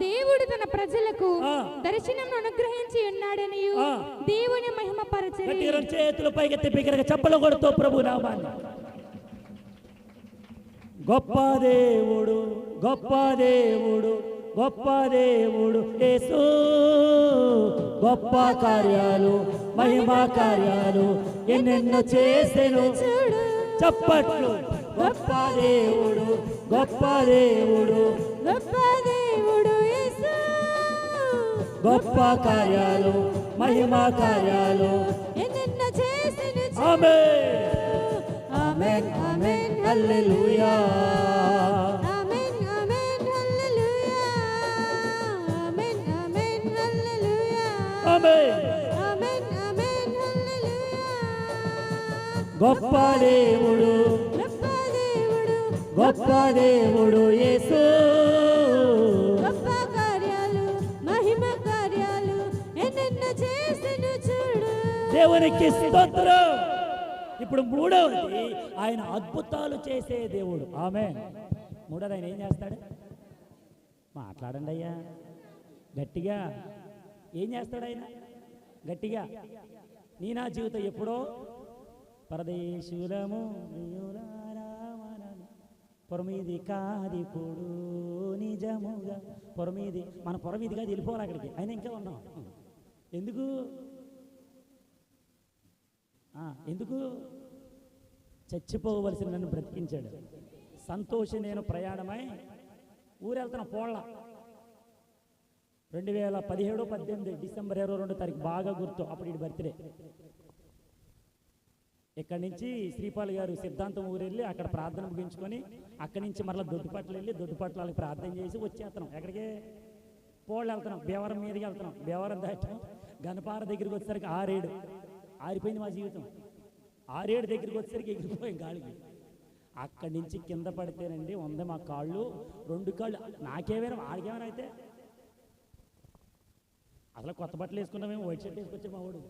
దేవుడు తన ప్రజలకు దర్శనం అనుగ్రహించి ఉన్నాడని దేవుని మహిమపరచని. చేతుల పైకెత్తి బిగ్గరగా చప్పలు కొడుతూ ప్రభు నామాన్ని. గొప్ప దేవుడు, గొప్ప దేవుడు, గొప్ప దేవుడు యేసు. గొప్ప కార్యాలు, మహిమా కార్యాలు ఎన్నెన్నో చేసెను. చప్పట్లు. గొప్ప దేవుడు, గొప్ప దేవుడు, గొప్ప దేవుడు యేసు. గొప్ప కార్యాలు, మహిమా కార్యాలు ఎన్నెన్నో చేసెను. ఆమేన్, ఆమేన్, ఆమేన్, హల్లెలూయా. గొప్ప దేవుడు, గొప్ప దేవుడు యేసు. గొప్ప కార్యాలు, మహిమ కార్యాలు ఎన్నెన్నో చేసెను చూడు. దేవునికి స్తోత్రం. ఇప్పుడు మూడవది, ఆయన అద్భుతాలు చేసే దేవుడు. ఆమేన్. మూడోది ఆయన ఏం చేస్తాడు? మాట్లాడండి అయ్యా గట్టిగా. ఏం చేస్తాడు ఆయన? గట్టిగా. నీ నా జీవితం ఎప్పుడో పరదేశులము పొరమీది కాదిప్పుడు నిజముగా. పొరమీది మన పొరమీది కాదు, వెళ్ళిపోవాలి అక్కడికి. ఆయన ఇంకా ఉన్నాం. ఎందుకు ఎందుకు? చచ్చిపోవలసిన నన్ను బ్రతికించాడు. సంతోషి నేను ప్రయాణమై ఊరెళ్తున్న పోళ్ళ 2017-18 డిసెంబర్ 22 తారీఖు బాగా గుర్తు. అప్పుడు ఈ బర్త్డే. ఇక్కడి నుంచి శ్రీపాల్ గారు సిద్ధాంతం ఊరు వెళ్ళి అక్కడ ప్రార్థన ముగించుకొని అక్కడి నుంచి మరలా దొడ్డుపట్లు వెళ్ళి దొడ్డుపట్లకి ప్రార్థన చేసి వచ్చేస్తున్నాం. ఎక్కడికి? పోళ్ళు వెళ్తున్నాం. భీవరం మీదకి వెళ్తున్నాం. భీవరం దాటాం. గణపార దగ్గరికి వచ్చేసరికి 6-7 ఆరిపోయింది మా జీవితం. 6-7 దగ్గరికి వచ్చేసరికి ఎగిరిపోయాం గాలికి. అక్కడి నుంచి కింద పడితేనండి ఉంది మా కాళ్ళు, 2 కాళ్ళు. నాకేమైనా ఆడికేమైనా అయితే అసలు కొత్త బట్టలు వేసుకున్నామేమో, వైట్ షర్ట్ వేసుకొచ్చే మా వాడు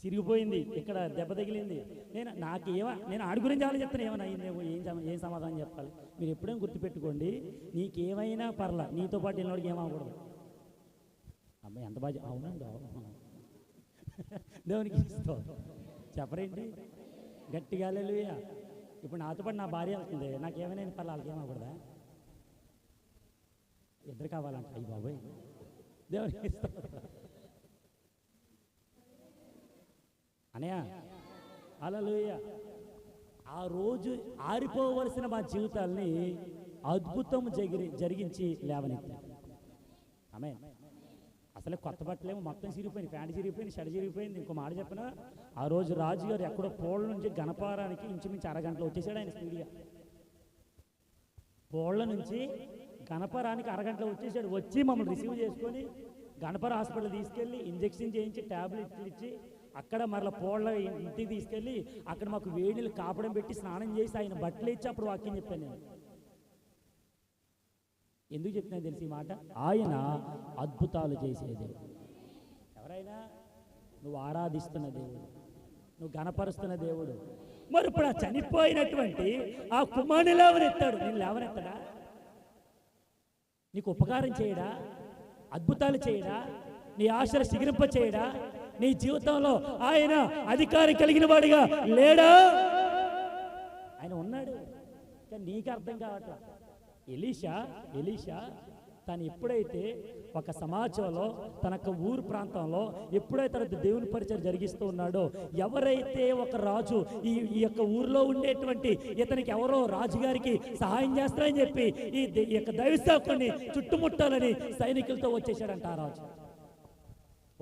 సిరిగిపోయింది, ఇక్కడ దెబ్బ తగిలింది. నేను ఆడి గురించి ఆలోచిస్తాను, ఏమైనా అయిందేమో, ఏం సమాధానం చెప్పాలి. మీరు ఎప్పుడైనా గుర్తుపెట్టుకోండి, నీకేమైనా పర్లా, నీతో పాటు వెళ్ళినోడికి ఏమవకూడదు. అమ్మాయి ఎంత బాగా అవునండి, అవును దేవునికి ఇస్తాం చెప్పరేంటి గట్టిగా హల్లెలూయా. ఇప్పుడు నాతో పాటు నా భార్య వెళ్తుంది, నాకేమైనా పర్లా, వాళ్ళకి ఏమవకూడదా? ఇద్దరు కావాలంట, అయ్యి బాబోయ్ దేవునికి ఇస్తాం. అనయా హల్లెలూయా. ఆ రోజు ఆరిపోవలసిన మా జీవితాల్ని అద్భుతం జరిగించి లేవనెత్తాం. ఆమేన్. అసలే కొత్త బట్టలేమో మొత్తం చిరిగిపోయింది, ప్యాంట్ చిరిగిపోయింది, షర్ట్ చిరిగిపోయింది. ఇంకో మాట చెప్పినా, ఆ రోజు రాజుగారు ఎక్కడో పోళ్ళ నుంచి గణపారానికి ఇంచుమించు అరగంటలో వచ్చేసాడు ఆయన స్పీడ్గా. పోళ్ళ నుంచి గణపరానికి అరగంటలో వచ్చేసాడు. వచ్చి మమ్మల్ని రిసీవ్ చేసుకొని గణపర హాస్పిటల్ తీసుకెళ్ళి ఇంజెక్షన్ చేయించి ట్యాబ్లెట్లు ఇచ్చి అక్కడ మరలా పోళ్ళ ఇంటికి తీసుకెళ్ళి అక్కడ మాకు వేడిలు కాపడం పెట్టి స్నానం చేసి ఆయన బట్టలు ఇచ్చి అప్పుడు వాక్యం చెప్పాను నేను. ఎందుకు చెప్తున్నాను తెలిసి ఈ మాట? ఆయన అద్భుతాలు చేసే దేవుడు. ఎవరైనా నువ్వు ఆరాధిస్తున్న దేవుడు, నువ్వు గణపరుస్తున్న దేవుడు. మరి ఇప్పుడు ఆ చనిపోయినటువంటి ఆ కుమారుని లేవనెత్తాడు. నేను లేవనెత్తాడా? నీకు ఉపకారం చేయడా? అద్భుతాలు చేయడా? నీ ఆశలు సిగిరింప చేయడా? నీ జీవితంలో ఆయన అధికారం కలిగిన వాడిగా లేడా? ఆయన ఉన్నాడు, కానీ నీకు అర్థం కావట్లా. ఎలీషా తను ఎప్పుడైతే ఒక సమాజంలో తన ఊరు ప్రాంతంలో ఎప్పుడైతే దేవుని పరిచయం జరిగిస్తూ ఉన్నాడో, ఎవరైతే ఒక రాజు ఈ యొక్క ఊరిలో ఉండేటువంటి ఇతనికి ఎవరో రాజుగారికి సహాయం చేస్తారని చెప్పి ఈ యొక్క దైవసేవకుని చుట్టుముట్టాలని సైనికులతో వచ్చేసాడంట. ఆ రాజు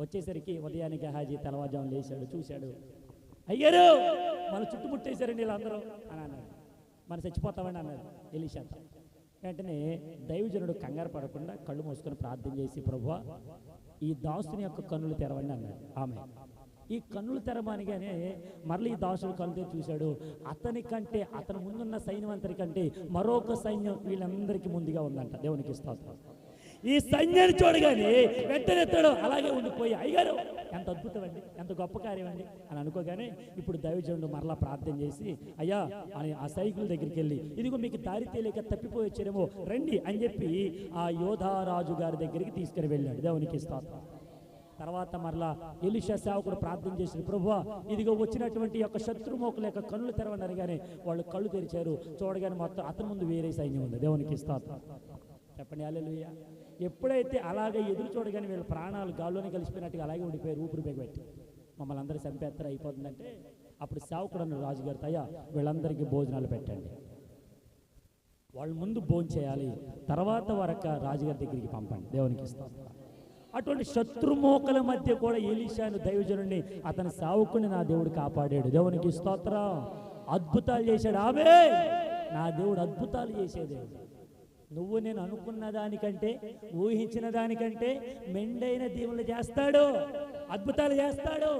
వచ్చేసరికి ఉదయానికి హాజీ తెల్లవారుజామున లేచాడు, చూశాడు, అయ్యారు మన చుట్టుముట్టేశారండి వీళ్ళందరూ అని అన్నాడు. మనం చచ్చిపోతామని అన్నాడు ఎలీషా. వెంటనే దైవజనుడు కంగారు పడకుండా కళ్ళు మూసుకొని ప్రార్థన చేసి, ప్రభువా ఈ దాసుని యొక్క కన్నులు తెరవండి అన్నాడు. ఆమె ఈ కన్నులు తెరవగానే మరలి ఈ దాసుడు కళ్ళు చూశాడు. అతని ముందున్న సైన్యం అంతరికంటే మరొక సైన్యం వీళ్ళందరికీ ముందుగా ఉందంట. దేవునికి స్తోత్రం. ఈ సైన్యాన్ని చూడగానే వెంటనే ఎత్తాడు, అలాగే ఉండిపోయి, అయ్యారు ఎంత అద్భుతం అండి, ఎంత గొప్ప కార్యం అండి అని అనుకోగానే ఇప్పుడు దైవజనుడు మరలా ప్రార్థన చేసి, అయ్యా అని ఆ సైనికుల దగ్గరికి వెళ్ళి, ఇదిగో మీకు దారి తెలియక తప్పిపోయి వచ్చారేమో రండి అని చెప్పి ఆ యోధారాజు గారి దగ్గరికి తీసుకుని వెళ్ళాడు. దేవునికి స్తోత్రం. తర్వాత మరలా ఎలీషా సేవకుడు ప్రార్థన చేసిన, ప్రభువా ఇదిగో వచ్చినటువంటి యొక్క శత్రుమోకుల యొక్క కళ్ళు తెరవండి అనగానే వాళ్ళు కళ్ళు తెరిచారు. చూడగానే మొత్తం అతని ముందు వేరే సైన్యం ఉంది. దేవునికి స్తోత్రం. చెప్పండి హల్లెలూయా. ఎప్పుడైతే అలాగే ఎదురు చూడగానే వీళ్ళ ప్రాణాలు గాల్లోనే కలిసిపోయినట్టుగా అలాగే ఉండిపోయారు, ఊపిరి బిగబెట్టి మమ్మల్ని అందరూ చంపేస్తారు అయిపోతుందంటే అప్పుడు సేవకుడు అన్న రాజుగారు, అయ్యా వీళ్ళందరికీ భోజనాలు పెట్టండి, వాళ్ళు ముందు భోజనం చేయాలి, తర్వాత వరకు రాజుగారి దగ్గరికి పంపండి. దేవునికి స్తోత్రం. అటువంటి శత్రుమోకల మధ్య కూడా ఎలీషాను దైవజనుడిని అతని సేవకుని నా దేవుడు కాపాడాడు. దేవునికి స్తోత్రం. అద్భుతాలు చేశాడు. ఆమె నా దేవుడు అద్భుతాలు చేసే దేవుడు. నువ్వు నేను అనుకున్న దానికంటే, ఊహించిన దానికంటే మెండైన దీవులు చేస్తాడు, అద్భుతాలు చేస్తాడు,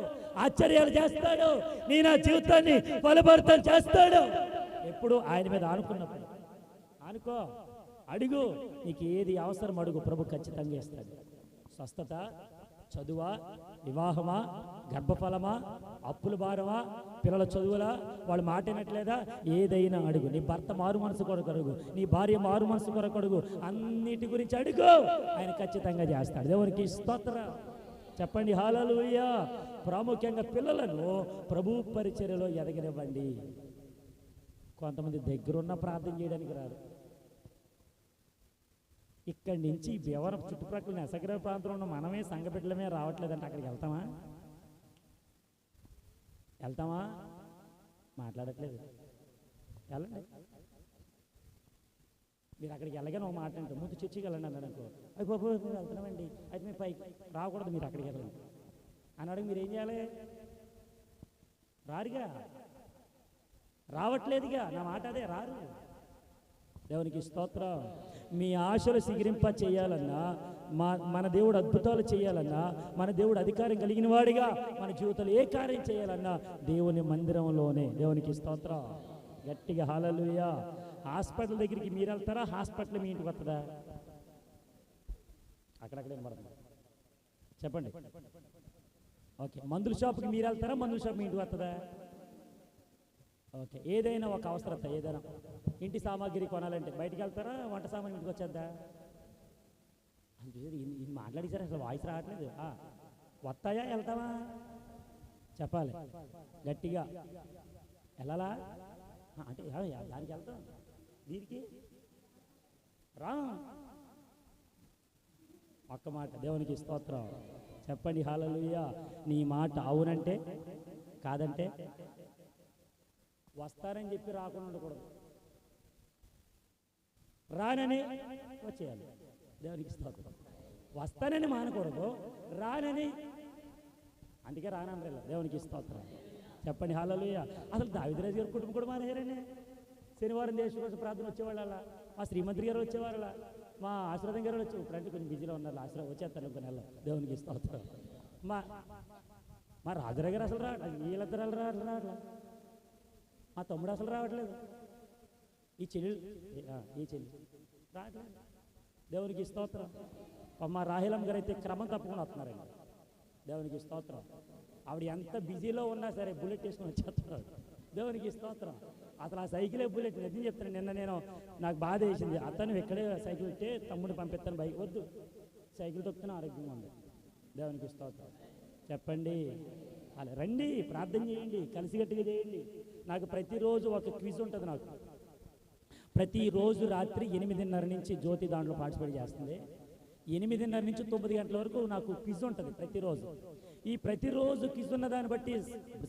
ఆశ్చర్యాలు చేస్తాడు, నీ నా జీవితాన్ని బలపడతం చేస్తాడు. ఎప్పుడు ఆయన మీద ఆనుకున్నప్పుడు అనుకో, అడుగు, నీకు ఏది అవసరం అడుగు, ప్రభు ఖచ్చితంగా ఇస్తాడు. స్వస్థత, చదువా, వివాహమా, గర్భఫలమా, అప్పుల భారమా, పిల్లల చదువులా, వాళ్ళు మాట వినట్లేదా, ఏదైనా అడుగు. నీ భర్త మారు మనసు కొరకు అడుగు, నీ భార్య మారు మనసు కొరకు అడుగు, అన్నిటి గురించి అడుగు, ఆయన ఖచ్చితంగా చేస్తాడు. దేవునికి స్తోత్రం. చెప్పండి హల్లెలూయా. ప్రాముఖ్యంగా పిల్లలను ప్రభు పరిచర్యలో ఎదగనివ్వండి. కొంతమంది దగ్గరున్న ప్రార్థన చేయడానికి రారు. ఇక్కడి నుంచి భీమవరం చుట్టుప్రక్కల నసగ్రహ ప్రాంతంలో ఉన్న మనమే సంఘబిడ్డలమే రావట్లేదంటే అక్కడికి వెళ్తామా? మాట్లాడట్లేదు. వెళ్ళండి. మీరు అక్కడికి వెళ్ళగానే ఒక మాట అంటారు, ముందు చర్చికి వెళ్ళండి అన్నాడు అనుకో, అయ్యి బాబు మేము వెళ్తున్నామండి, అయితే మేము పైకి రాకూడదు, మీరు అక్కడికి వెళ్ళండి అన్నాడు. మీరు ఏం చేయాలి? రారుగా, రావట్లేదుగా, నా మాట అదే, రారు. దేవునికి స్తోత్రం. మీ ఆశలు సిగిరింప చేయాలన్నా, మన దేవుడు అద్భుతాలు చేయాలన్నా, మన దేవుడు అధికారం కలిగిన వాడిగా మన జీవితంలో ఏ కార్యం చేయాలన్నా దేవుని మందిరంలోనే. దేవునికి స్తోత్రం. గట్టిగా హల్లెలూయా. హాస్పిటల్ దగ్గరికి మీరు వెళ్తారా? హాస్పిటల్ మీ ఇంటికి వస్తుందా? అక్కడక్కడే పడుతుంది. చెప్పండి. ఓకే, మందుల షాప్కి మీరు వెళ్తారా, మందుల షాప్ మీ ఇంటికి వస్తుందా? ఓకే, ఏదైనా ఒక అవసరత, ఏదైనా ఇంటి సామాగ్రి కొనాలంటే బయటికి వెళ్తారా, వంట సామాన్ ఇంటికి వచ్చేద్దా? ఇది మాట్లాడేసారు, అసలు వాయిస్ రావట్లేదు. వస్తాయా, వెళ్తామా? చెప్పాలి గట్టిగా. వెళ్ళాలా అంటే దానికి వెళ్తాం, దీనికి రా. ఒక్క మాట, దేవునికి స్తోత్రం చెప్పండి. హల్లెలూయా. నీ మాట అవునంటే, కాదంటే వస్తారని చెప్పి రాకుండా ఉండకూడదు, రానని వచ్చేయాలి. దేవునికి స్తోత్రం. వస్తానని మానకూడదు, రానని, అందుకే రానన్నారు. దేవునికి స్తోత్రం చెప్పండి. హల్లెలూయా. అసలు దావీదురాజు గారు కుటుంబం కూడా మానేశారండి. శనివారం దేశం కోసం ప్రార్థన వచ్చేవాళ్ళ, మా శ్రీమంత్రి గారు వచ్చేవాళ్ళ, మా ఆశీర్వాదం గారు వచ్చి, ఇప్పుడంటే కొంచెం బిజీలో ఉన్నారు, ఆశీర్వాదం వచ్చేస్తారు ఇంకొక నెలలో. దేవునికి స్తోత్రం. మా రాజురావు గారు అసలు రావట్లేదు, వీళ్ళిద్దరు రావట్లా, మా తమ్ముడు అసలు రావట్లేదు, ఈ చెల్లి రావట్లేదు. దేవునికి స్తోత్రం. మా రాహిలమ్మ గారు అయితే క్రమం తప్పకుండా వస్తున్నారండి. దేవునికి స్తోత్రం. ఆవిడ ఎంత బిజీలో ఉన్నా సరే బుల్లెట్ వేసుకొని వచ్చేస్తున్నారు. దేవునికి స్తోత్రం. అసలు ఆ సైకిలే బుల్లెట్. నిజం చెప్తాను, నిన్న నేను నాకు బాధ వేసింది. అతను ఇక్కడే సైకిల్ ఇట్టే తమ్ముడు పంపిస్తాను, బైక్ వద్దు, సైకిల్ తొక్కుతున్నా, ఆరోగ్యంగా ఉంది. దేవునికి స్తోత్రం చెప్పండి. అలా రండి, ప్రార్థన చేయండి, కలిసిగట్టుగా చేయండి. నాకు ప్రతిరోజు ఒక క్విజ్ ఉంటుంది. నాకు ప్రతిరోజు రాత్రి 8:30 నుంచి జ్యోతి దాంట్లో పార్టిసిపేట్ చేస్తుంది. 8:30 నుంచి 9 గంటల వరకు నాకు క్విజ్ ఉంటుంది ప్రతిరోజు. ఈ ప్రతిరోజు క్విజ్ ఉన్న దాన్ని బట్టి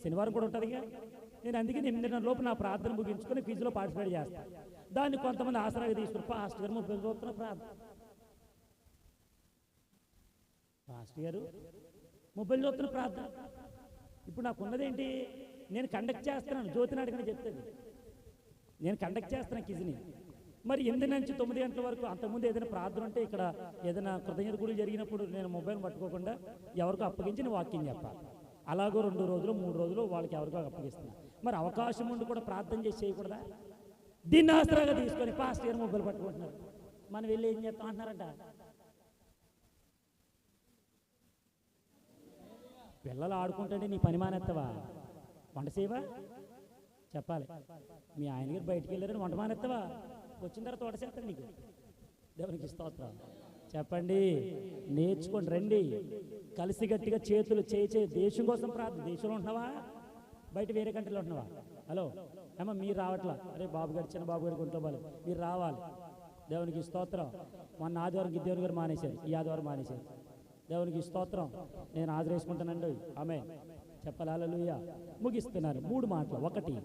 శనివారం కూడా ఉంటుందిగా, నేను అందుకే 8:30 లోపు నా ప్రార్థన ముగించుకొని క్విజ్లో పార్టిసిపేట్ చేస్తాను. దాన్ని కొంతమంది ఆసరాగా తీసుకుని, పాస్టర్ గారు 30 చూస్తున్న ప్రార్థన, పాస్టర్ గారు 30 చూస్తున్న ప్రార్థన. ఇప్పుడు నాకు ఉన్నదేంటి, నేను కండక్ట్ చేస్తున్నాను, జ్యోతిని అడగని చెప్తుంది, నేను కండక్ట్ చేస్తున్నాను క్విజ్ని. మరి 8 నుంచి 9 గంటల వరకు, అంతకుముందు ఏదైనా ప్రార్థన ఉంటే ఇక్కడ ఏదైనా కృతజ్ఞత గుడి జరిగినప్పుడు నేను మొబైల్ పట్టుకోకుండా ఎవరికో అప్పగించి నేను వాక్యం చెప్పాలి. అలాగో 2 రోజులు 3 రోజులు వాళ్ళకి ఎవరికో అప్పగిస్తున్నా. మరి అవకాశం ఉండి కూడా ప్రార్థన చేసి చేయకూడదా? దీన్ని ఆసరాగా తీసుకొని పాస్టర్ గారు మొబైల్ పట్టుకుంటున్నారు, మనం వెళ్ళి ఏం చేస్తాం అంటున్నారంట. పిల్లలు ఆడుకుంటుంటే నీ పని మానేస్తావా? వంట చేయవా? చెప్పాలి. మీ ఆయన గారు బయటికి వెళ్ళారని వంట మానేస్తావా? వచ్చిన తర్వాత వంట చేస్తాను నీకు. దేవునికి స్తోత్రం చెప్పండి. నేర్చుకోండి, రండి, కలిసి గట్టిగా చేతులు చేయి. దేశం కోసం ప్రార్థన. దేశంలో ఉంటున్నావా, బయట వేరే కంట్రీలో ఉంటున్నావా? హలో ఏమో మీరు రావట్లా, అరే బాబు గారు, చిన్న బాబు గారికి ఒంట్లో బాగాలేదు, మీరు రావాలి. దేవునికి స్తోత్రం. మొన్న ఆదివారం గిద్దేవుని గారు మానేశారు, ఈ ఆదివారం మానేశారు. దేవునికి స్తోత్రం. నేను ఆదరేసుకుంటానండి. ఆమె చెప్పాలి. హల్లెలూయా. ముగిస్తున్నాను. 3 మాటలు. ఒకటి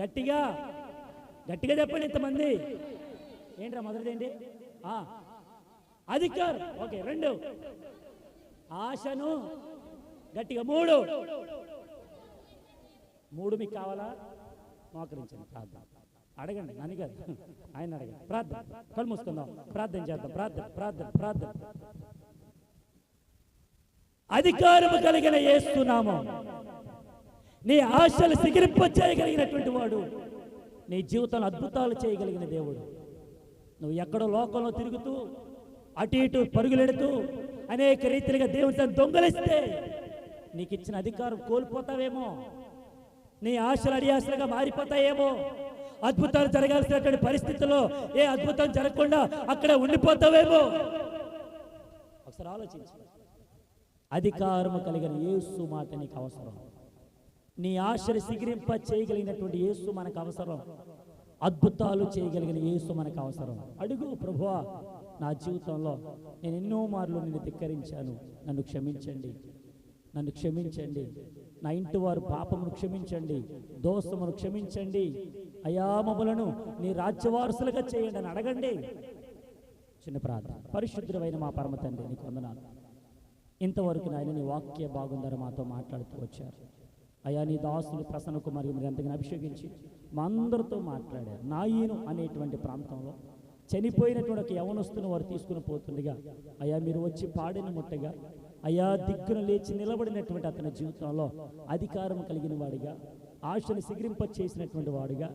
గట్టిగా గట్టిగా చెప్పండి ఇంతమంది. ఏంట్రా మొదటిదేంటి? అధికారం. ఓకే. 2 ఆశను గట్టిగా. 3 మీకు కావాలా? మోకరించండి, ప్రార్థన అడగండి, నన్ను కాదు, ఆయన అడగండి. ప్రార్థన, కళ్ళు మూసుకుందాం, ప్రార్థన చేద్దాం. ప్రార్థన. అధికారము కలిగిన యేసు నామం, నీ ఆశలు సిగిరింప చేయగలిగినటువంటి వాడు, నీ జీవితంలో అద్భుతాలు చేయగలిగిన దేవుడు. నువ్వు ఎక్కడో లోకంలో తిరుగుతూ అటు ఇటు పరుగులెడుతూ అనేక రీతిలుగా దేవుడితో దొంగలిస్తే నీకు ఇచ్చిన అధికారం కోల్పోతావేమో, నీ ఆశలు అడియాశలుగా మారిపోతాయేమో, అద్భుతాలు జరగాల్సినటువంటి పరిస్థితుల్లో ఏ అద్భుతం జరగకుండా అక్కడ ఉండిపోతావేమో. ఒకసారి ఆలోచించు. అధికారము కలిగిన యేసు మాట నీకు అవసరం. నీ ఆశలు సిగిరింప చేయగలిగినటువంటి యేసు మనకు అవసరం. అద్భుతాలు చేయగలిగిన యేసు మనకు అవసరం. అడుగు, ప్రభువా నా జీవితంలో నేను ఎన్నో మార్లు నిన్ను ధిక్కరించాను, నన్ను క్షమించండి. నా ఇంటి వారు పాపమును క్షమించండి, దోషమును క్షమించండి, అయామములను నీ రాజ్యవారసులుగా చేయండి అని అడగండి. చిన్న ప్రార్థన. పరిశుద్ధుడైన మా పరమ తండ్రి, నీకు వందనాలు. ఇంతవరకు నాయన నీ వాక్య బాగుందని మాతో మాట్లాడుతూ వచ్చారు. అయా నీ దాసులు ప్రసన్న కుమార్ మీరు ఎంతగానో అభిషేకించి మా అందరితో మాట్లాడారు. నాయను అనేటువంటి ప్రాంతంలో చనిపోయినటువంటి ఒక యవనస్తును వారు తీసుకుని పోతుండగా అయా మీరు వచ్చి పాడిన ముట్టగా అయా దిక్కున లేచి నిలబడినటువంటి అతని జీవితంలో అధికారం కలిగిన వాడిగా, ఆశను సిగిరింప చేసినటువంటి వాడుగా,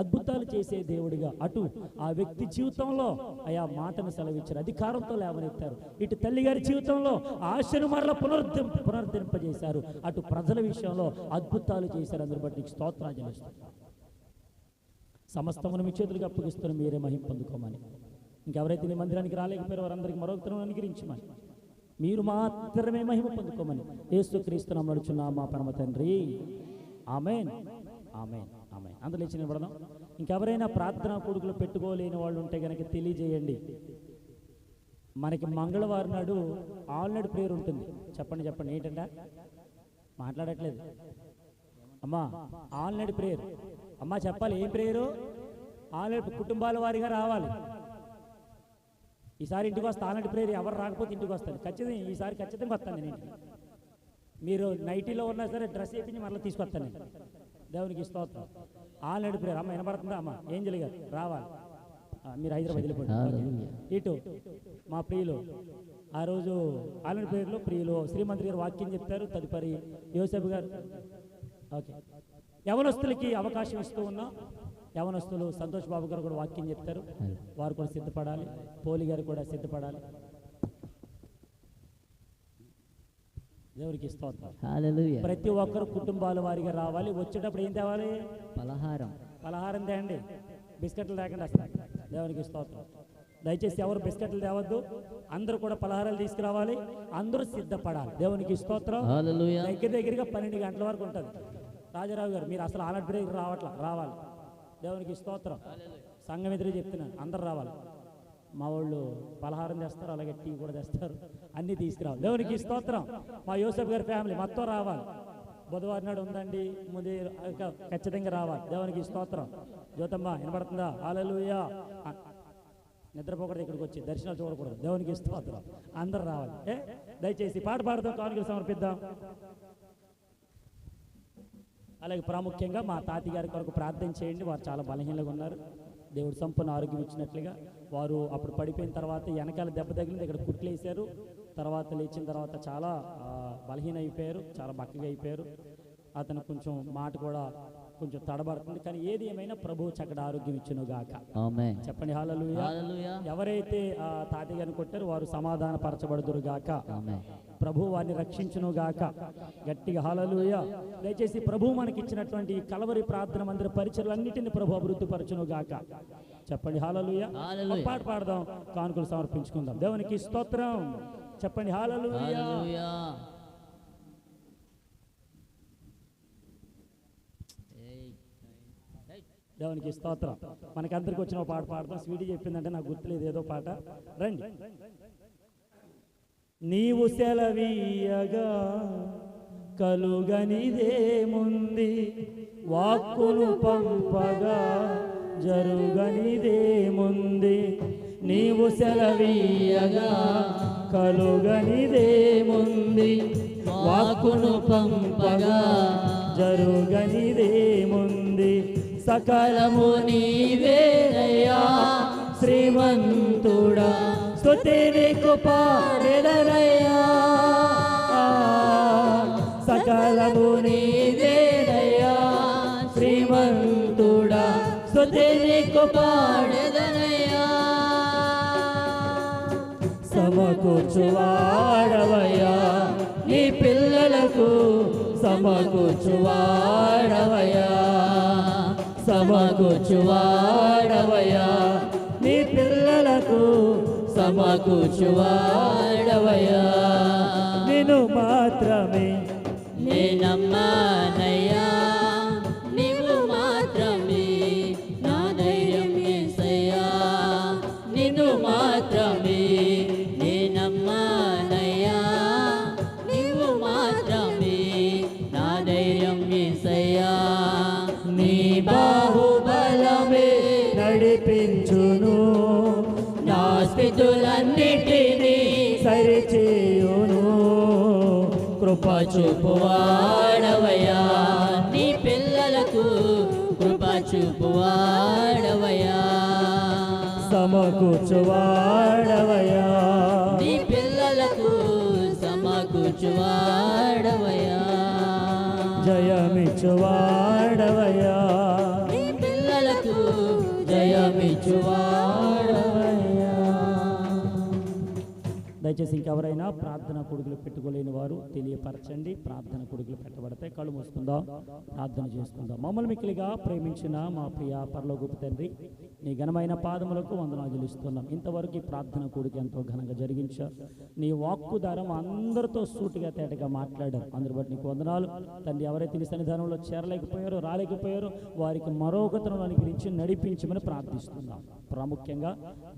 అద్భుతాలు చేసే దేవుడిగా అటు ఆ వ్యక్తి జీవితంలో ఆయా మాటను సెలవిచ్చారు, అధికారంతో లేవనెత్తారు. ఇటు తల్లిగారి జీవితంలో ఆశను మరలా పునరుద్ధరింపజేశారు. అటు ప్రజల విషయంలో అద్భుతాలు చేశారు. అందరి బట్టి స్తోత్రాలు చెల్లిస్తారు. సమస్తమును మీ చేతులకు అప్పగిస్తున్న మీరే మహిమ పొందుకోమని, ఇంకెవరైతే నీ మందిరానికి రాలేకపోయారో వారందరికీ మరొకతరం అనుగ్రహించమని, మీరు మాత్రమే మహిమ పొందుకోమని యేసుక్రీస్తు నామమున నడుచున్నాము మా పరమ తండ్రి. ఆమేన్, ఆమేన్, ఆమేన్. అందరూ లేచి నిలబడదాం. ఇంకెవరైనా ప్రార్థనా కూడుకులు పెట్టుకోలేని వాళ్ళు ఉంటే కనుక తెలియజేయండి. మనకి మంగళవారం నాడు ఆల్రెడీ ప్రేయర్ ఉంటుంది. చెప్పండి చెప్పండి, ఏంటంటే మాట్లాడట్లేదు అమ్మా. ఆల్రెడీ ప్రేయర్ అమ్మా చెప్పాలి. ఏం ప్రేయరు? ఆల్రెడీ కుటుంబాల వారిగా రావాలి. ఈసారి ఇంటికి వస్తా. ఆల్రెడీ ప్రేయర్ ఎవరు రాకపోతే ఇంటికి వస్తాను ఖచ్చితంగా. ఈసారి ఖచ్చితంగా వస్తాను నేను ఇంటికి. మీరు నైటీలో ఉన్నా సరే డ్రెస్ వేయించి మరలా తీసుకొస్తాను నేను. దేవునికి స్తోత్రం. ఆల్రెడీ ప్రేయర్ అమ్మ వినపడుతుందా? అమ్మ ఏంజల్ గారు రావాలి. మీరు హైదరాబాద్ వెళ్ళిపోండి. ఇటు మా ప్రియులు ఆ రోజు ఆల్రెడీ ప్రేయర్లో ప్రియులు శ్రీమంత్రి గారు వాక్యం చెప్తారు. తదుపరి యోసేపు గారు. ఓకే, యవనస్తులకి అవకాశం ఇస్తూ ఉన్నాం. యవనస్తులు సంతోష్ బాబు గారు కూడా వాక్యం చెప్తారు. వారు కూడా సిద్ధపడాలి. పోలి గారు కూడా సిద్ధపడాలి. దేవునికి స్తోత్రం. హల్లెలూయా. ప్రతి ఒక్కరు కుటుంబాల వారిగా రావాలి. వచ్చేటప్పుడు ఏం తేవాలి? పలహారం తేండి. బిస్కెట్లు లేకుండా వస్తారు. దేవునికి స్తోత్రం. దయచేసి ఎవరు బిస్కెట్లు తేవద్దు. అందరూ కూడా పలహారాలు తీసుకురావాలి. అందరూ సిద్ధపడాలి. దేవునికి స్తోత్రం. హల్లెలూయా. దగ్గరగా 12 గంటల వరకు ఉంటుంది. రాజారావు గారు మీరు అసలు ఆలటి బ్రేక్ రావాలి. దేవునికి స్తోత్రం. సంఘం ఎదురు చెప్తున్నాను, అందరు రావాలి. మా వాళ్ళు పలహారం తెస్తారు, అలాగే టీ కూడా తెస్తారు. అన్నీ తీసుకురావాలి. దేవునికి స్తోత్రం. మా యోసేఫ్ గారి ఫ్యామిలీ మొత్తం రావాలి. బుధవారం నాడు ఉందండి, ముందు ఖచ్చితంగా రావాలి. దేవునికి స్తోత్రం. జ్యోతమ్మ వినపడుతుందా? హల్లెలూయా. నిద్రపోకూడదు, ఇక్కడికి వచ్చి దర్శనాలు చూడకూడదు. దేవునికి స్తోత్రం. అందరు రావాలి. దయచేసి పాట పాడుతూ కానుకలు సమర్పిద్దాం. అలాగే ప్రాముఖ్యంగా మా తాతగారి కొరకు ప్రార్థన చేయండి. వారు చాలా బలహీనంగా ఉన్నారు. దేవుడు సంపూర్ణ ఆరోగ్యం ఇచ్చినట్లుగా. వారు అప్పుడు పడిపోయిన తర్వాత వెనకాల దెబ్బ తగిలింది, ఇక్కడ కుట్లు వేశారు. తర్వాత లేచిన తర్వాత చాలా బలహీన అయిపోయారు, చాలా బక్కగా అయిపోయారు. అతను కొంచెం మాట కూడా కొంచెం తడబడుతుంది. కానీ ఏది ఏమైనా ప్రభు చక్కటి ఆరోగ్యం ఇచ్చును గాక. ఆమేన్. చెప్పండి హల్లెలూయా. ఎవరైతే ఆ తాతగారిని కొట్టారో వారు సమాధాన పరచబడుదురు గాక. ప్రభు వారిని రక్షించును గాక. గట్టిగా హల్లెలూయా. దయచేసి ప్రభు మనకి ఇచ్చినటువంటి కలవరి ప్రార్థన మందిర పరిచయాలన్నిటిని ప్రభు అభివృద్ధి పరచును గాక. చెప్పండి హల్లెలూయా. పాట పాడదాం, కానుకలు సమర్పించుకుందాం. దేవునికి స్తోత్రం. చెప్పండి హల్లెలూయా. దేవునికి స్తోత్రం. మనకి అందరికి వచ్చిన పాట పాడతాం. స్వీటీ చెప్పిందంటే నాకు గుర్తులేదు ఏదో పాట. రండి. నీవు సెలవీయగా కలుగనిదేముంది, వాక్కును పంపగా జరుగనిదేముంది. నీవు సెలవీయగా కలుగనిదేముంది, వాక్కును పంపగా జరుగనిదేముంది. సకలము నీవేనయ్యా శ్రీమంతుడా, స్తుతి నీకు పాడెదనయ్యా. సకలము నీవేనయ్యా శ్రీమంతుడా, స్తుతి నీకు పాడెదనయ్యా. సమకూర్చువాడవయ్యా నీ పిల్లలకు, సమకూర్చువాడవయ్యా, సమకూర్చువాడవయ్యా నీ పిల్లలకు, సమకూర్చువాడవయ్యా. నిన్ను మాత్రమే నేనమ్మానయ్యా, నీవు మాత్రమే నా ధైర్యం యేసయ్యా. నిన్ను మాత్రమే నేనమ్మానయ్యా, నీవు మాత్రమే నా ధైర్యం యేసయ్యా. నీ బాహుబలమే నడిపించును, నా స్థితులన్నిటినీ సరిచేయును. కృప చూపువాడవయ్యా నీ పిల్లలకు, కృప చూపువాడవయ్యా. సమకూర్చువాడవయ్యా నీ పిల్లలకు, సమకూర్చువాడవయ్యా. జయమిచ్చువాడవయ్యా, నీ పిల్లలకు జయమిచ్చువాడవయ్యా. దయచేసి ఇంకెవరైనా ప్రార్థన కొడుకులు పెట్టుకోలేని వారు తెలియపరచండి. ప్రార్థన కొడుకులు పెట్టబడితే కళ్ళు మూసుకుందాం, ప్రార్థన చేసుకుందాం. మమ్మల్ని మిక్కిలిగా ప్రేమించిన మా ప్రియ పరలోకపు తండ్రి, నీ ఘనమైన పాదములకు వందనాలు చెల్లిస్తున్నాం. ఇంతవరకు ఈ ప్రార్థన కొడుకు ఎంతో ఘనంగా జరిగించారు. నీ వాక్కు ద్వారా అందరితో సూటిగా తేటగా మాట్లాడారు. అందరి బట్టి నీకు వందనాలు తండ్రి. ఎవరైతే నీ సన్నిధానంలో చేరలేకపోయారో, రాలేకపోయారో వారికి మరొకతను అనుగ్రహించి నడిపించమని ప్రార్థిస్తున్నాం. ప్రాముఖ్యంగా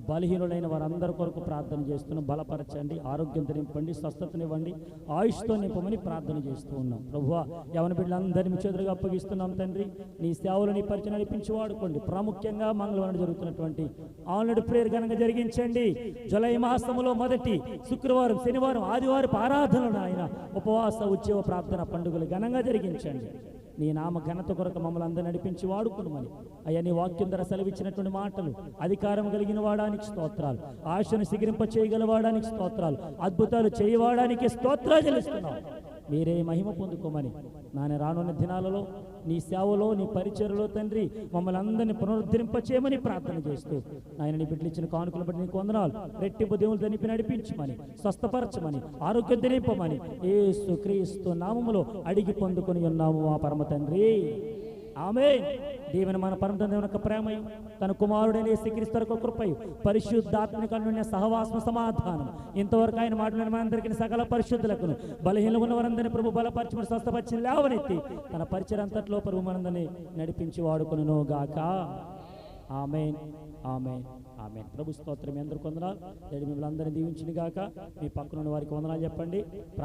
బలహీనులైన వారందరి కొరకు ప్రార్థన చేస్తున్నాం. బలపరచండి, ఆరోగ్యంతో నింపండి, స్వస్థతనివ్వండి, ఆయుష్తో నింపమని ప్రార్థన చేస్తూ ఉన్నాం. ప్రభువా, యవన బిడ్డలందరినీ మీ చేతులుగా అప్పగిస్తున్నాం తండ్రి. నీ సేవలు నీ పరిచయం నడిపించి వాడుకోండి. ప్రాముఖ్యంగా మంగళవారం జరుగుతున్నటువంటి ఆన్లైన్ ప్రేయర్ ఘనంగా జరిగించండి. జూలై మాసంలో మొదటి శుక్రవారం, శనివారం, ఆదివారం ఆరాధనలు ఆయన ఉపవాస ఉత్సవ ప్రార్థన పండుగలు ఘనంగా జరిగించండి. నీ నామ ఘనత కొరకు మమ్మల్ని అందరూ నడిపించి వాడుకున్నామని అయ్యా, నీ వాక్యం ధర సెలవిచ్చినటువంటి మాటలు, అధికారం కలిగిన వాడానికి స్తోత్రాలు, ఆశను సిగిరింప చేయగలవాడానికి స్తోత్రాలు, అద్భుతాలు చేయవాడానికి స్తోత్రాలు చెల్లిస్తున్నాం. మీరే మహిమ పొందుకోమని నాన్న రానున్న దినాలలో నీ సేవలో, నీ పరిచయలో తండ్రి మమ్మల్ని అందరినీ పునరుద్ధరింపచేయమని ప్రార్థన చేస్తూ నాయన నీ బిడ్డలు ఇచ్చిన కానుకలు బట్టి నీకు వందనాలు. రెట్టింపు దేవులు తనిపి నడిపించమని, స్వస్థపరచమని, ఆరోగ్యం నింపమని యేసు క్రీస్తు నామములో అడిగి పొందుకొని ఉన్నాము మా పరమ తండ్రి. ఆమేన్. దేవుని మన పరమ తండ్రి యొక్క ప్రేమయు, తన కుమారుడైన యేసుక్రీస్తు యొక్క కృపయు, పరిశుద్ధాత్మక అన్యోన్య సహవాసము, సమాధానం ఇంతవరకు ఆయన మాటలను మనందరికీ సకల పరిశుద్ధులకు బలహీనలు ఉన్న వారందరినీ ప్రభు బలపరచమని, స్వస్థపరిచి లేవనెత్తి తన పరిచయం అంతట్లో ప్రభు మనందరినీ నడిపించి వాడుకొనును గాక. ఆమేన్, ఆమేన్, ఆమేన్. ప్రభు స్తోత్రం. మీ అందరికీ వందనాలు. మిమ్మల్ని అందరినీ దీవించును గాక. మీ పక్కనున్న వారికి వందనాలు చెప్పండి.